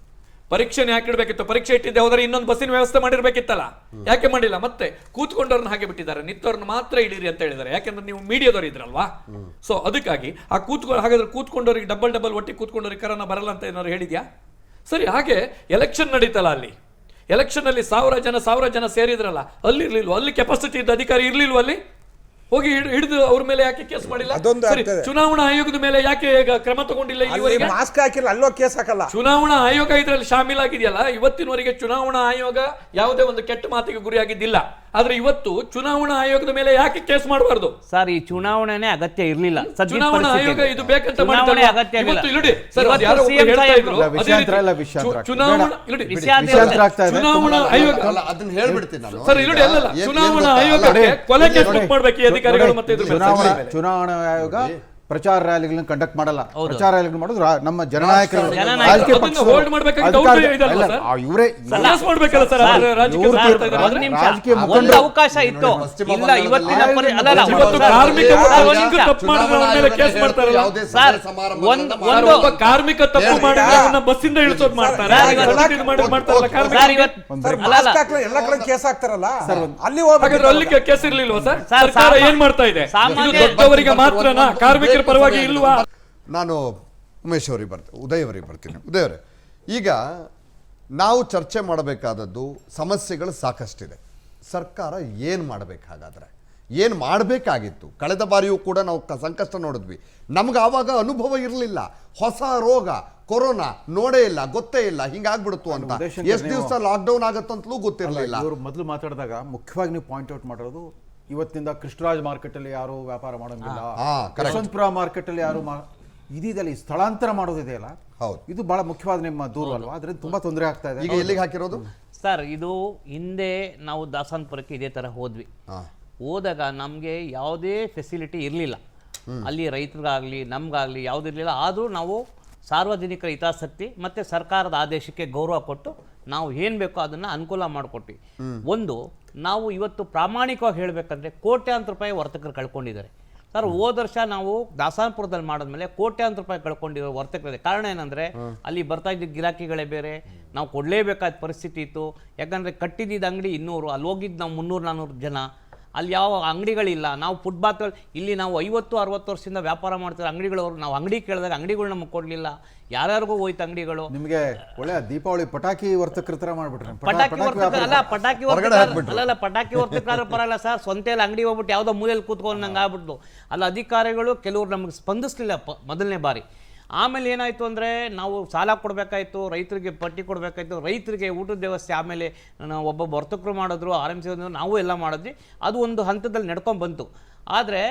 ಪರೀಕ್ಷೆನ ಯಾಕೆ ಇಡಬೇಕಿತ್ತು? ಪರೀಕ್ಷೆ ಇಟ್ಟಿದ್ದೆ ಹೋದ್ರೆ ಇನ್ನೊಂದು ಬಸ್ಸಿನ ವ್ಯವಸ್ಥೆ ಮಾಡಿರ್ಬೇಕಿತ್ತಲ್ಲ, ಯಾಕೆ ಮಾಡಿಲ್ಲ? ಮತ್ತೆ ಕೂತ್ಕೊಂಡವ್ರನ್ನ ಹಾಗೆ ಬಿಟ್ಟಿದ್ದಾರೆ, ನಿಂತವ್ರನ್ನ ಮಾತ್ರ ಇಡೀರಿ ಅಂತ ಹೇಳಿದ್ದಾರೆ. ಯಾಕೆಂದ್ರೆ ನೀವು ಮೀಡಿಯಾದವ್ರು ಇದ್ರಲ್ವಾ. ಸೊ ಅದಕ್ಕಾಗಿ ಹಾಗಾದ್ರೆ ಕೂತ್ಕೊಂಡವ್ರಿಗೆ ಡಬಲ್ ಒಟ್ಟಿಗೆ ಕೂತ್ಕೊಂಡವ್ರಿಗೆ ಕರೋನಾ ಬರಲ್ಲ ಅಂತ ಏನಾದ್ರು ಹೇಳಿದ್ಯಾ? ಸರಿ, ಹಾಗೆ ಎಲೆಕ್ಷನ್ ನಡೀತಲ್ಲ, ಅಲ್ಲಿ ಎಲೆಕ್ಷನ್ ಅಲ್ಲಿ 1000 ಜನ ಸೇರಿದ್ರಲ್ಲ, ಅಲ್ಲಿ ಇರ್ಲಿಲ್ವ? ಅಲ್ಲಿ ಕೆಪಾಸಿಟಿ ಇದ್ದ ಅಧಿಕಾರಿ ಇರ್ಲಿಲ್ವ? ಅಲ್ಲಿ ಹೋಗಿ ಹಿಡಿದು ಅವ್ರ ಮೇಲೆ ಯಾಕೆ ಕೇಸ್ ಮಾಡಿಲ್ಲ? ಚುನಾವಣಾ ಆಯೋಗದ ಮೇಲೆ ಯಾಕೆ ಕ್ರಮ ತಗೊಂಡಿಲ್ಲ? ಮಾಸ್ಕ್ ಹಾಕಿಲ್ಲ, ಅಲ್ಲೋ ಕೇಸ್ ಹಾಕಲ್ಲ. ಚುನಾವಣಾ ಆಯೋಗ ಇದರಲ್ಲಿ ಶಾಮೀಲಾಗಿದೆಯಲ್ಲ. ಇವತ್ತಿನವರೆಗೆ ಚುನಾವಣಾ ಆಯೋಗ ಯಾವುದೇ ಒಂದು ಕೆಟ್ಟ ಮಾತಿಗೆ ಗುರಿಯಾಗಿದ್ದಿಲ್ಲ. ಆದ್ರೆ ಇವತ್ತು ಚುನಾವಣಾ ಆಯೋಗದ ಮೇಲೆ ಯಾಕೆ ಕೇಸ್ ಮಾಡಬಾರ್ದು ಸರ್? ಈ ಚುನಾವಣೆನೇ ಅಗತ್ಯ ಇರಲಿಲ್ಲ. ಚುನಾವಣಾ ಆಯೋಗ ಇದು ಬೇಕಂತ ಅಗತ್ಯ ಚುನಾವಣಾ ಆಯೋಗ ಅದನ್ನ ಹೇಳ್ಬಿಡ್ತೀನಿ ನಾನು ಸರ್. ಇಲ್ಲಿ ಅಲ್ಲ, ಚುನಾವಣಾ ಆಯೋಗ ಕೊಲೆ ಕೇಸ್ ಬುಕ್ ಮಾಡ್ಬೇಕು ಈ ಅಧಿಕಾರಿಗಳು. ಮತ್ತೆ ಚುನಾವಣಾ ಆಯೋಗ ಪ್ರಚಾರ ರ್ಯಾಲಿಗಳನ್ನ ಕಂಡಕ್ಟ್ ಮಾಡಲ್ಲ. ಪ್ರಚಾರ ರ್ಯಾಲಿಗಳು ಮಾಡೋದು ನಮ್ಮ ಜನನಾಯಕರು, ಜನನಾಯಕರು. ರಾಜಕೀಯ ಅದನ್ನ ಪಕ್ಷಗಳು, hold ಮಾಡ್ಬೇಕಾಗಿತ್ತು ಅಧಿಕಾರದ- ಅವ್ರೇ ಇದಲ್ವಾ ಅಲ್ಲ, ಸರ್? ಇವರೇ ಸನ್ಯಾಸ ಮಾಡ್ಬೇಕಲ್ಲ ಸರ್ ಅವ್ರು ರಾಜಕೀಯ ಇವ್ರು ಮಾಡ್ತಾ ಇದ್ದಾರೆ. ಒಂದು ನಿಮಿಷ. ರಾಜಕೀಯ ಒಂದು ಮುಖಂಡರು- ಅವಕಾಶ ಇತ್ತು. ಪಶ್ಚಿಮ ಇಲ್ಲ ಬಂಗಾಳದಲ್ಲಿ ಇವತ್ತಿನ ಪರಿ- ಅಲ್ಲ, ಅಲ್ಲ, ಇವತ್ತು ಸರ್, ಕಾರ್ಮಿಕ ಒಂದು ಒಬ್ಬ ನಿಮಿಷ. ತಪ್ಪು ಮಾಡಿದ್ರೆ ಅವ್ರ ಮೇಲೆ ಕೇಸ್ ಮಾಡ್ತಾರಲ್ಲ. ಯಾವುದೇ ಸರ್, ಸಮಾರಂಭಗಳನ್ನ ಒಂದು- ಮಾಡಲ್ಲ. ಸರ್, ಒಬ್ಬ ಕಾರ್ಮಿಕ ತಪ್ಪು ಹೇಳಿ. ಮಾಡಿದ್ರೆ ಅವನ್ನ ಬಸ್ಸಿಂದ ಇಳಿಸೋದು ಮಾಡ್ತಾರೆ. ಸರ್, ಇವತ್ತು- ಇವತ್ತು ಇದು ಮಾಡ್ತಾರಲ್ಲ ಕಾರ್ಮಿಕ. ಸರ್, ಇವತ್ತು ಅಲ್ಲ, ಅಲ್ಲ. ಎಲ್ಲ ಕಡೆ ಕೇಸ್ ಹಾಕ್ತಾರಲ್ಲ ಅಲ್ಲಿ ಹಾಗಾದ್ರೆ ಅಲ್ಲಿ ಕೇಸ್ ಇರ್ಲಿಲ್ವಾ ಸರ್? ಸರ್, ಸರ್ಕಾರ ಏನ್ ಮಾಡ್ತಾ ಇದೆ? ಸಾಮಾನ್ಯ- ಇದು ದೊಡ್ಡವರಿಗೆ ಮಾತ್ರನಾ? ಕಾರ್ಮಿಕರ ಪರವಾಗಿ ಇಲ್ವಾ? ನಾನು ಉಮೇಶ್ ಅವರಿಗೆ ಬರ್ತೀನಿ, ಉದಯ್ ಅವರಿಗೆ ಬರ್ತೀನಿ. ಉದಯ್ ಅವರೇ, ಈಗ ನಾವು ಚರ್ಚೆ ಮಾಡಬೇಕಾದದ್ದು ಸಮಸ್ಯೆಗಳು ಸಾಕಷ್ಟಿದೆ. ಸರ್ಕಾರ ಏನು ಮಾಡಬೇಕು? ಹಾಗಾದರೆ ಏನು ಮಾಡಬೇಕಾಗಿತ್ತು? ಕಳೆದ ಬಾರಿಯೂ ಕೂಡ ನಾವು ಸಂಕಷ್ಟ ನೋಡಿದ್ವಿ. ನಮ್ಗೆ ಆವಾಗ ಅನುಭವ ಇರಲಿಲ್ಲ. ಹೊಸ ರೋಗ ಕೊರೋನಾ ನೋಡೇ ಇಲ್ಲ, ಗೊತ್ತೇ ಇಲ್ಲ, ಹಿಂಗಾಗ್ಬಿಡ್ತು ಅಂತ. ಎಷ್ಟು ದಿವಸ ಲಾಕ್ಡೌನ್ ಆಗತ್ತಂತಲೂ ಗೊತ್ತಿರಲಿಲ್ಲ. ಇವರು ಮೊದಲು ಮಾತಾಡಿದಾಗ ಮುಖ್ಯವಾಗಿ ನೀವು ಪಾಯಿಂಟ್ ಔಟ್ ಮಾಡಿರೋದು, ಇವತ್ತಿನಿಂದ ಕೃಷ್ಣರಾಜ್ ಮಾರ್ಕೆಟ್ ಅಲ್ಲಿ ಯಾರು ವ್ಯಾಪಾರ ಮಾಡೋಂಗಿಲ್ಲ, ಯಶವಂತಪುರ ಮಾರ್ಕೆಟ್ ಅಲ್ಲಿ ಯಾರು ಇದೀದಲ್ಲ, ಈ ಸ್ಥಳಾಂತರ ಮಾಡೋದಿದೆಯಲ್ಲ, ಹೌದು, ಇದು ಬಹಳ ಮುಖ್ಯವಾದ ನಿಮ್ಮ ದೂರು ಅಲ್ವಾ? ಅದರಿಂದ ತುಂಬಾ ತೊಂದರೆ ಆಗ್ತಾ ಇದೆ. ಈಗ ಎಲ್ಲಿಗೆ ಹಾಕಿರೋದು ಸರ್? ಇದು ಹಿಂದೆ ನಾವು ದಾಸನಪುರಕ್ಕೆ ಇದೇ ತರ ಹೋದ್ವಿ. ಹೋದಾಗ ನಮಗೆ ಯಾವುದೇ ಫೆಸಿಲಿಟಿ ಇರಲಿಲ್ಲ. ಅಲ್ಲಿ ರೈತರಿಗಾಗಲಿ ನಮಗಾಗಲಿ ಯಾವುದಿರಲಿಲ್ಲ. ಆದರೂ ನಾವು ಸಾರ್ವಜನಿಕರ ಹಿತಾಸಕ್ತಿ ಮತ್ತು ಸರ್ಕಾರದ ಆದೇಶಕ್ಕೆ ಗೌರವ ಕೊಟ್ಟು ನಾವು ಏನು ಬೇಕೋ ಅದನ್ನು ಅನುಕೂಲ ಮಾಡಿಕೊಟ್ವಿ. ಒಂದು, ನಾವು ಇವತ್ತು ಪ್ರಾಮಾಣಿಕವಾಗಿ ಹೇಳಬೇಕಂದ್ರೆ ಕೋಟ್ಯಾಂತರ ರೂಪಾಯಿ ವರ್ತಕರು ಕಳ್ಕೊಂಡಿದ್ದಾರೆ ಸರ್. ಹೋದ ವರ್ಷ ನಾವು ದಾಸನಪುರದಲ್ಲಿ ಮಾಡಿದ್ಮೇಲೆ ಕೋಟ್ಯಾಂತರ ರೂಪಾಯಿ ಕಳ್ಕೊಂಡಿರೋ ವರ್ತಕರಿದೆ. ಕಾರಣ ಏನಂದರೆ ಅಲ್ಲಿ ಬರ್ತಾ ಇದ್ದ ಗಿರಾಕಿಗಳೇ ಬೇರೆ, ನಾವು ಕೊಡಲೇಬೇಕಾದ ಪರಿಸ್ಥಿತಿ ಇತ್ತು. ಯಾಕಂದರೆ ಕಟ್ಟಿದ್ದ ಅಂಗಡಿ 200, ಅಲ್ಲಿ ಹೋಗಿದ್ದು ನಾವು 300-400 ಜನ. ಅಲ್ಲಿ ಯಾವ ಅಂಗಡಿಗಳಿಲ್ಲ. ನಾವು ಫುಟ್ಪಾತ್ಗಳು ಇಲ್ಲಿ ನಾವು 50-60 ವರ್ಷದಿಂದ ವ್ಯಾಪಾರ ಮಾಡ್ತಿರೋ ಅಂಗಡಿಗಳವರು, ನಾವು ಅಂಗಡಿ ಕೇಳಿದಾಗ ಅಂಗಡಿಗಳು ನಮಗೆ ಕೊಡಲಿಲ್ಲ. ಯಾರ್ಯಾರಿಗೂ ಹೋಯ್ತು ಅಂಗಡಿಗಳು. ನಿಮಗೆ ಒಳ್ಳೆ ದೀಪಾವಳಿ ಪಟಾಕಿ ವರ್ತಕರ ತರ ಮಾಡ್ಬಿಟ್ರೆ. ಪಟಾಕಿ ವರ್ತಕರು ಅಲ್ಲ, ಪಟಾಕಿ ವರ್ತಕರು ಅಲ್ಲ, ಪಟಾಕಿ ವರ್ತಕರು ಪರಲ್ಲ ಸರ್. ಸ್ವಂತ ಅಂಗಡಿ ಹೋಗ್ಬಿಟ್ಟು ಯಾವುದೋ ಮೂಲೆಯಲ್ಲಿ ಕೂತ್ಕೊಂಡಂಗೆ ಆಗ್ಬಿಟ್ಟು ಅಲ್ಲಿ ಅಧಿಕಾರಿಗಳು ಕೆಲವರು ನಮಗೆ ಸ್ಪಂದಿಸ್ಲಿಲ್ಲ ಮೊದಲನೇ ಬಾರಿ. ಆಮೇಲೆ ಏನಾಯಿತು ಅಂದರೆ ನಾವು ಸಾಲ ಕೊಡಬೇಕಾಯ್ತು, ರೈತರಿಗೆ ಪಟ್ಟಿ ಕೊಡಬೇಕಾಯ್ತು, ರೈತರಿಗೆ ಊಟದ ವ್ಯವಸ್ಥೆ. ಆಮೇಲೆ ಒಬ್ಬೊಬ್ಬ ವರ್ತಕರು ಮಾಡಿದ್ರು, RMC ನಾವು ಎಲ್ಲ ಮಾಡಿದ್ವಿ. ಅದು ಒಂದು ಹಂತದಲ್ಲಿ ನಡ್ಕೊಂಡು ಬಂತು. ಆದರೆ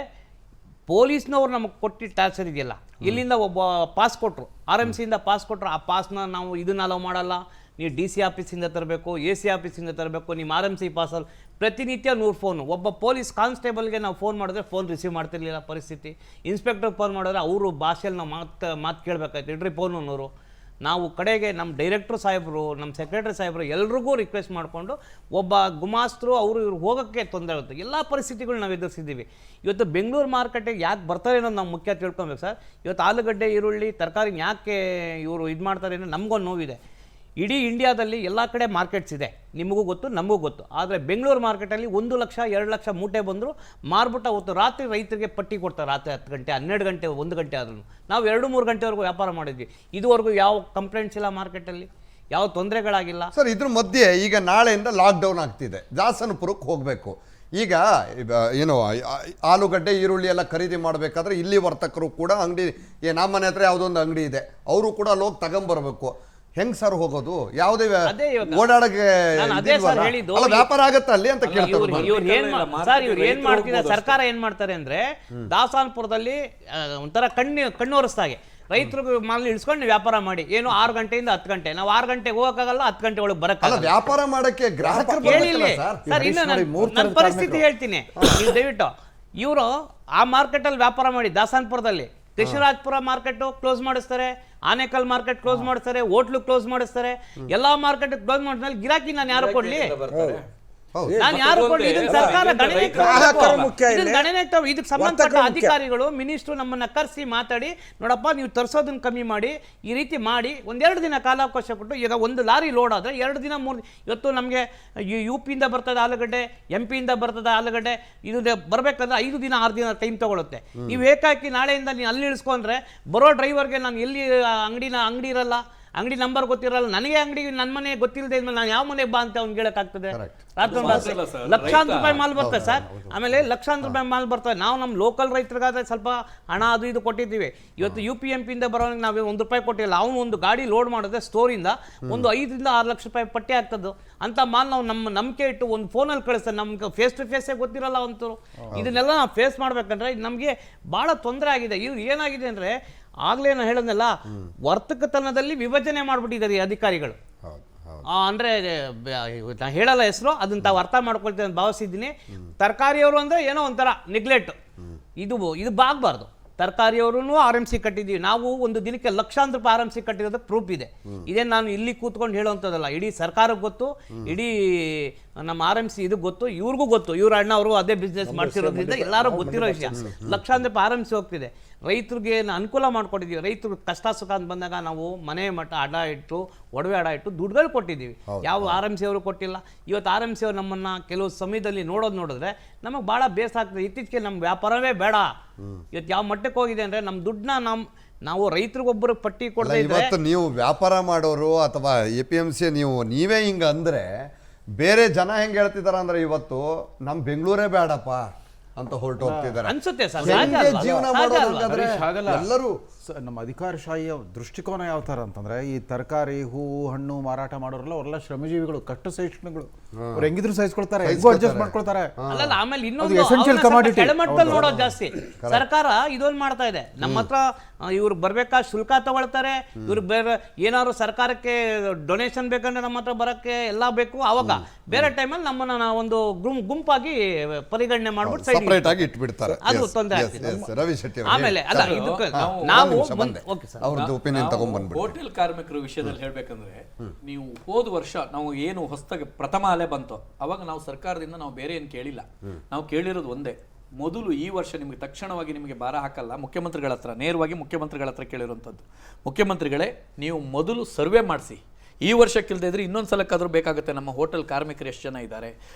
ಪೊಲೀಸ್ನವ್ರು ನಮಗೆ ಕೊಟ್ಟಿದ್ದ ಟಾರ್ಚರ್ ಇದೆಯಲ್ಲ, ಇಲ್ಲಿಂದ ಒಬ್ಬ ಪಾಸ್ ಕೊಟ್ಟರು, RMCಯಿಂದ ಪಾಸ್ ಕೊಟ್ಟರು. ಆ ಪಾಸ್ನ ನಾವು ಇದನ್ನ ಅಲೋ ಮಾಡಲ್ಲ, ನೀವು DC ಆಫೀಸಿಂದ ತರಬೇಕು, AC ಆಫೀಸಿಂದ ತರಬೇಕು, ನಿಮ್ಮ RMC ಪಾಸಲ್ಲಿ ಪ್ರತಿನಿತ್ಯ 100 ಫೋನು. ಒಬ್ಬ ಪೊಲೀಸ್ ಕಾನ್ಸ್ಟೇಬಲ್ಗೆ ನಾವು ಫೋನ್ ಮಾಡಿದ್ರೆ ಫೋನ್ ರಿಸೀವ್ ಮಾಡ್ತಿರ್ಲಿಲ್ಲ ಪರಿಸ್ಥಿತಿ. ಇನ್ಸ್ಪೆಕ್ಟರ್ಗೆ ಫೋನ್ ಮಾಡಿದ್ರೆ ಅವರು ಭಾಷೆಯಲ್ಲಿ ನಾವು ಮಾತು ಕೇಳಬೇಕಾಯ್ತು, ಇಡ್ರಿ ಫೋನು 100. ನಾವು ಕಡೆಗೆ ನಮ್ಮ ಡೈರೆಕ್ಟ್ರು ಸಾಹೇಬರು, ನಮ್ಮ ಸೆಕ್ರೆಟರಿ ಸಾಹೇಬರು ಎಲ್ರಿಗೂ ರಿಕ್ವೆಸ್ಟ್ ಮಾಡಿಕೊಂಡು ಒಬ್ಬ ಗುಮಾಸ್ತರು ಅವರು ಇವ್ರು ಹೋಗೋಕ್ಕೆ ತೊಂದರೆ ಆಗುತ್ತೆ. ಎಲ್ಲ ಪರಿಸ್ಥಿತಿಗಳು ನಾವು ಎದುರಿಸಿದ್ದೀವಿ. ಇವತ್ತು ಬೆಂಗಳೂರು ಮಾರ್ಕೆಟಿಗೆ ಯಾಕೆ ಬರ್ತಾರೆ ಅನ್ನೋದು ನಾವು ಮುಖ್ಯ ತಿಳ್ಕೊಬೇಕು ಸರ್. ಇವತ್ತು ಆಲೂಗಡ್ಡೆ, ಈರುಳ್ಳಿ, ತರಕಾರಿ ಯಾಕೆ ಇವರು ಇದು ಮಾಡ್ತಾರೆ ಅಂದರೆ ನಮಗೊಂದು ನೋವಿದೆ. ಇಡೀ ಇಂಡಿಯಾದಲ್ಲಿ ಎಲ್ಲ ಕಡೆ ಮಾರ್ಕೆಟ್ಸ್ ಇದೆ, ನಿಮಗೂ ಗೊತ್ತು ನಮಗೂ ಗೊತ್ತು. ಆದರೆ ಬೆಂಗಳೂರು ಮಾರ್ಕೆಟಲ್ಲಿ 1 ಲಕ್ಷ 2 ಲಕ್ಷ ಮೂಟೆ ಬಂದರೂ ಮಾರ್ಬಿಟ್ಟು ಅವತ್ತು ರಾತ್ರಿ ರೈತರಿಗೆ ಪಟ್ಟಿ ಕೊಡ್ತಾರೆ. ರಾತ್ರಿ 10 ಗಂಟೆ 12 ಗಂಟೆ 1 ಗಂಟೆ ಆದ್ರೂ ನಾವು 2-3 ಗಂಟೆವರೆಗೂ ವ್ಯಾಪಾರ ಮಾಡಿದ್ವಿ. ಇದುವರೆಗೂ ಯಾವ ಕಂಪ್ಲೇಂಟ್ಸ್ ಇಲ್ಲ ಮಾರ್ಕೆಟಲ್ಲಿ, ಯಾವ ತೊಂದರೆಗಳಾಗಿಲ್ಲ ಸರ್. ಇದ್ರ ಮಧ್ಯೆ ಈಗ ನಾಳೆಯಿಂದ ಲಾಕ್ಡೌನ್ ಆಗ್ತಿದೆ, ದಾಸನಪುರಕ್ಕೆ ಹೋಗಬೇಕು. ಈಗ ಏನು ಆಲೂಗಡ್ಡೆ, ಈರುಳ್ಳಿ ಎಲ್ಲ ಖರೀದಿ ಮಾಡಬೇಕಾದ್ರೆ ಇಲ್ಲಿ ವರ್ತಕರು ಕೂಡ ಅಂಗಡಿ, ನಮ್ಮ ಮನೆ ಹತ್ರ ಯಾವುದೊಂದು ಅಂಗಡಿ ಇದೆ, ಅವರು ಕೂಡ ಅಲ್ಲಿ ಹೋಗಿ ತಗೊಂಬರ್ಬೇಕು. ಹೆಂಗ್ ಸರ್ ಹೋಗೋದು? ಯಾವುದೇ ಓಡಾಡಕ್ಕೆ ವ್ಯಾಪಾರ ಆಗತ್ತ ಅಲ್ಲಿ ಅಂತ ಕೇಳ್ತಾರೆ. ಇವ್ರು ಏನ್ ಮಾಡ್ತಿದ್ದಾರೆ, ಸರ್ಕಾರ ಏನ್ ಮಾಡ್ತಾರೆ ಅಂದ್ರೆ ದಾಸನಪುರದಲ್ಲಿ ಒಂಥರ ಕಣ್ಣೋರಿಸ್ದಾಗೆ ರೈತರು ಮಾಲ್ ಇಳಿಸ್ಕೊಂಡು ವ್ಯಾಪಾರ ಮಾಡಿ. ಏನು 6 ಗಂಟೆಯಿಂದ 10 ಗಂಟೆ, ನಾವು 6 ಗಂಟೆಗೆ ಹೋಗಕ್ಕಾಗಲ್ಲ, 10 ಗಂಟೆ ಒಳಗೆ ಬರಕ್ಕಾಗಲ್ಲ. ವ್ಯಾಪಾರ ಮಾಡಕ್ಕೆ ಗ್ರಾಹಕರು ಕೇಳಿಲ್ಲ ಸರ್. ಇನ್ನು ನನ್ನ ಪರಿಸ್ಥಿತಿ ಹೇಳ್ತೀನಿ, ನೀವು ದಯವಿಟ್ಟು. ಇವರು ಆ ಮಾರ್ಕೆಟಲ್ಲಿ ವ್ಯಾಪಾರ ಮಾಡಿ ದಾಸನಪುರದಲ್ಲಿ ಕೃಷ್ಣರಾಜಪುರ ಮಾರ್ಕೆಟ್ ಕ್ಲೋಸ್ ಮಾಡಿಸ್ತಾರೆ, ಆನೇಕಲ್ ಮಾರ್ಕೆಟ್ ಕ್ಲೋಸ್ ಮಾಡಿಸ್ತಾರೆ, ಹೋಟ್ಲು ಕ್ಲೋಸ್ ಮಾಡಿಸ್ತಾರೆ, ಎಲ್ಲಾ ಮಾರ್ಕೆಟ್ ಕ್ಲೋಸ್ ಮಾಡಿದ್ಮೇಲೆ ಗಿರಾಕಿ ನಾನು ಯಾರು ಕೊಡ್ಲಿ? ನಾನು ಯಾರು ಕೊಡ್ಲಿ? ಇದನ್ನ ಸರ್ಕಾರ ಇದಕ್ಕೆ ಸಂಬಂಧಪಟ್ಟ ಅಧಿಕಾರಿಗಳು, ಮಿನಿಸ್ಟ್ರು ನಮ್ಮನ್ನ ಕರೆಸಿ ಮಾತಾಡಿ, ನೋಡಪ್ಪ ನೀವು ತರಿಸೋದನ್ನ ಕಮ್ಮಿ ಮಾಡಿ, ಈ ರೀತಿ ಮಾಡಿ 1-2 ದಿನ ಕಾಲಾವಕಾಶ ಕೊಟ್ಟು. ಈಗ 1 ಲಾರಿ ಲೋಡ್ ಆದರೆ 2 ದಿನ 3 ಇವತ್ತು ನಮಗೆ UP-ಇಂದ ಬರ್ತದೆ ಆಲೂಗಡ್ಡೆ, MP-ಇಂದ ಬರ್ತದೆ ಆಲೂಗಡ್ಡೆ. ಇದು ಬರಬೇಕಂದ್ರೆ 5 ದಿನ 6 ದಿನ ಟೈಮ್ ತಗೊಳುತ್ತೆ. ನೀವು ಏಕಾಕಿ ನಾಳೆಯಿಂದ ನೀವು ಅಲ್ಲಿ ಇಳಿಸ್ಕೊಂಡ್ರೆ ಬರೋ ಡ್ರೈವರ್ಗೆ ನಾನು ಎಲ್ಲಿ ಅಂಗಡಿ ಇರಲ್ಲ, ಅಂಗಡಿ ನಂಬರ್ ಗೊತ್ತಿರಲ್ಲ, ನನಗೆ ಅಂಗಡಿ ನನ್ನ ಮನೆ ಗೊತ್ತಿಲ್ಲದೆ ಇದ್ಮೇಲೆ ನಾನು ಯಾವ ಮನೆಗೆ ಬಾ ಅಂತ ಅವ್ನಿಗೆ ಹೇಳಕ್ಕಾಗ್ತದೆ? ಲಕ್ಷಾಂತರ ರೂಪಾಯಿ ಮಾಲ್ ಬರ್ತದೆ ಸರ್. ಆಮೇಲೆ ಲಕ್ಷಾಂತರ ರೂಪಾಯಿ ಮಾಲ್ ಬರ್ತದೆ. ನಾವು ನಮ್ಮ ಲೋಕಲ್ ರೈತರಿಗಾದ್ರೆ ಸ್ವಲ್ಪ ಹಣ ಅದು ಇದು ಕೊಟ್ಟಿದ್ದೀವಿ. ಇವತ್ತು UP MP-ಇಂದ ಬರೋನಿಗೆ ನಾವು 1 ರೂಪಾಯಿ ಕೊಟ್ಟಿಲ್ಲ. ಅವನು ಒಂದು ಗಾಡಿ ಲೋಡ್ ಮಾಡಿದ್ರೆ ಸ್ಟೋರಿಂದ ಒಂದು 5-6 ಲಕ್ಷ ರೂಪಾಯಿ ಪಟ್ಟಿ ಆಗ್ತದೆ. ಅಂತ ಮಾಲ್ ನಾವು ನಮ್ಮ ನಂಬಿಕೆ ಇಟ್ಟು ಒಂದು ಫೋನಲ್ಲಿ ಕಳಿಸ್ತಾರೆ, ನಮ್ಗೆ ಫೇಸ್ ಟು ಫೇಸೇ ಗೊತ್ತಿರಲ್ಲ ಅಂತರು. ಇದನ್ನೆಲ್ಲ ನಾವು ಫೇಸ್ ಮಾಡ್ಬೇಕಂದ್ರೆ ನಮಗೆ ಭಾಳ ತೊಂದರೆ ಆಗಿದೆ. ಇವ್ರು ಏನಾಗಿದೆ ಅಂದರೆ, ಆಗ್ಲೇ ನಾನು ಹೇಳೋದಲ್ಲ, ವರ್ತಕತನದಲ್ಲಿ ವಿಭಜನೆ ಮಾಡ್ಬಿಟ್ಟಿದ್ದಾರೆ ಈ ಅಧಿಕಾರಿಗಳು. ಅಂದ್ರೆ ನಾನು ಹೇಳಲ್ಲ ಹೆಸರು, ಅದನ್ನ ತಾವು ಅರ್ಥ ಮಾಡ್ಕೊಳ್ತೇವೆ ಅಂತ ಭಾವಿಸಿದ್ದೀನಿ. ತರಕಾರಿಯವರು ಅಂದ್ರೆ ಏನೋ ಒಂಥರ ನೆಗ್ಲೆಕ್ಟ್. ಇದು ಆಗಬಾರ್ದು. ತರಕಾರಿಯವರು RMC ಕಟ್ಟಿದ್ದೀವಿ. ನಾವು ಒಂದು ದಿನಕ್ಕೆ ಲಕ್ಷಾಂತರ ರೂಪಾಯಿ RMC ಕಟ್ಟಿರೋದಕ್ಕೆ ಪ್ರೂಫ್ ಇದೆ. ಇದೇ ನಾನು ಇಲ್ಲಿ ಕೂತ್ಕೊಂಡು ಹೇಳುವಂಥದ್ದಲ್ಲ, ಇಡೀ ಸರ್ಕಾರಕ್ಕೆ ಗೊತ್ತು, ಇಡೀ ನಮ್ಮ RMC ಇದು ಗೊತ್ತು, ಇವ್ರಿಗೂ ಗೊತ್ತು. ಇವ್ರ ಅಣ್ಣ ಅವರು ಅದೇ ಬಿಸ್ನೆಸ್ ಮಾಡ್ತಿರೋದ್ರಿಂದ ಎಲ್ಲರೂ ಗೊತ್ತಿರೋ ವಿಷಯ. ಲಕ್ಷಾಂತರ ರೂಪಾಯಿ RMC ಹೋಗ್ತಿದೆ. ರೈತರಿಗೆ ಅನುಕೂಲ ಮಾಡ್ಕೊಟ್ಟಿದ್ದೀವಿ. ರೈತರು ಕಷ್ಟ ಸುಖ ಅಂತ ಬಂದಾಗ ನಾವು ಮನೆ ಮಠ ಅಡ ಇಟ್ಟು, ಒಡವೆ ಅಡ ಇಟ್ಟು ದುಡ್ಡುಗಳು ಕೊಟ್ಟಿದ್ದೀವಿ. ಯಾವ RMC ಅವರು ಕೊಟ್ಟಿಲ್ಲ. ಇವತ್ತು RMC ಅವರು ನಮ್ಮನ್ನು ಕೆಲವು ಸಮಯದಲ್ಲಿ ನೋಡಿದ್ರೆ ನಮಗೆ ಭಾಳ ಬೇಸರ ಆಗ್ತದೆ. ಇತ್ತೀಚೆಗೆ ನಮ್ಮ ವ್ಯಾಪಾರವೇ ಬೇಡ. ಇವತ್ತು ಯಾವ ಮಟ್ಟಕ್ಕೆ ಹೋಗಿದೆ ಅಂದರೆ ನಮ್ಮ ದುಡ್ಡನ್ನ ನಾವು ರೈತರಿಗೊಬ್ಬರು ಪಟ್ಟಿ ಕೊಡದೇ ಇದ್ರೆ, ಇವತ್ತು ನೀವು ವ್ಯಾಪಾರ ಮಾಡೋರು ಅಥವಾ APMC ನೀವೇ ಹಿಂಗ ಅಂದ್ರೆ ಬೇರೆ ಜನ ಹೆಂಗ್ ಹೇಳ್ತಿದಾರ ಅಂದ್ರೆ ಇವತ್ತು ನಮ್ ಬೆಂಗಳೂರೇ ಬೇಡಪ್ಪ ಅಂತ ಹೊರಟು ಹೋಗ್ತಿದ್ದಾರೆ. ಅನ್ಸುತ್ತೆ ಸರ್, ಜೀವನ ಮಾಡೋದಂದ್ರೆ ಎಲ್ಲರೂ ನಮ್ಮ ಅಧಿಕಾರಶಾಹಿಯ ದೃಷ್ಟಿಕೋನ ಯಾವ ಥರ ಅಂತಂದ್ರೆ, ಈ ತರಕಾರಿ ಹೂವು ಹಣ್ಣು ಮಾರಾಟ ಮಾಡೋರೆಲ್ಲ ಅವರೆಲ್ಲ ಶ್ರಮಜೀವಿಗಳು, ಕಷ್ಟ ಸಹಿಷ್ಣುಗಳು. ಅವ್ರು ಹೆಂಗಿದ್ರು ಸಹಿಸ್ಕೊಳ್ತಾರೆ, ಹೆಂಗೋ ಅಡ್ಜಸ್ಟ್ ಮಾಡ್ಕೊಳ್ತಾರೆ. ಅಲ್ಲ ಆಮೇಲೆ ಅದು ಇನ್ನೊಂದು essential commodity. ಕೆಳಮಟ್ಟದಲ್ಲಿ ನೋಡೋದು ಜಾಸ್ತಿ. ಸರ್ಕಾರ ಇದೊಂದು ಮಾಡ್ತಾ ಇದೆ. ನಮ್ಮ ಹತ್ರ ಇವ್ರು ಬರ್ಬೇಕಾ ಶುಲ್ಕ ತಗೊಳ್ತಾರೆ. ಇವ್ರು ಬೇರೆ ಏನಾದ್ರು ಸರ್ಕಾರಕ್ಕೆ ಡೊನೇಷನ್ ಬೇಕಂದ್ರೆ ನಮ್ಮ ಹತ್ರ ಬರಕ್ಕೆ ಎಲ್ಲ ಬೇಕು. ಅವಾಗ ಬೇರೆ ಟೈಮಲ್ಲಿ ನಮ್ಮನ್ನ ಒಂದು ಗುಂಪಾಗಿ ಪರಿಗಣನೆ ಮಾಡ್ಬಿಟ್ಟು ಸೈಡ್ ಸಪರೇಟ್ ಆಗಿ ಇಟ್ಬಿಡ್ತಾರೆ. ಅದು ತೊಂದರೆ ಆಗ್ತಿದೆ. ರವಿ ಶೆಟ್ಟಿ ಅವರು ಆಮೇಲೆ ಅಲ್ಲ ಇದಕ್ಕೆ ನಾವು ಓಕೆ ಸರ್, ಅವ್ರದ್ದು ಒಪಿನಿಯನ್ ತಗೊಂಡ್ಬಂದ್ಬಿಟ್ಟು ಹೋಟೆಲ್ ಕಾರ್ಮಿಕರ ವಿಷಯದಲ್ಲಿ ಹೇಳ್ಬೇಕಂದ್ರೆ, ನೀವು ಹೋದ ವರ್ಷ ನಾವು ಏನು ಹೊಸದಾಗಿ ಪ್ರಥಮ ಅಲೆ ಬಂತು, ಅವಾಗ ನಾವು ಸರ್ಕಾರದಿಂದ ನಾವು ಬೇರೆ ಏನು ಕೇಳಿಲ್ಲ. ನಾವು ಕೇಳಿರೋದು ಒಂದೇ, ಮೊದಲು ಈ ವರ್ಷ ನಿಮಗೆ ತಕ್ಷಣವಾಗಿ ನಿಮಗೆ ಭಾರ ಹಾಕಲ್ಲ, ಮುಖ್ಯಮಂತ್ರಿಗಳ ಹತ್ರ ನೇರವಾಗಿ ಮುಖ್ಯಮಂತ್ರಿಗಳ ಹತ್ರ ಕೇಳಿರುವಂಥದ್ದು. ಮುಖ್ಯಮಂತ್ರಿಗಳೇ, ನೀವು ಮೊದಲು ಸರ್ವೆ ಮಾಡಿಸಿ. ಈ ವರ್ಷಕ್ಕಿಲ್ಲದೆ ಇದ್ರೆ ಇನ್ನೊಂದು ಸಲಕ್ಕಾದ್ರೂ ಬೇಕಾಗುತ್ತೆ. ನಮ್ಮ ಹೋಟೆಲ್ ಕಾರ್ಮಿಕರು ಎಷ್ಟು ಜನ ಇದ್ದಾರೆ,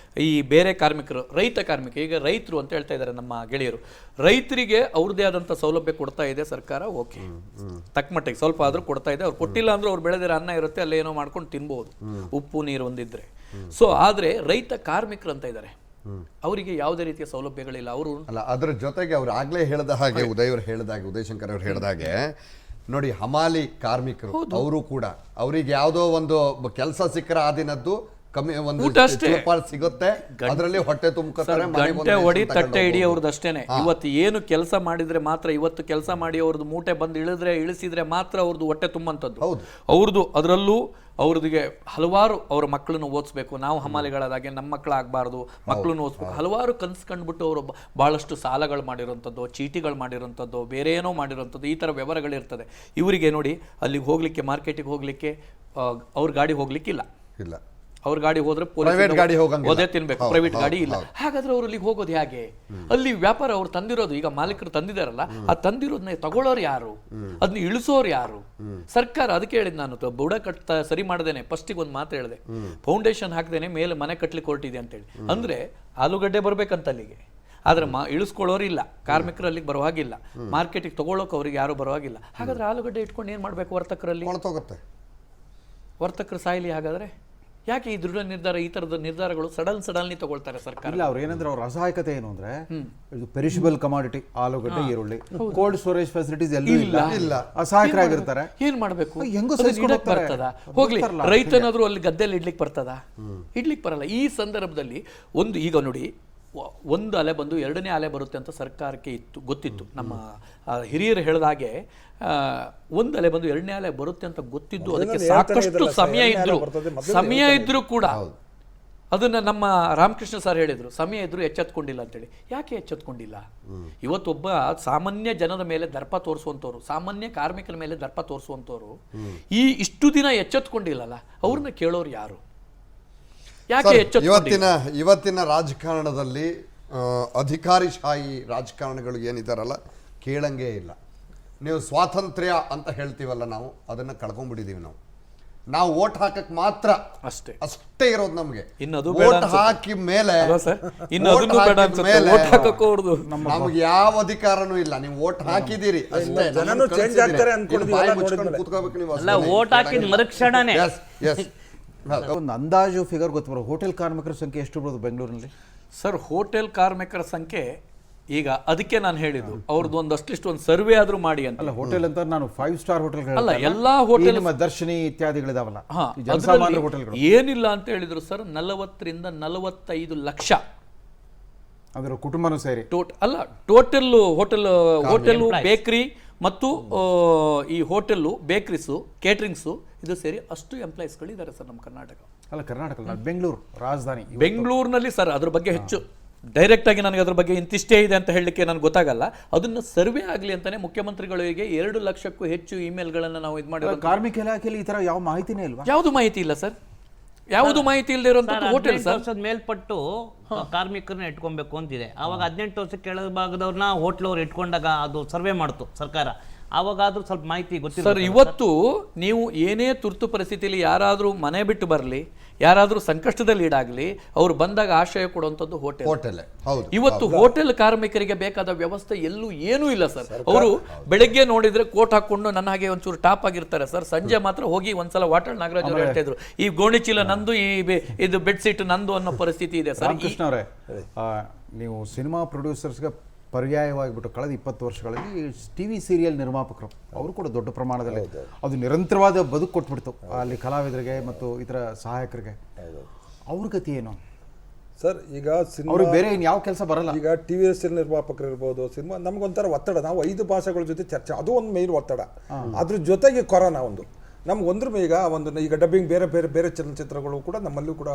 ಈ ಬೇರೆ ಕಾರ್ಮಿಕರು, ರೈತ ಕಾರ್ಮಿಕ, ಈಗ ರೈತರು ಅಂತ ಹೇಳ್ತಾ ಇದ್ದಾರೆ ನಮ್ಮ ಗೆಳೆಯರು. ರೈತರಿಗೆ ಅವ್ರದ್ದೇ ಆದಂಥ ಸೌಲಭ್ಯ ಕೊಡ್ತಾ ಇದೆ ಸರ್ಕಾರ. ಓಕೆ, ತಕ್ಕ ಮಟ್ಟಿಗೆ ಸ್ವಲ್ಪ ಆದರೂ ಕೊಡ್ತಾ ಇದೆ. ಅವ್ರು ಕೊಟ್ಟಿಲ್ಲ ಅಂದ್ರೂ ಅವ್ರು ಬೆಳೆದಿರೋ ಅನ್ನ ಇರುತ್ತೆ, ಅಲ್ಲೇ ಏನೋ ಮಾಡ್ಕೊಂಡು ತಿನ್ಬೋದು, ಉಪ್ಪು ನೀರು ಒಂದಿದ್ರೆ. ಸೊ ಆದರೆ ರೈತ ಕಾರ್ಮಿಕರು ಅಂತ ಇದ್ದಾರೆ, ಅವರಿಗೆ ಯಾವುದೇ ರೀತಿಯ ಸೌಲಭ್ಯಗಳಿಲ್ಲ. ಅವರು ಅಲ್ಲ, ಅದ್ರ ಜೊತೆಗೆ ಅವ್ರು ಆಗ್ಲೇ ಹೇಳಿದ ಹಾಗೆ, ಉದಯಶಂಕರ್ ಅವ್ರು ಹೇಳಿದ ಹಾಗೆ ನೋಡಿ, ಹಮಾಲಿ ಕಾರ್ಮಿಕರು ಅವರು ಕೂಡ ಅವರಿಗೆ ಯಾವುದೋ ಒಂದು ಕೆಲಸ ಸಿಕ್ಕರ ಆ ದಿನದ್ದು ಕಮ್ಮಿ ಒಂದು ಸಿಗುತ್ತೆ, ಅದರಲ್ಲಿ ಹೊಟ್ಟೆ ತುಂಬ್ಕೊತಾರೆ. ಗಂಟೆ ಹೊಡಿ ತಟ್ಟೆ ಹಿಡಿ ಅವ್ರದ್ದು ಅಷ್ಟೇನೆ. ಇವತ್ತು ಏನು ಕೆಲಸ ಮಾಡಿದ್ರೆ ಮಾತ್ರ, ಇವತ್ತು ಕೆಲಸ ಮಾಡಿ ಅವ್ರದ್ದು ಮೂಟೆ ಬಂದು ಇಳಿಸಿದ್ರೆ ಮಾತ್ರ ಅವ್ರದ್ದು ಹೊಟ್ಟೆ ತುಂಬಂಥದ್ದು. ಅವ್ರದ್ದು ಅದರಲ್ಲೂ ಅವ್ರದಿಗೆ ಹಲವಾರು ಅವ್ರ ಮಕ್ಕಳನ್ನು ಓದಿಸ್ಬೇಕು. ನಾವು ಹಮಾಲಿಗಳಾದಾಗೆ ನಮ್ಮ ಮಕ್ಕಳಾಗಬಾರ್ದು, ಮಕ್ಕಳನ್ನು ಓದಿಸ್ಬೇಕು. ಹಲವಾರು ಕನಸು ಕಂಡುಬಿಟ್ಟು ಅವರು ಭಾಳಷ್ಟು ಸಾಲಗಳು ಮಾಡಿರೋಂಥದ್ದು, ಚೀಟಿಗಳು ಮಾಡಿರೋಂಥದ್ದು, ಬೇರೆ ಏನೋ ಮಾಡಿರೋಂಥದ್ದು, ಈ ಥರ ವ್ಯವಹಾರಗಳಿರ್ತದೆ. ಇವರಿಗೆ ನೋಡಿ, ಅಲ್ಲಿಗೆ ಹೋಗ್ಲಿಕ್ಕೆ, ಮಾರ್ಕೆಟಿಗೆ ಹೋಗ್ಲಿಕ್ಕೆ ಅವ್ರ ಗಾಡಿ ಹೋಗ್ಲಿಕ್ಕಿಲ್ಲ. ಇಲ್ಲ, ಅವ್ರ ಗಾಡಿ ಹೋದ್ರೆ ಪ್ರೈವೇಟ್ ಗಾಡಿ ಓದೇ ತಿನ್ಬೇಕು, ಪ್ರೈವೇಟ್ ಗಾಡಿ ಇಲ್ಲ. ಹಾಗಾದ್ರೆ ಅವ್ರು ಅಲ್ಲಿಗೆ ಹೋಗೋದು ಹೇಗೆ? ಅಲ್ಲಿ ವ್ಯಾಪಾರ ಅವ್ರು ತಂದಿರೋದು, ಈಗ ಮಾಲೀಕರು ತಂದಿದಾರಲ್ಲ, ಆ ತಂದಿರೋದನ್ನ ತಗೊಳ್ಳೋರು ಯಾರು, ಅದನ್ನ ಇಳಿಸೋರು ಯಾರು? ಸರ್ಕಾರ. ಅದಕ್ಕೆ ಹೇಳಿದ್ ನಾನು, ಬುಡ ಸರಿ ಮಾಡದೇನೆ ಫಸ್ಟಿಗೆ ಒಂದು ಮಾತು ಹೇಳಿದೆ, ಫೌಂಡೇಶನ್ ಹಾಕ್ದೇನೆ ಮೇಲೆ ಮನೆ ಕಟ್ಲಿಕ್ಕೆ ಹೊರಟಿದೆ ಅಂತೇಳಿ. ಅಂದ್ರೆ ಆಲೂಗಡ್ಡೆ ಬರ್ಬೇಕಂತ ಅಲ್ಲಿಗೆ, ಆದ್ರೆ ಇಳಿಸ್ಕೊಳ್ಳೋರು ಇಲ್ಲ, ಕಾರ್ಮಿಕರು ಅಲ್ಲಿಗೆ ಬರೋ ಹಾಗಿಲ್ಲ, ಮಾರ್ಕೆಟಿಗೆ ತಗೊಳ್ಳೋಕೆ ಅವ್ರಿಗೆ ಯಾರು ಬರೋ ಹಾಗಿಲ್ಲ. ಹಾಗಾದ್ರೆ ಆಲೂಗಡ್ಡೆ ಇಟ್ಕೊಂಡು ಏನ್ ಮಾಡ್ಬೇಕು? ವರ್ತಕರಲ್ಲಿ ವರ್ತಕರು ಸಾಯ್ಲಿ. ಹಾಗಾದ್ರೆ ಯಾಕೆ ಈ ದೃಢ ನಿರ್ಧಾರ, ಈ ತರದ ನಿರ್ಧಾರಗಳು ಸಡನ್ಲಿ ತಗೊಳ್ತಾರೆ ಸರ್ಕಾರ? ಇಲ್ಲ, ಅವ್ರು ಏನಂದ್ರೆ ಅವ್ರ ಅಸಹಾಯಕತೆ ಏನು ಅಂದ್ರೆ, ಇದು ಪೆರಿಷಬಲ್ ಕಮಾಡಿಟಿ, ಆಲೂಗಡ್ಡೆ, ಈರುಳ್ಳಿ, ಕೋಲ್ಡ್ ಸ್ಟೋರೇಜ್ ಫೆಸಿಲಿಟೀಸ್ ಎಲ್ಲೂ ಇಲ್ಲ, ಅಸಹಾಯಕರಾಗಿರ್ತಾರೆ. ಏನ್ ಮಾಡ್ಬೇಕು? ಹೆಂಗೋ ಬರ್ತದ? ಹೋಗ್ಲಿ, ರೈತನಾದ್ರೂ ಅಲ್ಲಿ ಗದ್ದೆಯಲ್ಲಿ ಇಡ್ಲಿಕ್ಕೆ ಬರ್ತದ? ಇಡ್ಲಿಕ್ಕೆ ಬರಲ್ಲ. ಈ ಸಂದರ್ಭದಲ್ಲಿ ಈಗ ನೋಡಿ, ಒಂದು ಅಲೆ ಬಂದು ಎರಡನೇ ಅಲೆ ಬರುತ್ತೆ ಅಂತ ಸರ್ಕಾರಕ್ಕೆ ಗೊತ್ತಿತ್ತು. ನಮ್ಮ ಹಿರಿಯರು ಹೇಳಿದ ಹಾಗೆ ಒಂದು ಅಲೆ ಬಂದು ಎರಡನೇ ಅಲೆ ಬರುತ್ತೆ ಅಂತ ಗೊತ್ತಿದ್ದು, ಅದಕ್ಕೆ ಸಾಕಷ್ಟು ಸಮಯ ಇದ್ರೂ ಕೂಡ ಅದನ್ನ ನಮ್ಮ ರಾಮಕೃಷ್ಣ ಸರ್ ಹೇಳಿದ್ರು, ಸಮಯ ಇದ್ರೂ ಎಚ್ಚೆತ್ಕೊಂಡಿಲ್ಲ ಅಂತೇಳಿ. ಯಾಕೆ ಎಚ್ಚೆತ್ಕೊಂಡಿಲ್ಲ? ಇವತ್ತೊಬ್ಬ ಸಾಮಾನ್ಯ ಜನದ ಮೇಲೆ ದರ್ಪ ತೋರಿಸುವಂಥವ್ರು, ಸಾಮಾನ್ಯ ಕಾರ್ಮಿಕರ ಮೇಲೆ ದರ್ಪ ತೋರಿಸುವಂಥವ್ರು ಇಷ್ಟು ದಿನ ಎಚ್ಚೆತ್ಕೊಂಡಿಲ್ಲಲ್ಲ, ಅವ್ರನ್ನ ಕೇಳೋರು ಯಾರು? ಯಾಕೆ ಇವತ್ತಿನ ರಾಜಕಾರಣದಲ್ಲಿ ಅಧಿಕಾರಿಶಾಹಿ ರಾಜಕಾರಣಗಳು ಏನಿದಾರಲ್ಲ, ಕೇಳಂಗೇ ಇಲ್ಲ. ನೀವು ಸ್ವಾತಂತ್ರ್ಯ ಅಂತ ಹೇಳ್ತೀವಲ್ಲ, ನಾವು ಅದನ್ನ ಕಳ್ಕೊಂಡ್ಬಿಟ್ಟಿದೀವಿ. ನಾವು ವೋಟ್ ಹಾಕಕ್ ಮಾತ್ರ ಅಷ್ಟೇ ಇರೋದು ನಮ್ಗೆ. ವೋಟ್ ಹಾಕಿ ಮೇಲೆ ನಮ್ಗೆ ಯಾವ ಅಧಿಕಾರನೂ ಇಲ್ಲ. ನೀವು ವೋಟ್ ಹಾಕಿದ್ದೀರಿ ಅಷ್ಟೇ, ವೋಟ್ ಹಾಕಿದ ಮರುಕ್ಷಣನೇ. ಒಂದು ಅಂದಾಜು ಫಿಗರ್ ಗೊತ್ತು, ಹೋಟೆಲ್ ಕಾರ್ಮಿಕರ ಸಂಖ್ಯೆ ಎಷ್ಟು ಇರ್ಬೋದು ಬೆಂಗಳೂರಿನಲ್ಲಿ? ಸರ್, ಹೋಟೆಲ್ ಕಾರ್ಮಿಕರ ಸಂಖ್ಯೆ ಈಗ ಅದಕ್ಕೆ ನಾನು ಹೇಳಿದ್ದು, ಅವ್ರದ್ದು ಒಂದಷ್ಟು ಒಂದು ಸರ್ವೆ ಆದ್ರೂ ಮಾಡಿ ಅಂತ. ಅಲ್ಲ, ಹೋಟೆಲ್ ಅಂತ ನಾನು 5 ಸ್ಟಾರ್ ಹೋಟೆಲ್ ಅಲ್ಲ, ಎಲ್ಲಾ ಹೋಟೆಲ್, ದರ್ಶಿನಿ ಇತ್ಯಾದಿಗಳಿದಾವಲ್ಲ, ಏನಿಲ್ಲ ಅಂತ ಹೇಳಿದ್ರು ಸರ್. 40 ರಿಂದ 45 ಲಕ್ಷ ಅದರ ಕುಟುಂಬನೂ ಸೇರಿ ಅಲ್ಲ, ಹೋಟೆಲ್ ಬೇಕರಿ ಮತ್ತು ಈ ಹೋಟೆಲ್ಲು, ಬೇಕರೀಸು, ಕೇಟರಿಂಗ್ಸು ಇದು ಸೇರಿ ಅಷ್ಟು ಎಂಪ್ಲಾಯೀಸ್ಗಳಿದ್ದಾರೆ ಸರ್ ನಮ್ಮ ಕರ್ನಾಟಕ. ಅಲ್ಲ, ಕರ್ನಾಟಕ ಬೆಂಗಳೂರು ರಾಜಧಾನಿ, ಬೆಂಗಳೂರಿನಲ್ಲಿ ಸರ್ ಅದ್ರ ಬಗ್ಗೆ ಹೆಚ್ಚು ಡೈರೆಕ್ಟಾಗಿ ನನಗೆ ಅದ್ರ ಬಗ್ಗೆ ಇಂತಿಷ್ಟೇ ಇದೆ ಅಂತ ಹೇಳಲಿಕ್ಕೆ ನನಗೆ ಗೊತ್ತಾಗಲ್ಲ. ಅದನ್ನು ಸರ್ವೆ ಆಗಲಿ ಅಂತಲೇ ಮುಖ್ಯಮಂತ್ರಿಗಳಿಗೆ 2 ಲಕ್ಷಕ್ಕೂ ಹೆಚ್ಚು ಇಮೇಲ್ಗಳನ್ನು ನಾವು ಇದು ಮಾಡಿರೋ. ಕಾರ್ಮಿಕ ಇಲಾಖೆಯಲ್ಲಿ ಈ ಥರ ಯಾವ ಮಾಹಿತಿನೇ ಇಲ್ವಾ? ಯಾವುದು ಮಾಹಿತಿ ಇಲ್ಲ ಸರ್, ಯಾವುದು ಮಾಹಿತಿ ಇಲ್ಲದೆ ಇರುವಂಥದ್ದು ಹೋಟೆಲ್ ಸರ್. 18 ವರ್ಷದ ಮೇಲ್ಪಟ್ಟು ಕಾರ್ಮಿಕರನ್ನ ಇಟ್ಕೊಬೇಕು ಅಂತಿದೆ. ಆವಾಗ 18 ವರ್ಷ ಕೆಳಭಾಗದವ್ರನ್ನ ಹೋಟ್ಲವ್ರು ಇಟ್ಕೊಂಡಾಗ ಅದು ಸರ್ವೆ ಮಾಡ್ತು ಸರ್ಕಾರ. ಆವಾಗಾದ್ರೂ ಸ್ವಲ್ಪ ಮಾಹಿತಿ ಗೊತ್ತಿಲ್ಲ ಸರ್. ಇವತ್ತು ನೀವು ಏನೇ ತುರ್ತು ಪರಿಸ್ಥಿತಿಯಲ್ಲಿ ಯಾರಾದರೂ ಮನೆ ಬಿಟ್ಟು ಬರಲಿ, ಯಾರಾದರೂ ಸಂಕಷ್ಟದಲ್ಲಿ ಈಡಾಗಲಿ, ಅವ್ರು ಬಂದಾಗ ಆಶ್ರಯ ಕೊಡುವಂಥದ್ದು ಹೋಟೆಲ್. ಹೌದು. ಇವತ್ತು ಹೋಟೆಲ್ ಕಾರ್ಮಿಕರಿಗೆ ಬೇಕಾದ ವ್ಯವಸ್ಥೆ ಎಲ್ಲೂ ಏನೂ ಇಲ್ಲ ಸರ್. ಅವರು ಬೆಳಗ್ಗೆ ನೋಡಿದ್ರೆ ಕೋಟ್ ಹಾಕೊಂಡು ನನ್ನ ಹಾಗೆ ಒಂಚೂರು ಟಾಪ್ ಆಗಿರ್ತಾರೆ ಸರ್. ಸಂಜೆ ಮಾತ್ರ ಹೋಗಿ ಒಂದ್ಸಲ ವಾಟಾಳ್ ನಾಗರಾಜ್ ಅವರು ಹೇಳ್ತಾ ಇದ್ರು, ಈ ಗೋಣಿಚೀಲ ನಂದು, ಇದು ಬೆಡ್ಶೀಟ್ ನಂದು ಅನ್ನೋ ಪರಿಸ್ಥಿತಿ ಇದೆ ಸರ್. ಕೃಷ್ಣ ಅವರೇ, ನೀವು ಸಿನಿಮಾ ಪ್ರೊಡ್ಯೂಸರ್ಸ್ಗೆ ಪರ್ಯಾಯವಾಗಿಬಿಟ್ಟು ಕಳೆದ 20 ವರ್ಷಗಳಲ್ಲಿ TV ಸೀರಿಯಲ್ ನಿರ್ಮಾಪಕರು ಅವರು ಕೂಡ ದೊಡ್ಡ ಪ್ರಮಾಣದಲ್ಲಿ ಅದು ನಿರಂತರವಾದ ಬದುಕು ಕೊಟ್ಬಿಡ್ತು ಅಲ್ಲಿ ಕಲಾವಿದರಿಗೆ ಮತ್ತು ಇತರ ಸಹಾಯಕರಿಗೆ. ಅವ್ರ ಗತಿ ಏನು ಸರ್? ಈಗ ಅವ್ರಿಗೆ ಬೇರೆ ಇನ್ನು ಯಾವ ಕೆಲಸ ಬರಲ್ಲ. ಈಗ TV ನಿರ್ಮಾಪಕರು ಇರ್ಬೋದು, ಸಿನಿಮಾ ನಮಗೊಂಥರ ಒತ್ತಡ. ನಾವು 5 ಭಾಷೆಗಳ ಜೊತೆ ಚರ್ಚೆ, ಅದು ಒಂದು ಮೇನ್ ಒತ್ತಡ. ಅದ್ರ ಜೊತೆಗೆ ಕೊರೋನಾ ಒಂದು ನಮ್ಗೊಂದ್ರ ಈಗ ಡಬ್ಬಿಂಗ್ ಬೇರೆ ಚಲನಚಿತ್ರಗಳು ಕೂಡ ನಮ್ಮಲ್ಲೂ ಕೂಡ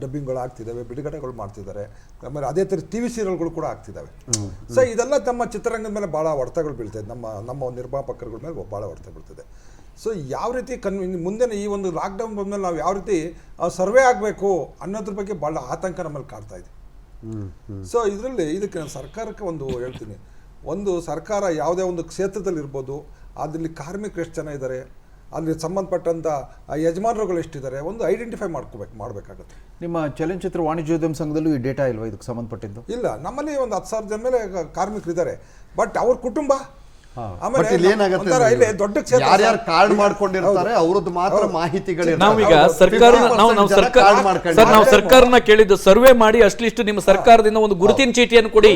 ಡಬ್ಬಿಂಗ್ಗಳು ಆಗ್ತಿದ್ದಾವೆ, ಬಿಡುಗಡೆಗಳು ಮಾಡ್ತಿದ್ದಾರೆ. ಆಮೇಲೆ ಅದೇ ಥರ TV ಸೀರಿಯಲ್ಗಳು ಕೂಡ ಆಗ್ತಿದ್ದಾವೆ. ಸೊ ಇದೆಲ್ಲ ನಮ್ಮ ಚಿತ್ರರಂಗದ ಮೇಲೆ ಭಾಳ ಹೊಡೆತಗಳು ಬೀಳ್ತದೆ, ನಮ್ಮ ನಿರ್ಮಾಪಕರುಗಳ ಮೇಲೆ ಭಾಳ ಹೊಡೆತ ಬೀಳ್ತದೆ. ಸೊ ಯಾವ ರೀತಿ ಮುಂದೆ ಈ ಒಂದು ಲಾಕ್ಡೌನ್ ಬಂದಮೇಲೆ ನಾವು ಯಾವ ರೀತಿ ಸರ್ವೆ ಆಗಬೇಕು ಅನ್ನೋದ್ರ ಬಗ್ಗೆ ಭಾಳ ಆತಂಕ ನಮ್ಮಲ್ಲಿ ಕಾಡ್ತಾ ಇದೆ. ಸೊ ಇದಕ್ಕೆ ನಾನು ಸರ್ಕಾರಕ್ಕೆ ಒಂದು ಹೇಳ್ತೀನಿ, ಒಂದು ಸರ್ಕಾರ ಯಾವುದೇ ಒಂದು ಕ್ಷೇತ್ರದಲ್ಲಿ ಇರ್ಬೋದು, ಅದರಲ್ಲಿ ಕಾರ್ಮಿಕರು ಎಷ್ಟು ಜನ ಇದ್ದಾರೆ, ಅಲ್ಲಿ ಸಂಬಂಧಪಟ್ಟಂಥ ಯಜಮಾನರುಗಳು ಎಷ್ಟಿದ್ದಾರೆ, ಒಂದು ಐಡೆಂಟಿಫೈ ಮಾಡಬೇಕಾಗುತ್ತೆ. ನಿಮ್ಮ ಚಲನಚಿತ್ರ ವಾಣಿಜ್ಯೋದ್ಯಮ ಸಂಘದಲ್ಲೂ ಈ ಡೇಟಾ ಇಲ್ವಾ ಇದಕ್ಕೆ ಸಂಬಂಧಪಟ್ಟಿದ್ದು? ಇಲ್ಲ, ನಮ್ಮಲ್ಲಿ ಒಂದು 10,000 ಜನ ಮೇಲೆ ಕಾರ್ಮಿಕರು ಇದ್ದಾರೆ. ಬಟ್ ಅವ್ರ ಕುಟುಂಬ ದೊಡ್ಡ ಯಾರ್ಯಾರು ಕಾರ್ಡ್ ಮಾಡ್ಕೊಂಡಿರ್ತಾರೆ ಅವ್ರದ್ದು ಮಾತ್ರ ಮಾಹಿತಿಗಳು. ನಾವೀಗ ನಾವು ಸರ್ಕಾರನ ಕೇಳಿದ್ದು ಸರ್ವೆ ಮಾಡಿ ಅಟ್ಲೀಸ್ಟ್ ನಿಮ್ಮ ಸರ್ಕಾರದಿಂದ ಒಂದು ಗುರುತಿನ ಚೀಟಿಯನ್ನು ಕೊಡಿ.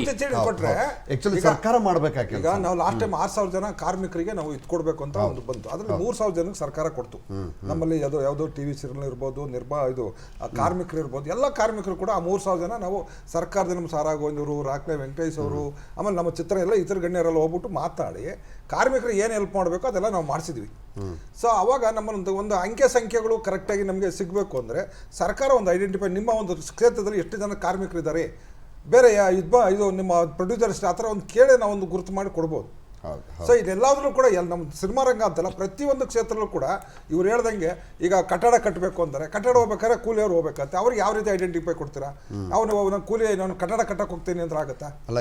ಆಕ್ಚುಲಿ ಸರ್ಕಾರ ಮಾಡ್ಬೇಕಾಗಿ. ಈಗ ನಾವು ಲಾಸ್ಟ್ ಟೈಮ್ 6,000 ಜನ ಕಾರ್ಮಿಕರಿಗೆ ನಾವು ಇದು ಕೊಡ್ಬೇಕು ಅಂತ ಒಂದು ಬಂತು. ಅದ್ರಲ್ಲಿ 3,000 ಜನಕ್ಕೆ ಸರ್ಕಾರ ಕೊಡ್ತು. ನಮ್ಮಲ್ಲಿ ಯಾವುದೋ TV ಸೀರಿಯಲ್ ಇರ್ಬೋದು, ಇದು ಕಾರ್ಮಿಕರು ಇರ್ಬೋದು, ಎಲ್ಲ ಕಾರ್ಮಿಕರು ಕೂಡ ಆ 3,000 ಜನ ನಾವು ಸರ್ಕಾರದಿಂದ ನಮ್ಮ ಸಾರಾ ಗೋವಿಂದವರು, ರಾಕ್ಲೆ ವೆಂಕಟೇಶ್ ಅವರು, ಆಮೇಲೆ ನಮ್ಮ ಚಿತ್ರ ಎಲ್ಲ ಇತರ ಗಣ್ಯರೆಲ್ಲ ಹೋಗ್ಬಿಟ್ಟು ಮಾತಾಡಿ ಕಾರ್ಮಿಕರಿಗೆ ಏನು ಹೆಲ್ಪ್ ಮಾಡಬೇಕು ಅದೆಲ್ಲ ನಾವು ಮಾಡಿಸಿದ್ವಿ. ಸೊ ಅವಾಗ ನಮ್ಮ ಒಂದು ಅಂಕೆ ಸಂಖ್ಯೆಗಳು ಕರೆಕ್ಟಾಗಿ ನಮಗೆ ಸಿಗಬೇಕು ಅಂದರೆ ಸರ್ಕಾರ ಒಂದು ಐಡೆಂಟಿಫೈ, ನಿಮ್ಮ ಒಂದು ಕ್ಷೇತ್ರದಲ್ಲಿ ಎಷ್ಟು ಜನ ಕಾರ್ಮಿಕರಿದ್ದಾರೆ, ಬೇರೆ ಇದು ನಿಮ್ಮ ಪ್ರೊಡ್ಯೂಸರ್ಸ್ ಆ ಥರ ಒಂದು ಕೇಳಿ ನಾವು ಒಂದು ಗುರುತು ಮಾಡಿ ಕೊಡ್ಬೋದು. ಸೊ ಇದೆಲ್ಲದೂ ಕೂಡ ನಮ್ಮ ಸಿನಿಮಾ ರಂಗ ಅಂತಲ್ಲ, ಪ್ರತಿಯೊಂದು ಕ್ಷೇತ್ರದಲ್ಲೂ ಕೂಡ ಇವ್ರು ಹೇಳ್ದಂಗೆ ಈಗ ಕಟ್ಟಡ ಕಟ್ಟಬೇಕು ಅಂದರೆ ಕಟ್ಟಡ ಹೋಗ್ಬೇಕಾದ್ರೆ ಕೂಲಿಯವ್ರು ಹೋಗ್ಬೇಕಂತೆ, ಅವ್ರಿಗೆ ಯಾವ ರೀತಿ ಐಡೆಂಟಿಫೈ ಕೊಡ್ತೀರಾ? ನಾನು ಕೂಲಿ ನಾನು ಕಟ್ಟಡ ಕಟ್ಟಕ್ಕೆ ಹೋಗ್ತೀನಿ ಅಂತ ಆಗುತ್ತಾ? ಅಲ್ಲ,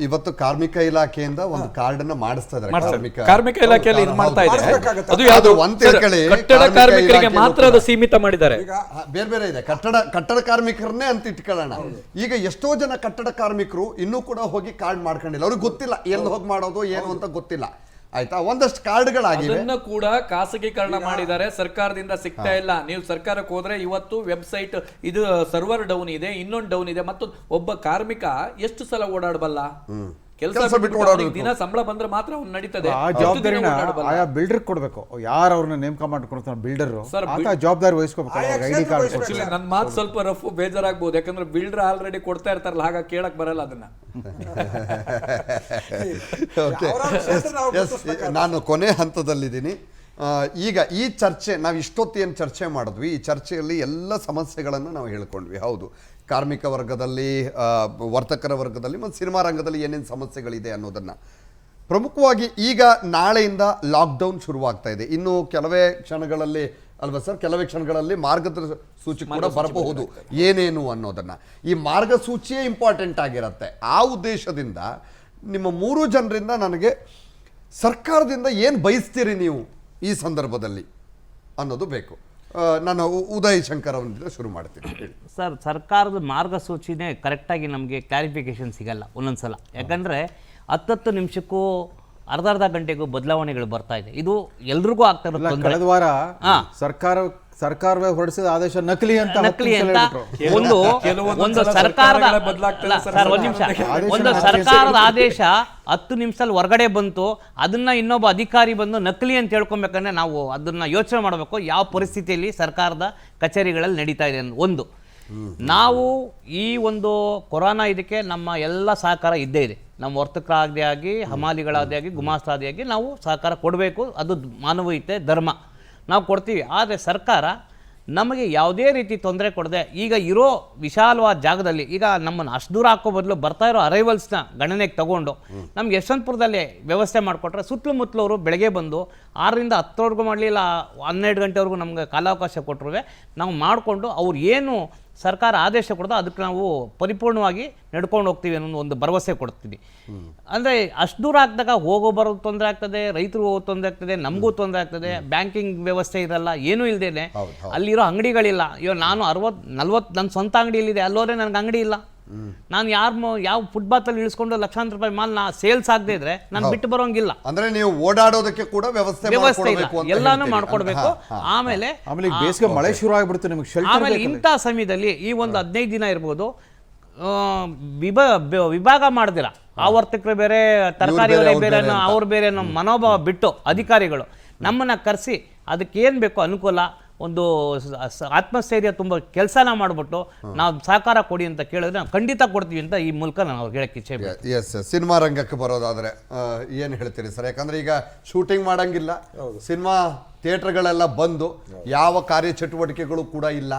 ಇವತ್ತು ಕಾರ್ಮಿಕ ಇಲಾಖೆಯಿಂದ ಒಂದು ಕಾರ್ಡ್ ಅನ್ನ ಮಾಡಿಸ್ತಾ ಇದ್ದಾರೆ. ಕಾರ್ಮಿಕ ಇಲಾಖೆಯಲ್ಲಿ ಇದು ಮಾಡ್ತಾ ಇದೆ. ಅದು ಯಾವುದು ಕಟ್ಟಡ ಕಾರ್ಮಿಕರಿಗೆ ಮಾತ್ರ ಅದು ಸೀಮಿತ ಮಾಡಿದ್ದಾರೆ. ಈಗ ಬೇರೆ ಇದೆ, ಕಟ್ಟಡ ಕಾರ್ಮಿಕರನ್ನೇ ಅಂತ ಇಟ್ಕೊಳ್ಳೋಣ. ಈಗ ಎಷ್ಟೋ ಜನ ಕಟ್ಟಡ ಕಾರ್ಮಿಕರು ಇನ್ನೂ ಕೂಡ ಹೋಗಿ ಕಾರ್ಡ್ ಮಾಡ್ಕೊಂಡಿಲ್ಲ, ಅವ್ರಿಗೆ ಗೊತ್ತಿಲ್ಲ ಎಲ್ಲಿ ಹೋಗಿ ಮಾಡೋದು ಏನು ಅಂತ ಗೊತ್ತಿಲ್ಲ. ಆಯ್ತಾ, ಒಂದಷ್ಟು ಕಾರ್ಡ್ಗಳಾಗಿವೆ, ಅದನ್ನ ಕೂಡ ಖಾಸಗೀಕರಣ ಮಾಡಿದ್ದಾರೆ, ಸರ್ಕಾರದಿಂದ ಸಿಗ್ತಾ ಇಲ್ಲ. ನೀವು ಸರ್ಕಾರಕ್ಕೆ ಹೋದ್ರೆ ಇವತ್ತು ವೆಬ್ಸೈಟ್ ಇದು ಸರ್ವರ್ ಡೌನ್ ಇದೆ, ಇನ್ನೊಂದು ಡೌನ್ ಇದೆ. ಮತ್ತು ಒಬ್ಬ ಕಾರ್ಮಿಕ ಎಷ್ಟು ಸಲ ಓಡಾಡಬಲ್ಲ? ಕೆಲಸ ಬಿಟ್ಟು ದಿನ ಸಂಬಳ ಬಂದ್ರೆ ಮಾತ್ರ ಅವ್ನು ನಡೀತದೆ. ಆ ಜವಾಬ್ದಾರಿನ ಆಯಾ ಬಿಲ್ಡರ್ ಕೊಡ್ಬೇಕು. ಯಾರು ಅವ್ರನ್ನ ನೇಮಕ ಮಾಡ್ಕೊಳ್ತಾನೆ ಬಿಲ್ಡರ್ ಜವಾಬ್ದಾರಿ ವಹಿಸ್ಕೋಬೇಕು. ಐಡಿ ಕಾರ್ಡ್ ನನ್ನ ಮಾತು ಸ್ವಲ್ಪ ರಫ್ ಬೇಜಾರಾಗ್ಬೋದು, ಯಾಕಂದ್ರೆ ಬಿಲ್ಡರ್ ಆಲ್ರೆಡಿ ಕೊಡ್ತಾ ಇರ್ತಾರಲ್ಲ, ಹಾಗಾಗಿ ಕೇಳಕ್ ಬರಲ್ಲ ಅದನ್ನ. ನಾನು ಕೊನೆ ಹಂತದಲ್ಲಿದ್ದೀನಿ. ಈಗ ಈ ಚರ್ಚೆ ನಾವು ಇಷ್ಟೊತ್ತೇನು ಚರ್ಚೆ ಮಾಡಿದ್ವಿ, ಈ ಚರ್ಚೆಯಲ್ಲಿ ಎಲ್ಲ ಸಮಸ್ಯೆಗಳನ್ನು ನಾವು ಹೇಳ್ಕೊಂಡ್ವಿ. ಹೌದು, ಕಾರ್ಮಿಕ ವರ್ಗದಲ್ಲಿ, ವರ್ತಕರ ವರ್ಗದಲ್ಲಿ ಮತ್ತು ಸಿನಿಮಾ ರಂಗದಲ್ಲಿ ಏನೇನು ಸಮಸ್ಯೆಗಳಿದೆ ಅನ್ನೋದನ್ನು ಪ್ರಮುಖವಾಗಿ ಈಗ ನಾಳೆಯಿಂದ ಲಾಕ್ಡೌನ್ ಶುರುವಾಗ್ತಾ ಇದೆ. ಇನ್ನು ಕೆಲವೇ ಕ್ಷಣಗಳಲ್ಲಿ ಅಲ್ವಾ ಸರ್, ಕೆಲವೇ ಕ್ಷಣಗಳಲ್ಲಿ ಮಾರ್ಗಸೂಚಿ ಕೂಡ ಬರಬಹುದು ಏನೇನು ಅನ್ನೋದನ್ನು. ಈ ಮಾರ್ಗಸೂಚಿಯೇ ಇಂಪಾರ್ಟೆಂಟ್ ಆಗಿರುತ್ತೆ. ಆ ಉದ್ದೇಶದಿಂದ ನಿಮ್ಮ 3 ಜನರಿಂದ ನನಗೆ ಸರ್ಕಾರದಿಂದ ಏನು ಬಯಸ್ತೀರಿ ನೀವು ಈ ಸಂದರ್ಭದಲ್ಲಿ ಅನ್ನೋದು ಬೇಕು. ನಾನು ಉದಯ್ ಶಂಕರ್ ಅವರಿಂದ ಶುರು ಮಾಡ್ತೀನಿ. ಸರ್, ಸರ್ಕಾರದ ಮಾರ್ಗಸೂಚಿನೇ ಕರೆಕ್ಟಾಗಿ ನಮಗೆ ಕ್ಲಾರಿಫಿಕೇಶನ್ ಸಿಗಲ್ಲ ಒಂದೊಂದ್ಸಲ. ಯಾಕಂದರೆ 10 ನಿಮಿಷಕ್ಕೂ ಅರ್ಧ ಗಂಟೆಗೂ ಬದಲಾವಣೆಗಳು ಬರ್ತಾ ಇದೆ. ಇದು ಎಲ್ರಿಗೂ ಆಗ್ತಾ ಇರೋದು. ಕಳೆದ ವಾರ ಸರ್ಕಾರವೇ ಹೊರಡಿಸಿದ ಆದೇಶ ನಕಲಿ ಅಂತ ಒಂದು ಸರ್ಕಾರದ ಆದೇಶ 10 ನಿಮಿಷದಲ್ಲಿ ಹೊರಗಡೆ ಬಂತು. ಅದನ್ನ ಇನ್ನೊಬ್ಬ ಅಧಿಕಾರಿ ಬಂದು ನಕಲಿ ಅಂತ ಹೇಳ್ಕೊಬೇಕಂದ್ರೆ ನಾವು ಅದನ್ನ ಯೋಚನೆ ಮಾಡಬೇಕು, ಯಾವ ಪರಿಸ್ಥಿತಿಯಲ್ಲಿ ಸರ್ಕಾರದ ಕಚೇರಿಗಳಲ್ಲಿ ನಡೀತಾ ಇದೆ ಒಂದು. ನಾವು ಈ ಒಂದು ಕೊರೋನಾ ಇದಕ್ಕೆ ನಮ್ಮ ಎಲ್ಲ ಸಹಕಾರ ಇದ್ದೇ ಇದೆ. ನಮ್ಮ ವರ್ತಕರಾಗದೇ ಆಗಿ, ಹಮಾಲಿಗಳಾದೇ ಆಗಿ, ಗುಮಾಸ್ತಾದೇ ಆಗಿ ನಾವು ಸಹಕಾರ ಕೊಡಬೇಕು. ಅದು ಮಾನವೀಯತೆ, ಧರ್ಮ, ನಾವು ಕೊಡ್ತೀವಿ. ಆದರೆ ಸರ್ಕಾರ ನಮಗೆ ಯಾವುದೇ ರೀತಿ ತೊಂದರೆ ಕೊಡದೆ ಈಗ ಇರೋ ವಿಶಾಲವಾದ ಜಾಗದಲ್ಲಿ ಈಗ ನಮ್ಮನ್ನು ಅಷ್ಟು ದೂರ ಹಾಕೋ ಬದಲು ಬರ್ತಾ ಇರೋ ಅರೈವಲ್ಸ್ನ ಗಣನೆಗೆ ತಗೊಂಡು ನಮ್ಗೆ ಯಶವಂತಪುರದಲ್ಲಿ ವ್ಯವಸ್ಥೆ ಮಾಡಿಕೊಟ್ರೆ ಸುತ್ತಮುತ್ತಲವರು ಬೆಳಗ್ಗೆ ಬಂದು 6ರಿಂದ 10ವರೆಗೂ ಮಾಡಲಿ ಇಲ್ಲ 12 ಗಂಟೆವರೆಗೂ ನಮಗೆ ಕಾಲಾವಕಾಶ ಕೊಟ್ಟರು ನಾವು ಮಾಡಿಕೊಂಡು ಅವ್ರು ಏನು ಸರ್ಕಾರ ಆದೇಶ ಕೊಡೋದು ಅದಕ್ಕೆ ನಾವು ಪರಿಪೂರ್ಣವಾಗಿ ನಡ್ಕೊಂಡು ಹೋಗ್ತೀವಿ ಅನ್ನೋ ಒಂದು ಭರವಸೆ ಕೊಡ್ತೀವಿ. ಅಂದರೆ ಅಷ್ಟು ದೂರ ಆಗ್ದಾಗ ಹೋಗೋ ಬರೋದು ತೊಂದರೆ ಆಗ್ತದೆ, ರೈತರು ಹೋಗೋದು ತೊಂದರೆ ಆಗ್ತದೆ, ನಮಗೂ ತೊಂದರೆ ಆಗ್ತದೆ, ಬ್ಯಾಂಕಿಂಗ್ ವ್ಯವಸ್ಥೆ ಇರಲ್ಲ, ಏನೂ ಇಲ್ಲದೇನೆ ಅಲ್ಲಿರೋ ಅಂಗಡಿಗಳಿಲ್ಲ. ಇವಾಗ ನಾನು 60-40 ನನ್ನ ಸ್ವಂತ ಅಂಗಡಿಯಲ್ಲಿದೆ, ಅಲ್ಲೋದ್ರೆ ನನಗೆ ಅಂಗಡಿ ಇಲ್ಲ. ನಾನು ಯಾವ ಫುಟ್ಪಾತಲ್ಲಿ ಇಳಿಸ್ಕೊಂಡು ಲಕ್ಷಾಂತರ ರೂಪಾಯಿ ಮಾಲ್ ಸೇಲ್ಸ್ ಆಗದೆ ಇದ್ರೆ ನಾನು ಬಿಟ್ಟು ಬರೋಂಗಿಲ್ಲ. ಅಂದ್ರೆ ನೀವು ಓಡಾಡೋದಕ್ಕೆ ಕೂಡ ವ್ಯವಸ್ಥೆ ಇಲ್ಲ, ಎಲ್ಲಾನು ಮಾಡ್ಕೊಡ್ಬೇಕು. ಆಮೇಲೆ ಈಗ ಬೇಸಿಗೆ ಮಳೆ ಶುರು ಆಗ್ಬಿಡುತ್ತೆ, ನಿಮಗೆ ಶೆಲ್ಟರ್ ಆಮೇಲೆ ಇಂಥ ಸಮಯದಲ್ಲಿ ಈ ಒಂದು 15 ದಿನ ಇರ್ಬೋದು, ವಿಭಾಗ ಮಾಡ್ದಿರ ಆವರ್ತಕರು ಬೇರೆ, ತರಕಾರಿಯವರೇ ಬೇರೆ, ಅವ್ರು ಬೇರೆ, ನಮ್ಮ ಮನೋಭಾವ ಬಿಟ್ಟು ಅಧಿಕಾರಿಗಳು ನಮ್ಮನ್ನ ಕರೆಸಿ ಅದಕ್ಕೆ ಏನು ಬೇಕೋ ಅನುಕೂಲ, ಒಂದು ಆತ್ಮಸ್ಥೈರ್ಯ ತುಂಬ ಕೆಲಸನ ಮಾಡಿಬಿಟ್ಟು ನಾವು ಸಹಕಾರ ಕೊಡಿ ಅಂತ ಕೇಳಿದ್ರೆ ನಾವು ಖಂಡಿತ ಕೊಡ್ತೀವಿ ಅಂತ ಈ ಮೂಲಕ ನಾನು ಅವ್ರಿಗೆ ಹೇಳಕ್ಕೆ ಇಚ್ಛೆ. ಎಸ್, ಸಿನಿಮಾ ರಂಗಕ್ಕೆ ಬರೋದಾದ್ರೆ ಏನು ಹೇಳ್ತೀರಿ ಸರ್? ಯಾಕಂದ್ರೆ ಈಗ ಶೂಟಿಂಗ್ ಮಾಡಂಗಿಲ್ಲ, ಸಿನಿಮಾ ಥಿಯೇಟರ್ಗಳೆಲ್ಲ ಬಂದು ಯಾವ ಕಾರ್ಯಚಟುವಟಿಕೆಗಳು ಕೂಡ ಇಲ್ಲ.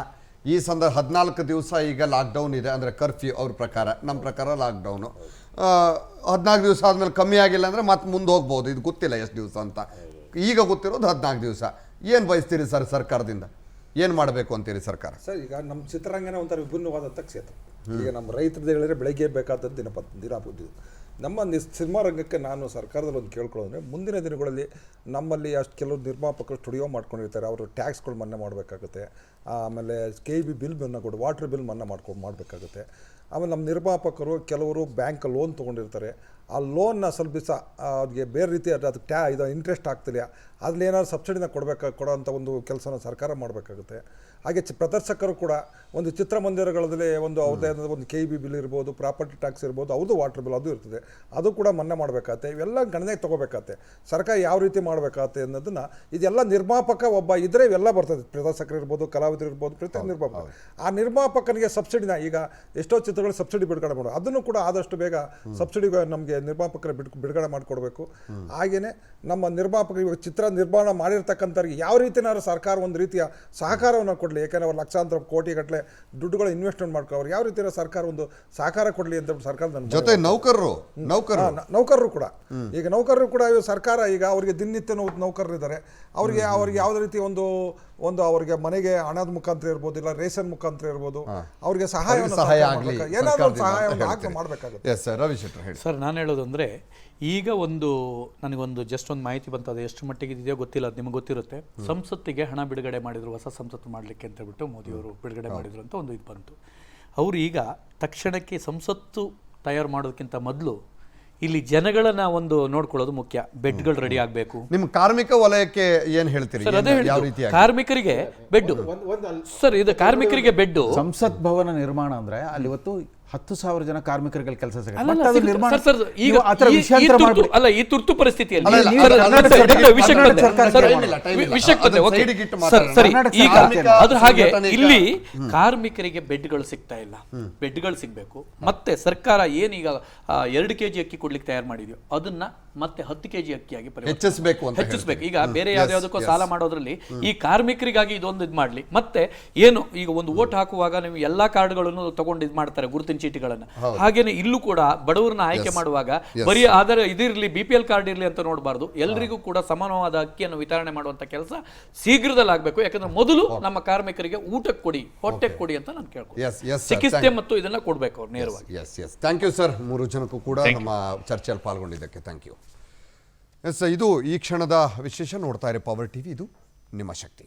ಈ 14 ದಿವಸ ಈಗ ಲಾಕ್ಡೌನ್ ಇದೆ, ಅಂದರೆ ಕರ್ಫ್ಯೂ ಅವ್ರ ಪ್ರಕಾರ. ನಮ್ಮ ಪ್ರಕಾರ ಲಾಕ್ಡೌನು 14 ದಿವಸ ಆದಮೇಲೆ ಕಮ್ಮಿ ಆಗಿಲ್ಲ ಅಂದರೆ ಮತ್ತೆ ಮುಂದೆ ಹೋಗ್ಬೋದು. ಇದು ಗೊತ್ತಿಲ್ಲ ಎಷ್ಟು ದಿವಸ ಅಂತ. ಈಗ ಗೊತ್ತಿರೋದು 14 ದಿವಸ. ಏನು ಬಯಸ್ತೀರಿ ಸರ್ ಸರ್ಕಾರದಿಂದ? ಏನು ಮಾಡಬೇಕು ಅಂತೀರಿ ಸರ್ಕಾರ? ಸರ್, ಈಗ ನಮ್ಮ ಚಿತ್ರರಂಗನೇ ಒಂಥರ ವಿಭಿನ್ನವಾದಂಥ ಕ್ಷೇತ್ರ. ಈಗ ನಮ್ಮ ರೈತರದ್ದು ಹೇಳಿದ್ರೆ ಬೆಳಗ್ಗೆ ಬೇಕಾದದ್ದು ದಿನ ನಮ್ಮ ಸಿನಿಮಾ ರಂಗಕ್ಕೆ ನಾನು ಸರ್ಕಾರದಲ್ಲಿ ಒಂದು ಕೇಳ್ಕೊಳ್ಳೋದ್ರೆ, ಮುಂದಿನ ದಿನಗಳಲ್ಲಿ ನಮ್ಮಲ್ಲಿ ಅಷ್ಟು ಕೆಲವು ನಿರ್ಮಾಪಕರು ಸ್ಟುಡಿಯೋ ಮಾಡ್ಕೊಂಡಿರ್ತಾರೆ, ಅವರು ಟ್ಯಾಕ್ಸ್ಗಳು ಮನ್ನಾ ಮಾಡಬೇಕಾಗುತ್ತೆ. ಆಮೇಲೆ KB ಬಿಲ್ ಮನ್ನಾ ಕೊಡು, ವಾಟರ್ ಬಿಲ್ ಮನ್ನಾ ಮಾಡಬೇಕಾಗುತ್ತೆ. ಆಮೇಲೆ ನಮ್ಮ ನಿರ್ಮಾಪಕರು ಕೆಲವರು ಬ್ಯಾಂಕ್ ಲೋನ್ ತೊಗೊಂಡಿರ್ತಾರೆ, ಆ ಲೋನ್ನ ಸ್ವಲ್ಪ ದಿವಸ ಅವ್ರಿಗೆ ಬೇರೆ ರೀತಿ ಅದಕ್ಕೆ ಇದು ಇಂಟ್ರೆಸ್ಟ್ ಆಗ್ತಿಲ್ಲ, ಅದ್ರಲ್ಲಿ ಏನಾದ್ರು ಸಬ್ಸಿಡಿನ ಕೊಡೋಂಥ ಒಂದು ಕೆಲಸನ ಸರ್ಕಾರ ಮಾಡಬೇಕಾಗುತ್ತೆ. ಹಾಗೆ ಪ್ರದರ್ಶಕರು ಕೂಡ ಒಂದು ಚಿತ್ರಮಂದಿರಗಳಲ್ಲಿ ಒಂದು ಅವ್ರದ್ದೇ ಒಂದು KB ಬಿಲ್ ಇರ್ಬೋದು, ಪ್ರಾಪರ್ಟಿ ಟ್ಯಾಕ್ಸ್ ಇರ್ಬೋದು, ಅವ್ರದ್ದು ವಾಟರ್ ಬಿಲ್ ಅದು ಇರ್ತದೆ, ಅದು ಕೂಡ ಮನ್ನಾ ಮಾಡಬೇಕಾಗತ್ತೆ. ಇವೆಲ್ಲ ಗಣನೆಗೆ ತೊಗೋಬೇಕಾಗತ್ತೆ. ಸರ್ಕಾರ ಯಾವ ರೀತಿ ಮಾಡಬೇಕಾಗತ್ತೆ ಅನ್ನೋದನ್ನು ಇದೆಲ್ಲ ನಿರ್ಮಾಪಕ ಒಬ್ಬ ಇದ್ದರೆ ಇವೆಲ್ಲ ಬರ್ತದೆ. ಪ್ರದರ್ಶಕರು ಇರ್ಬೋದು, ಕಲಾವಿದರು ಇರ್ಬೋದು, ಪ್ರತಿ ನಿರ್ಮಾಪಕ. ಆ ನಿರ್ಮಾಪಕನಿಗೆ ಸಬ್ಸಿಡಿನ ಈಗ ಎಷ್ಟೋ ಚಿತ್ರಗಳು ಸಬ್ಸಿಡಿ ಬಿಡುಗಡೆ ಮಾಡೋದು, ಅದನ್ನು ಕೂಡ ಆದಷ್ಟು ಬೇಗ ಸಬ್ಸಿಡಿ ನಮಗೆ ನಿರ್ಮಾಪಕರ ಬಿಡುಗಡೆ ಮಾಡಿಕೊಡ್ಬೇಕು. ಹಾಗೆಯೇ ನಮ್ಮ ನಿರ್ಮಾಪಕರು ಇವಾಗ ಚಿತ್ರ ನಿರ್ಮಾಣ ಮಾಡಿರ್ತಕ್ಕಂಥವ್ರಿಗೆ ಯಾವ ರೀತಿಯಾದ್ರೂ ಸರ್ಕಾರ ಒಂದು ರೀತಿಯ ಸಹಕಾರವನ್ನು ಕೊಡಲಿ. ಯಾಕೆಂದರೆ ಅವ್ರು ಲಕ್ಷಾಂತರ ಕೋಟಿಗಟ್ಟಲೆ ದುಡ್ಡುಗಳು ಇನ್ವೆಸ್ಟ್ಮೆಂಟ್ ಮಾಡ್ಕೊ ಅವ್ರು ಯಾವ ರೀತಿಯ ಸರ್ಕಾರ ಒಂದು ಸಹಕಾರ ಕೊಡಲಿ ಅಂತ ಸರ್ಕಾರದ ಜೊತೆ ನೌಕರರು ಕೂಡ ಈಗ ನೌಕರರು ಕೂಡ ಸರ್ಕಾರ ಈಗ ಅವರಿಗೆ ದಿನನಿತ್ಯ ನೌಕರರು ಇದ್ದಾರೆ, ಅವ್ರಿಗೆ ಯಾವುದೇ ರೀತಿ ಒಂದು ಅವ್ರಿಗೆ ಮನೆಗೆ ಹಣದ ಮುಖಾಂತರ ಇರ್ಬೋದು, ಇಲ್ಲ ರೇಷನ್ ಮುಖಾಂತರ ಇರ್ಬೋದು, ಅವ್ರಿಗೆ ಸಹಾಯ ಏನಾದರೂ ಸಹಾಯ ಮಾಡಬೇಕಾಗುತ್ತೆ. ಸರ್, ನಾನು ಹೇಳೋದಂದ್ರೆ ಈಗ ನನಗೊಂದು ಜಸ್ಟ್ ಒಂದು ಮಾಹಿತಿ ಬಂತು, ಅದು ಎಷ್ಟು ಮಟ್ಟಿಗೆ ಇದೆಯೋ ಗೊತ್ತಿಲ್ಲ, ಅದು ನಿಮಗೆ ಗೊತ್ತಿರುತ್ತೆ. ಸಂಸತ್ತಿಗೆ ಹಣ ಬಿಡುಗಡೆ ಮಾಡಿದ್ರು, ಹೊಸ ಸಂಸತ್ತು ಮಾಡಲಿಕ್ಕೆ ಅಂತ ಹೇಳ್ಬಿಟ್ಟು ಮೋದಿಯವರು ಬಿಡುಗಡೆ ಮಾಡಿದ್ರು ಅಂತ ಒಂದು ಇದು ಬಂತು. ಅವರು ಈಗ ತಕ್ಷಣಕ್ಕೆ ಸಂಸತ್ತು ತಯಾರು ಮಾಡೋದಕ್ಕಿಂತ ಮೊದಲು ಇಲ್ಲಿ ಜನಗಳನ್ನ ಒಂದು ನೋಡ್ಕೊಳ್ಳೋದು ಮುಖ್ಯ. ಬೆಡ್ಗಳು ರೆಡಿ ಆಗಬೇಕು. ನಿಮ್ಮ ಕಾರ್ಮಿಕ ವಲಯಕ್ಕೆ ಏನು ಹೇಳ್ತೀರಿ? ಕಾರ್ಮಿಕರಿಗೆ ಬೆಡ್ ಸರ್, ಇದು ಕಾರ್ಮಿಕರಿಗೆ ಬೆಡ್. ಸಂಸತ್ ಭವನ ನಿರ್ಮಾಣ ಅಂದ್ರೆ ಅಲ್ಲಿ ಇವತ್ತು 10,000 ಜನ ಕಾರ್ಮಿಕರಿಗೆ ಕೆಲಸ ಸಿಗುತ್ತೆ. ಈ ತುರ್ತು ಪರಿಸ್ಥಿತಿಯಲ್ಲಿ ಅದ್ರ ಹಾಗೆ ಇಲ್ಲಿ ಕಾರ್ಮಿಕರಿಗೆ ಬೆಡ್ಗಳು ಸಿಗ್ತಾ ಇಲ್ಲ. ಬೆಡ್ಗಳು ಸಿಗ್ಬೇಕು. ಮತ್ತೆ ಸರ್ಕಾರ ಏನೀಗ 2 kg ಅಕ್ಕಿ ಕೊಡ್ಲಿಕ್ಕೆ ತಯಾರು ಮಾಡಿದ್ಯೋ ಅದನ್ನ ಮತ್ತೆ 10 kg ಅಕ್ಕಿಯಾಗಿ ಹೆಚ್ಚಿಸಬೇಕು. ಈಗ ಬೇರೆ ಯಾವ್ದಾವುದಕ್ಕೋ ಸಾಲ ಮಾಡೋದ್ರಲ್ಲಿ ಈ ಕಾರ್ಮಿಕರಿಗಾಗಿ ಇದೊಂದು ಇದು ಮಾಡ್ಲಿ. ಮತ್ತೆ ಏನು ಈಗ ಒಂದು ವೋಟ್ ಹಾಕುವಾಗ ನೀವು ಎಲ್ಲಾ ಕಾರ್ಡ್ಗಳನ್ನು ತಗೊಂಡು ಇದು ಮಾಡ್ತಾರೆ, ಗುರುತಿನ ಚೀಟಿಗಳನ್ನ. ಹಾಗೇನೆ ಇಲ್ಲೂ ಕೂಡ ಬಡವರನ್ನ ಆಯ್ಕೆ ಮಾಡುವಾಗ ಬರೀ ಆಧಾರ ಇದಿರ್ಲಿ, BPL ಕಾರ್ಡ್ ಇರ್ಲಿ ಅಂತ ನೋಡಬಾರ್ದು. ಎಲ್ಲರಿಗೂ ಕೂಡ ಸಮಾನವಾದ ಅಕ್ಕಿಯನ್ನು ವಿತರಣೆ ಮಾಡುವಂತ ಕೆಲಸ ಶೀಘ್ರದಲ್ಲಿ ಆಗ್ಬೇಕು. ಯಾಕಂದ್ರೆ ಮೊದಲು ನಮ್ಮ ಕಾರ್ಮಿಕರಿಗೆ ಊಟಕ್ಕೆ ಕೊಡಿ, ಹೊಟ್ಟೆಗೆ ಕೊಡಿ ಅಂತ ನಾನು ಕೇಳ್ತೀನಿ. ಚಿಕಿತ್ಸೆ ಮತ್ತು ಇದನ್ನ ಕೊಡ್ಬೇಕು ಅವ್ರು ನೇರವಾಗಿ. ಥ್ಯಾಂಕ್ ಯು ಸರ್, 3 ಜನಕ್ಕೂ ಕೂಡ ನಮ್ಮ ಚರ್ಚೆಯಲ್ಲಿ ಪಾಲ್ಗೊಂಡಿದ್ದಕ್ಕೆ ಥ್ಯಾಂಕ್ ಯು. ಇದು ಈ ಕ್ಷಣದ ವಿಶೇಷ. ನೋಡ್ತಾ ಇರಿ ಪವರ್ TV, ಇದು ನಿಮ್ಮ ಶಕ್ತಿ.